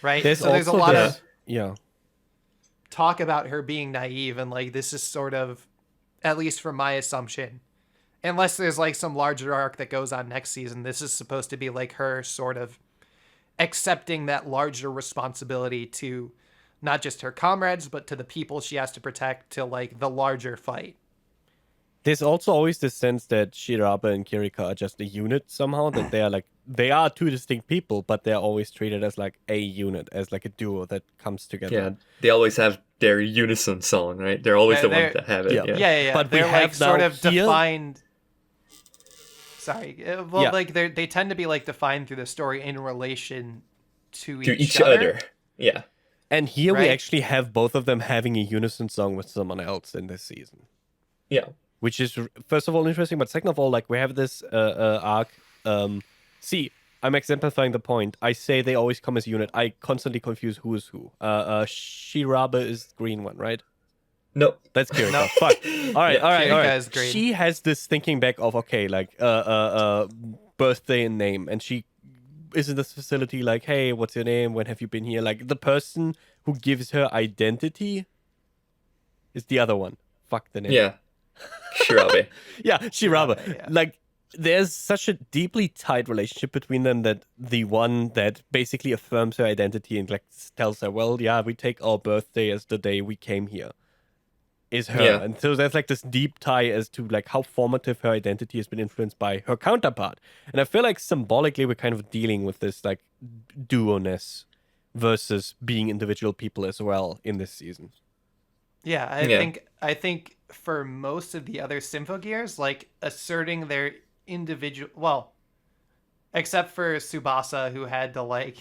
Right? There's a lot of talk about her being naive, and like this is sort of, at least from my assumption, unless there's like some larger arc that goes on next season, this is supposed to be like her sort of accepting that larger responsibility to not just her comrades, but to the people she has to protect, to like the larger fight. There's also always this sense that Shirabe and Kirika are just a unit somehow, that they are 2 distinct people, but they're always treated as like a unit, as like a duo that comes together. Yeah, they always have their unison song, right? They're always the ones that have it. Yeah. But they're we have like sort of here... defined. Sorry. Well, like they tend to be like defined through the story in relation to each other. Yeah. And here we actually have both of them having a unison song with someone else in this season. Yeah. Which is, first of all, interesting, but second of all, like, we have this arc. See, I'm exemplifying the point. I say they always come as a unit. I constantly confuse who is who. Shirabe is the green one, right? No. That's Kirika. No. Fuck. All right. Is green. She has this thinking back of, okay, like, birthday and name. And she is in this facility like, hey, what's your name? When have you been here? Like, the person who gives her identity is the other one. Fuck the name. Yeah. Shirabe. Yeah, Shirabe. Yeah. Like, there's such a deeply tight relationship between them that the one that basically affirms her identity and like tells her, well, yeah, we take our birthday as the day we came here, is her. Yeah. And so there's like this deep tie as to like how formative her identity has been influenced by her counterpart. And I feel like symbolically we're kind of dealing with this like duo-ness versus being individual people as well in this season. Yeah, I think for most of the other Symphogears, like asserting their individual, well, except for Tsubasa, who had to like,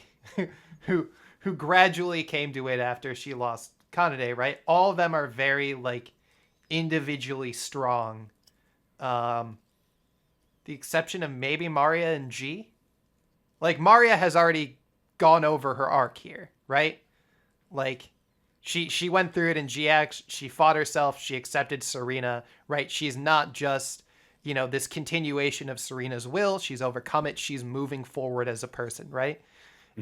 who gradually came to it after she lost Kanade, right? All of them are very like individually strong. The exception of maybe Maria and G. Like Maria has already gone over her arc here, right? Like she went through it in GX, she fought herself, she accepted Serena, right? She's not just, this continuation of Serena's will, she's overcome it, she's moving forward as a person, right?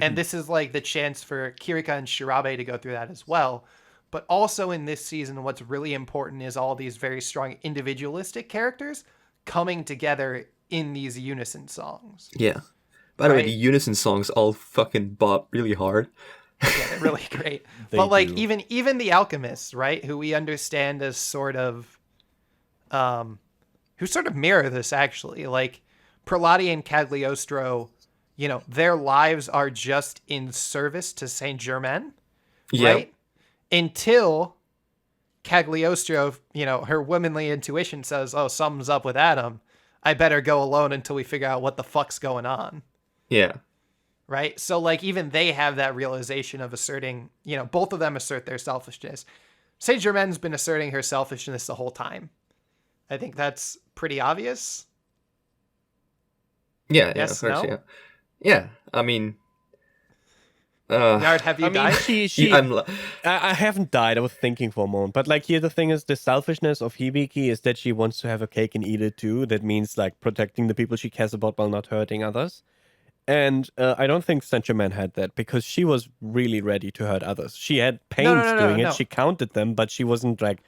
And this is like the chance for Kirika and Shirabe to go through that as well. But also in this season, what's really important is all these very strong individualistic characters coming together in these unison songs. Yeah. By the way, the unison songs all fucking bop really hard. Yeah, they're really great. But like even the alchemists, right, who we understand as sort of who sort of mirror this actually. Like Prelati and Cagliostro, you know, their lives are just in service to Saint Germain. Right? Until Cagliostro, you know, her womanly intuition says, "Oh, something's up with Adam. I better go alone until we figure out what the fuck's going on." Yeah. Right? So, like, even they have that realization of asserting, you know, both of them assert their selfishness. Saint Germain's been asserting her selfishness the whole time. I think that's pretty obvious. Yeah, yes, yeah, of course, no? Yeah. I mean... Nyard, have you died? I haven't died. I was thinking for a moment. But, like, here the thing is, the selfishness of Hibiki is that she wants to have a cake and eat it too. That means, like, protecting the people she cares about while not hurting others. And I don't think Saint Germain had that, because she was really ready to hurt others. She had pains doing it. She counted them, but she wasn't, like,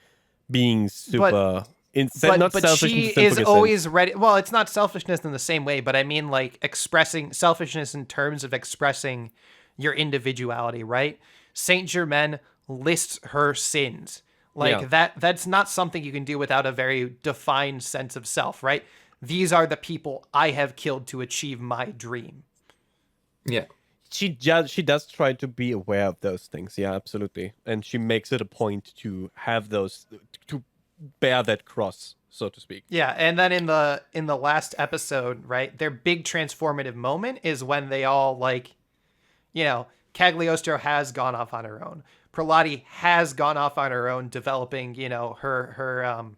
being super... But she is always ready. Well, it's not selfishness in the same way, but I mean, like, expressing selfishness in terms of expressing your individuality, right? Saint Germain lists her sins. Like, that's not something you can do without a very defined sense of self, right? These are the people I have killed to achieve my dream. Yeah. She does try to be aware of those things. Yeah, absolutely. And she makes it a point to have those, to bear that cross, so to speak. Yeah, and then in the last episode, right, their big transformative moment is when they all, like, you know, Cagliostro has gone off on her own. Prelati has gone off on her own, developing, you know, her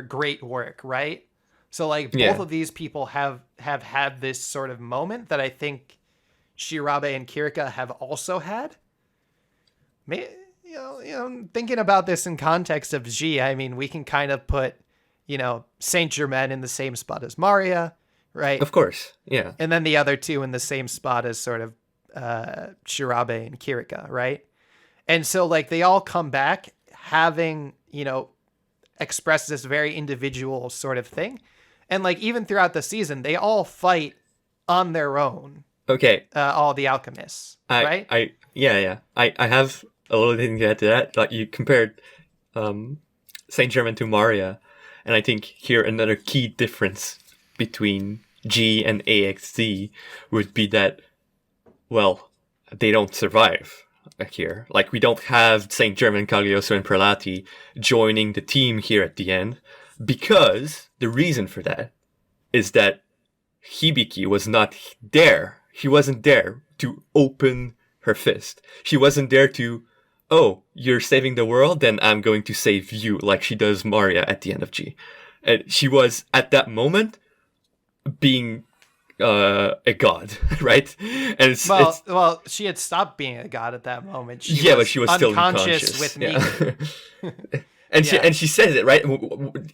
great work, right? So, like, both of these people have had this sort of moment that I think Shirabe and Kirika have also had. You know, thinking about this in context of G, I mean, we can kind of put, you know, Saint Germain in the same spot as Maria, right? Of course, yeah. And then the other two in the same spot as sort of Shirabe and Kirika, right? And so, like, they all come back having, you know, expressed this very individual sort of thing. And, like, even throughout the season, they all fight on their own. Okay. All the alchemists, right? I have a little thing to add to that. Like, you compared Saint Germain to Maria, and I think here another key difference between G and AXZ would be that, well, they don't survive here. Like, we don't have Saint Germain, Cagliostro, and Prelati joining the team here at the end, because the reason for that is that Hibiki was not there. She wasn't there to open her fist. She wasn't there to, oh, you're saving the world, then I'm going to save you, like she does Maria at the end of G. And she was, at that moment, being a god, right? And well, she had stopped being a god at that moment. But she was still unconscious with Miku. And she says it, right?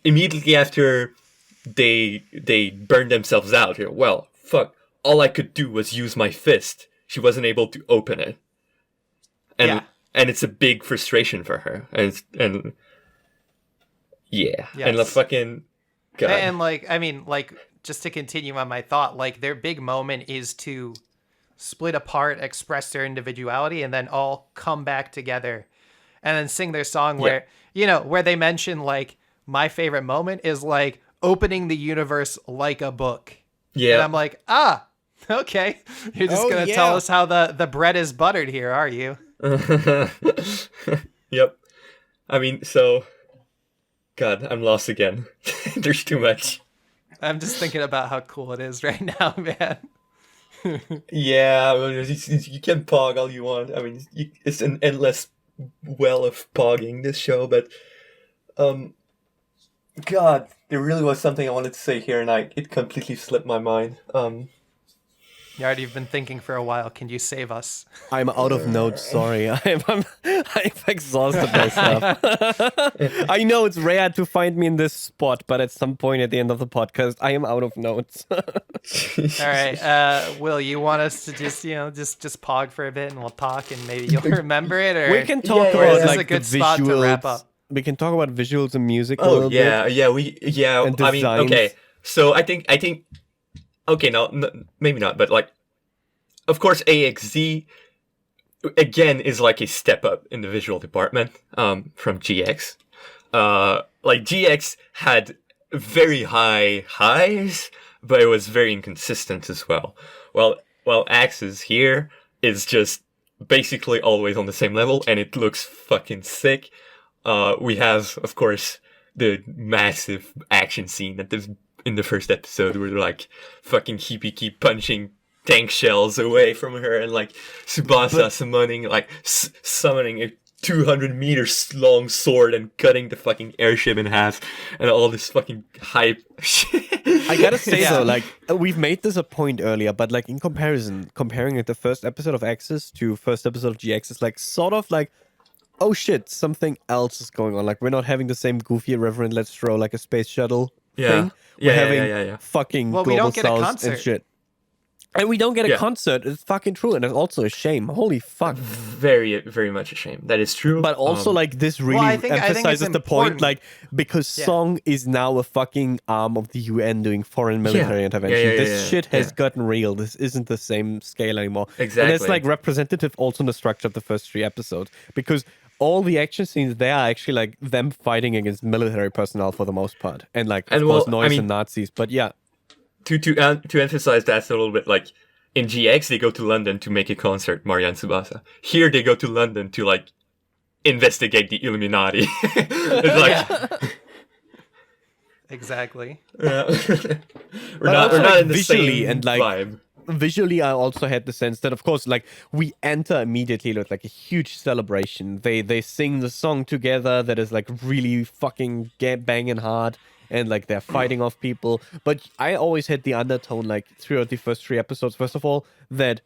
Immediately after they burned themselves out here. Well, fuck. All I could do was use my fist. She wasn't able to open it. And it's a big frustration for her. And the fucking god. And, like, I mean, like, just to continue on my thought, like, their big moment is to split apart, express their individuality, and then all come back together and then sing their song where, you know, where they mention, like, my favorite moment is, like, opening the universe like a book. Yeah. And I'm like, okay. You're just going to tell us how the bread is buttered here, are you? Yep. I mean, so, God, I'm lost again. There's too much. I'm just thinking about how cool it is right now, man. Yeah, you can pog all you want. I mean, it's an endless well of pogging, this show, but God, there really was something I wanted to say here, and it completely slipped my mind. Nyard, you've been thinking for a while. Can you save us? I'm out of notes. Sorry, I'm exhausted myself. I know it's rare to find me in this spot, but at some point at the end of the podcast, I am out of notes. All right, Will, you want us to just pog for a bit and we'll talk and maybe you'll remember it, or we can talk about this like is a good the spot visuals. to wrap up. We can talk about visuals and music. A little bit. I mean, okay. So I think. Okay, maybe not, but like, of course, AXZ again is like a step up in the visual department from GX. Like GX had very high highs, but it was very inconsistent as well. Well, AXZ here is just basically always on the same level, and it looks fucking sick. We have, of course, the massive action scene in the first episode where they're like fucking Hippie keep punching tank shells away from her, and like Tsubasa summoning a 200 meters long sword and cutting the fucking airship in half, and all this fucking hype. I gotta say though, like we've made this a point earlier, but like in comparison, comparing it the first episode of AXZ to first episode of GX is like sort of like, oh shit, something else is going on. Like we're not having the same goofy irreverent let's throw like a space shuttle thing. We're having fucking global south and shit. And we don't get a concert. It's fucking true, and it's also a shame. Holy fuck. Very, very much a shame. That is true. But also, like, this really emphasizes the point, like, because Song is now a fucking arm of the UN doing foreign military intervention. This shit has gotten real. This isn't the same scale anymore. Exactly. And it's, like, representative also in the structure of the first 3 episodes. Because all the action scenes there are actually, like, them fighting against military personnel for the most part. And, like, of course, noise and Nazis. But, yeah. To emphasize that a little bit, like in GX they go to London to make a concert, Maria and Tsubasa. Here they go to London to like investigate the Illuminati. It's like exactly. We're not in the same and like vibe. Visually, I also had the sense that, of course, like we enter immediately with like a huge celebration. They sing the song together that is like really fucking banging hard. And like they're fighting off people, but I always had the undertone like throughout the first 3 episodes. First of all, that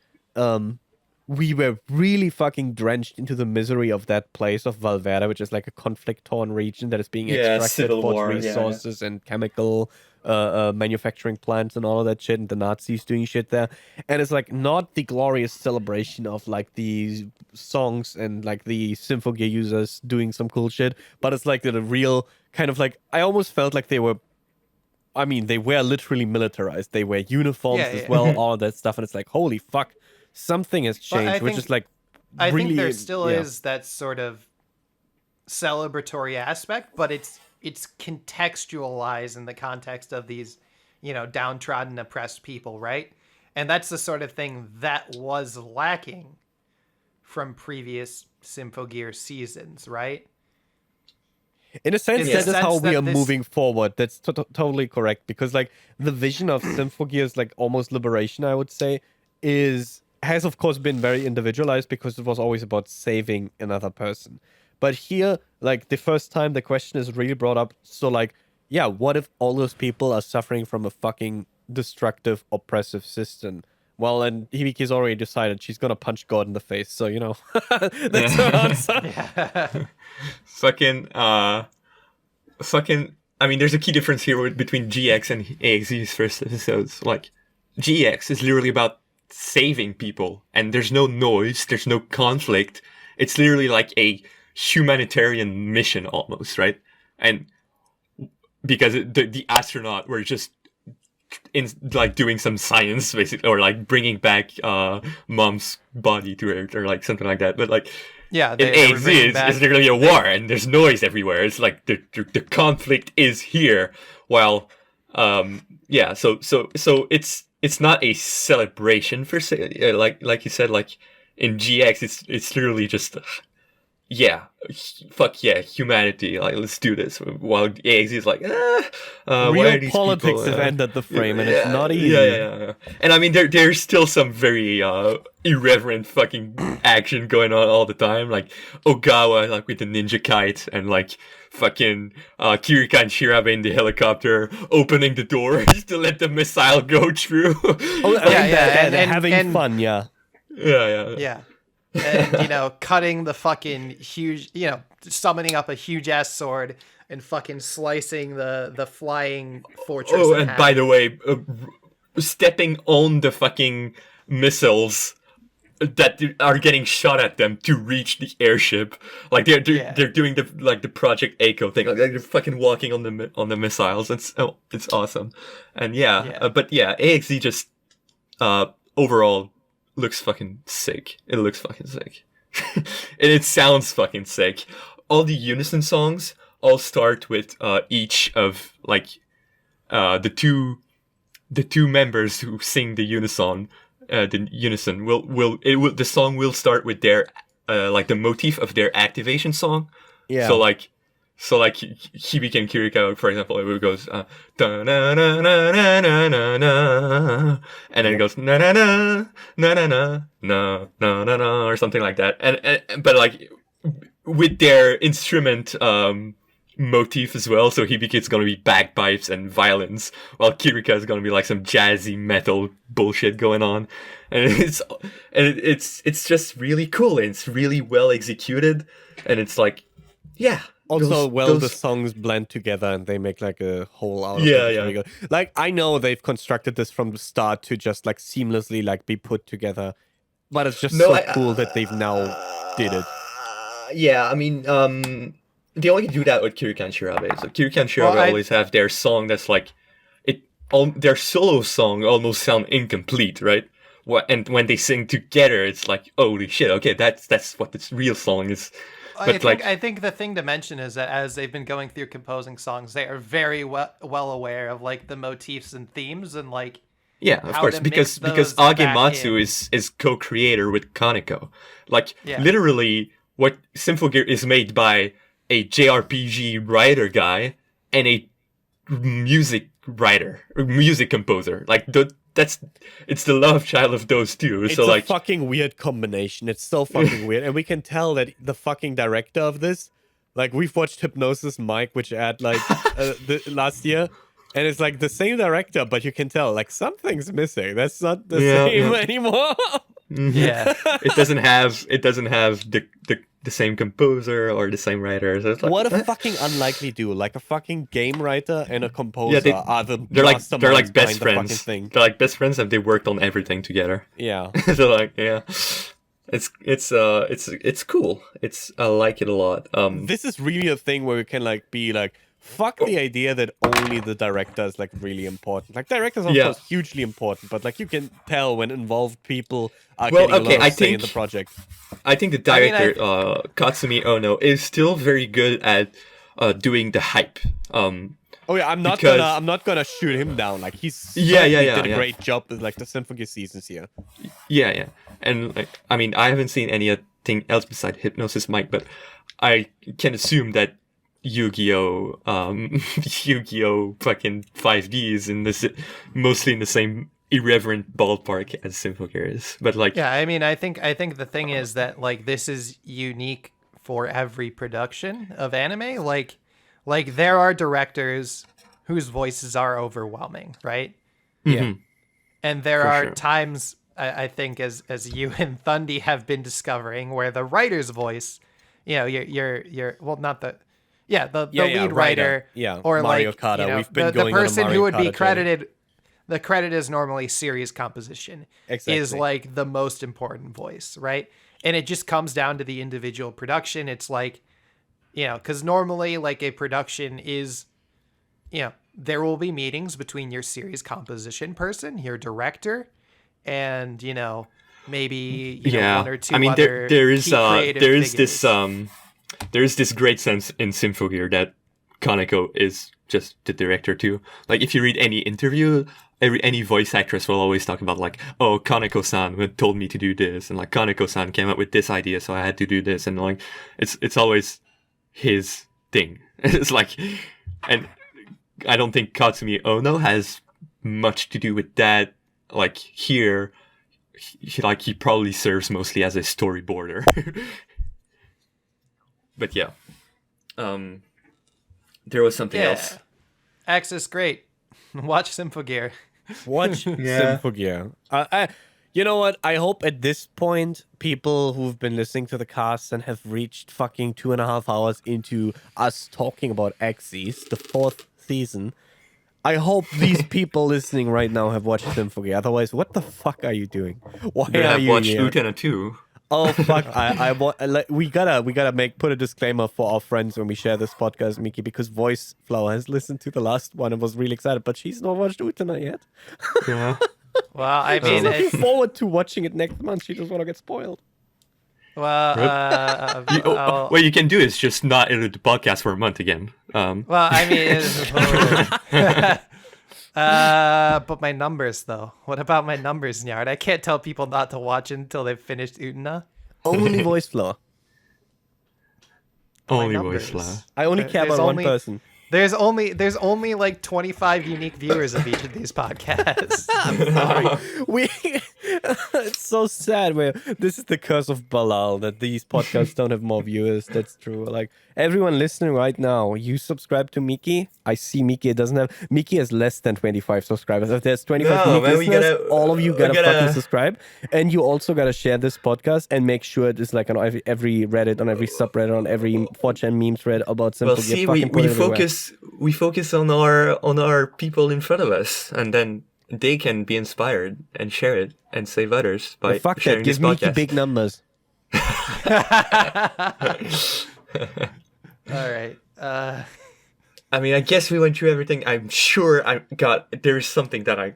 we were really fucking drenched into the misery of that place of Valverde, which is like a conflict-torn region that is being extracted for resources and chemical manufacturing plants and all of that shit, and the Nazis doing shit there. And it's like not the glorious celebration of like these songs and like the Symphogear users doing some cool shit, but it's like the real kind of like, I almost felt like they were literally militarized. They wear uniforms as well, all of that stuff, and it's like, holy fuck, something has changed, which is like I think there still is that sort of celebratory aspect, but it's contextualized in the context of these, downtrodden, oppressed people, right? And that's the sort of thing that was lacking from previous Symphogear seasons, right? In a sense, that is how we are moving forward. That's totally correct, because like the vision of Symphogear's like almost liberation, I would say, has of course been very individualized because it was always about saving another person. But here, like the first time the question is really brought up, so like, yeah, what if all those people are suffering from a fucking destructive, oppressive system? Well, and Hibiki's already decided she's gonna punch God in the face, so that's her answer. I mean, there's a key difference here between GX and AXZ's first episodes. Like, GX is literally about saving people, and there's no noise, there's no conflict. It's literally like a humanitarian mission almost, right? And because the astronaut were just in like doing some science basically, or like bringing back mom's body to Earth or like something like that. But like in AXZ it's literally a war and there's noise everywhere. It's like the conflict is here. While so it's not a celebration for say like you said, like in GX it's literally just yeah, fuck yeah, humanity, like let's do this. While AXZ is like, why are these politics people, has entered the frame, and it's not easy. Yeah. And I mean, there's still some very irreverent fucking action going on all the time, like Ogawa, like with the ninja kite, and like fucking Kirika and Shirabe in the helicopter opening the doors to let the missile go through. And having fun, yeah. And cutting the fucking huge, summoning up a huge ass sword and fucking slicing the flying fortress. Oh, and by the way, stepping on the fucking missiles that are getting shot at them to reach the airship, like they're doing the Project Echo thing, like they're fucking walking on the missiles. It's awesome, and but AXZ just overall looks fucking sick. It looks fucking sick, and it sounds fucking sick. All the unison songs all start with each of like the two members who sing the unison. The unison the song will start with their like the motif of their activation song. Yeah. So like Hibiki and Kirika, for example, it goes da na na na na na na na, and then it goes na na na na na na na na na na, or something like that. And but like with their instrument motif as well. So Hibiki's gonna be bagpipes and violins, while Kirika is gonna be like some jazzy metal bullshit going on, and it's just really cool, and it's really well executed, and it's like, yeah. Also, the songs blend together and they make like a whole out of it. Yeah. Like, I know they've constructed this from the start to just like seamlessly like be put together, but it's just cool that they've now did it. Yeah, I mean, they only do that with Kirika and Shirabe. So Kirika and Shirabe always have their song that's like, their solo song almost sound incomplete, right? And when they sing together, it's like, holy shit, okay, that's what this real song is. But I think the thing to mention is that as they've been going through composing songs, they are very well aware of like the motifs and themes and like of course, because Agematsu is co-creator with Kaneko. Like literally, what Symphogear is made by a JRPG writer guy and a music composer. Like it's the love child of those two. It's a fucking weird combination. It's so fucking weird. And we can tell that the fucking director of this, like we've watched Hypnosis Mike, which aired like last year, and it's like the same director, but you can tell like something's missing. That's not the same anymore. Yeah. It doesn't have the same composer or the same writer. So it's like, what a fucking unlikely duo! Like a fucking game writer and a composer they're like best friends. They're like best friends, and they worked on everything together. Yeah. So like it's cool. I like it a lot. This is really a thing where we can like be like, fuck the idea that only the director is like really important. Like directors are of course hugely important, but like you can tell when involved people are getting a lot of say in the project. I think the director Katsumi Ono is still very good at doing the hype. I'm not gonna shoot him down. Like he's did a great job with like the Symphony seasons here. Yeah. And like I mean I haven't seen anything else besides Hypnosis Mike, but I can assume that Yu-Gi-Oh! Fucking 5D is mostly in the same irreverent ballpark as Symphogear is. But like, yeah, I mean, I think the thing is that like this is unique for every production of anime. Like there are directors whose voices are overwhelming, right? Yeah, and there are times I think as you and Thundy have been discovering where the writer's voice, you're well, not the. Yeah, the lead writer, or Mario like Kata. We've been the person who would be credited. The credit is normally series composition. Exactly. Is like the most important voice, right? And it just comes down to the individual production. It's like, because normally like a production is, there will be meetings between your series composition person, your director, and maybe one or two. I mean, other there is figures. There's this great sense in Symphogear that Kaneko is just the director too. Like if you read any interview, any voice actress will always talk about like, oh, Kaneko-san told me to do this, and like Kaneko-san came up with this idea, so I had to do this, and like it's always his thing. It's like, and I don't think Katsumi Ono has much to do with that. Like here, he probably serves mostly as a storyboarder. But yeah, there was something else. AXZ great. Watch Symphogear. Watch Symphogear. You know what? I hope at this point, people who've been listening to the cast and have reached fucking 2.5 hours into us talking about AXZ, the 4th season, I hope these people listening right now have watched Symphogear. Otherwise, what the fuck are you doing? Why are you watched here? Utena too. Oh fuck! We gotta put a disclaimer for our friends when we share this podcast, Miki, because Voice Flower has listened to the last one and was really excited, but she's not watched Utena yet. Yeah. Well, I mean, she's looking forward to watching it next month. She doesn't want to get spoiled. Well, what you can do is just not edit the podcast for a month again. Well, I mean, but my numbers though. What about my numbers, Nyard? I can't tell people not to watch until they've finished Utena. Only Voice Flower. Only Voice Flower. I only care about one person. There's only like 25 unique viewers of each of these podcasts. I'm sorry. It's so sad. This is the curse of Balal, that these podcasts don't have more viewers. That's true. Like everyone listening right now, you subscribe to Miki. I see Miki. Miki has less than 25 subscribers. If there's 25 listeners, all of you gotta fucking subscribe, and you also gotta share this podcast and make sure it is like on every Reddit, on every subreddit, on every 4chan meme thread about Symphogear. Well, see, we focus on our people in front of us, and then they can be inspired and share it and save others by sharing this podcast. Give Miki big numbers. All right. I mean, I guess we went through everything. I'm sure there's something that I...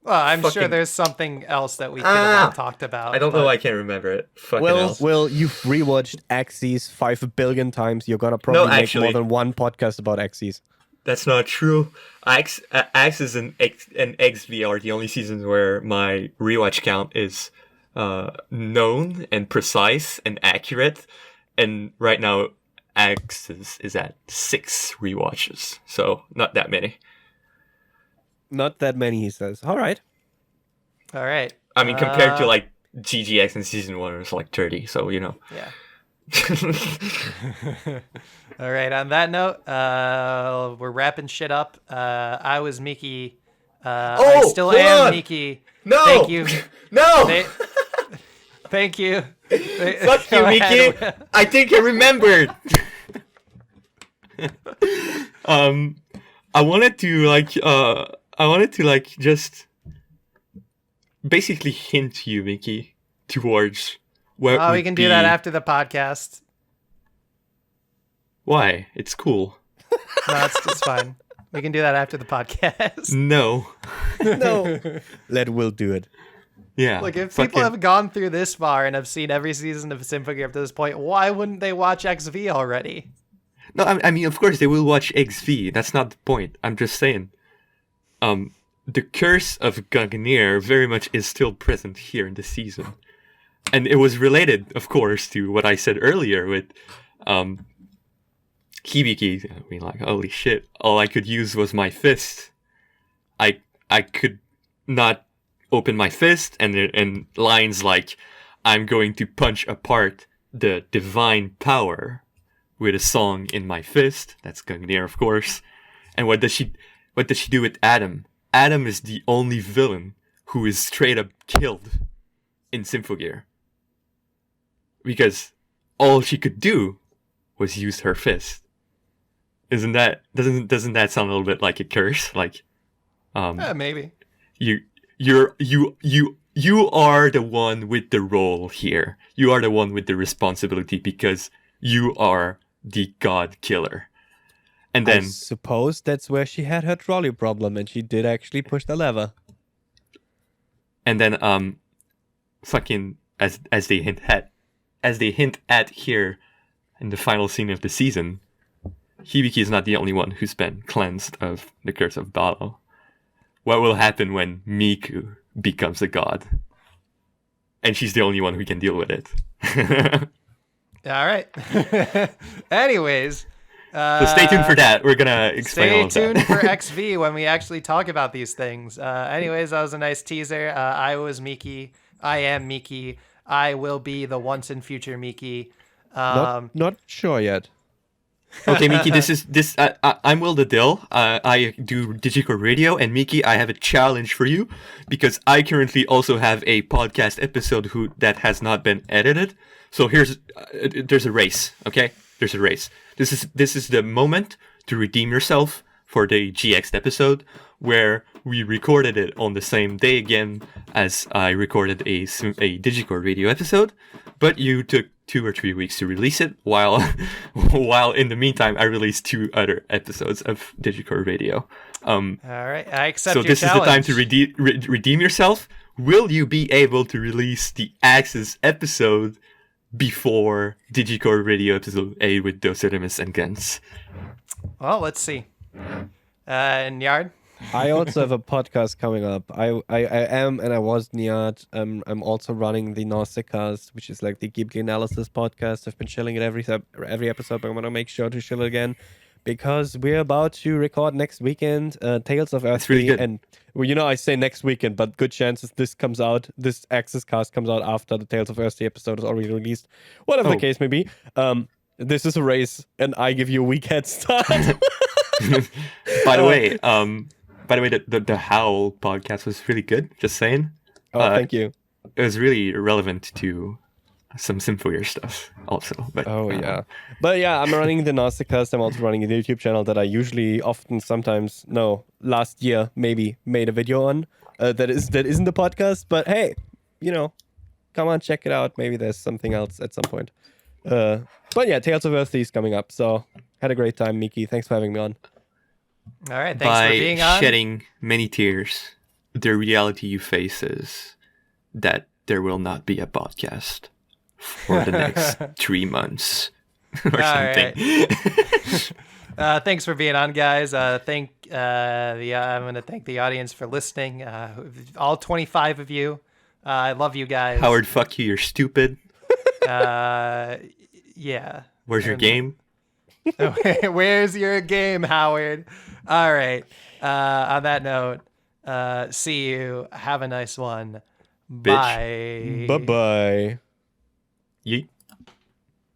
Well, I'm sure there's something else that we could have talked about. I don't know. I can't remember it. Well, you've rewatched AXZ 5 billion times. You're gonna probably make more than one podcast about AXZ. That's not true. AXZ and XV are the only seasons where my rewatch count is known and precise and accurate. And right now, AXZ is at 6 rewatches, so not that many. Not that many, he says. All right. I mean, compared to like GGX in season 1, it's like 30. So Yeah. All right. On that note, we're wrapping shit up. I was Miki. I still am Miki. No. Thank you. No. Thank you. Fuck you, Miki. I think I remembered. I wanted to just basically hint you, Miki, towards where. Oh, we can do that after the podcast. Why? It's cool. No, it's fine. We can do that after the podcast. No. Let Will do it. Yeah. Like, if people have gone through this far and have seen every season of Symphogear up to this point, why wouldn't they watch XV already? No, I mean, of course they will watch XV. That's not the point. I'm just saying. The curse of Gungnir very much is still present here in the season. And it was related, of course, to what I said earlier with Hibiki. I mean, like, holy shit, all I could use was my fist. I could not open my fist, and lines like, I'm going to punch apart the divine power with a song in my fist. That's Gungnir, of course. And what does she do with Adam? Adam is the only villain who is straight up killed in Symphogear. Because all she could do was use her fist. Doesn't that sound a little bit like a curse? Like, maybe. You are the one with the role here. You are the one with the responsibility because you are the god killer. And then I suppose that's where she had her trolley problem, and she did actually push the lever. And then fucking as they hint at here in the final scene of the season, Hibiki is not the only one who's been cleansed of the curse of Balo. what will happen when Miku becomes a god. And she's the only one who can deal with it. All right. Anyways. So stay tuned for that. We're going to explain all of that. Stay tuned for XV when we actually talk about these things. Anyways, that was a nice teaser. I was Miki. I am Miki. I will be the once and future Miki. Not sure yet. Okay, Miki, I'm Will the Dill. I do Digicore Radio, and Miki, I have a challenge for you because I currently also have a podcast episode that has not been edited. So there's a race, okay? There's a race. This is the moment to redeem yourself for the GX episode, where we recorded it on the same day again as I recorded a Digicore Radio episode, but you took 2 or 3 weeks to release it, while in the meantime I released 2 other episodes of Digicore Radio. All right, I accept your challenge. So this is the time to redeem yourself. Will you be able to release the AXZ episode before Digicore Radio episode 8 with Dos Hermes and Guns? Well, let's see. Nyard? I also have a podcast coming up. I am and I was Nyard. I'm also running the Symphocast, which is like the Ghibli analysis podcast. I've been shilling it every episode, but I'm gonna make sure to shill it again because we're about to record next weekend. Tales of Earth. It's really good. And well, I say next weekend, but good chances this AXZ cast comes out after the Tales of Earth episode is already released. Whatever the case may be. This is a race, and I give you a week head start. By the way, the Howl podcast was really good. Just saying. Oh, thank you. It was really relevant to some Symphogear stuff, also. But I'm running the Symphocast. I'm also running a YouTube channel that I usually, last year maybe made a video on. That isn't the podcast, but hey, come on, check it out. Maybe there's something else at some point. But yeah, Tales of Earth is coming up. So had a great time, Miki. Thanks for having me on. All right, thanks for being on. By shedding many tears, the reality you face is that there will not be a podcast for the next 3 months or something. Right. Thanks for being on, guys. I'm going to thank the audience for listening. All 25 of you. I love you guys. Howard, fuck you. You're stupid. Yeah. Where's your game? Where's your game, Howard? All right. On that note, see you. Have a nice one. Bitch. Bye. Bye-bye. Yeet.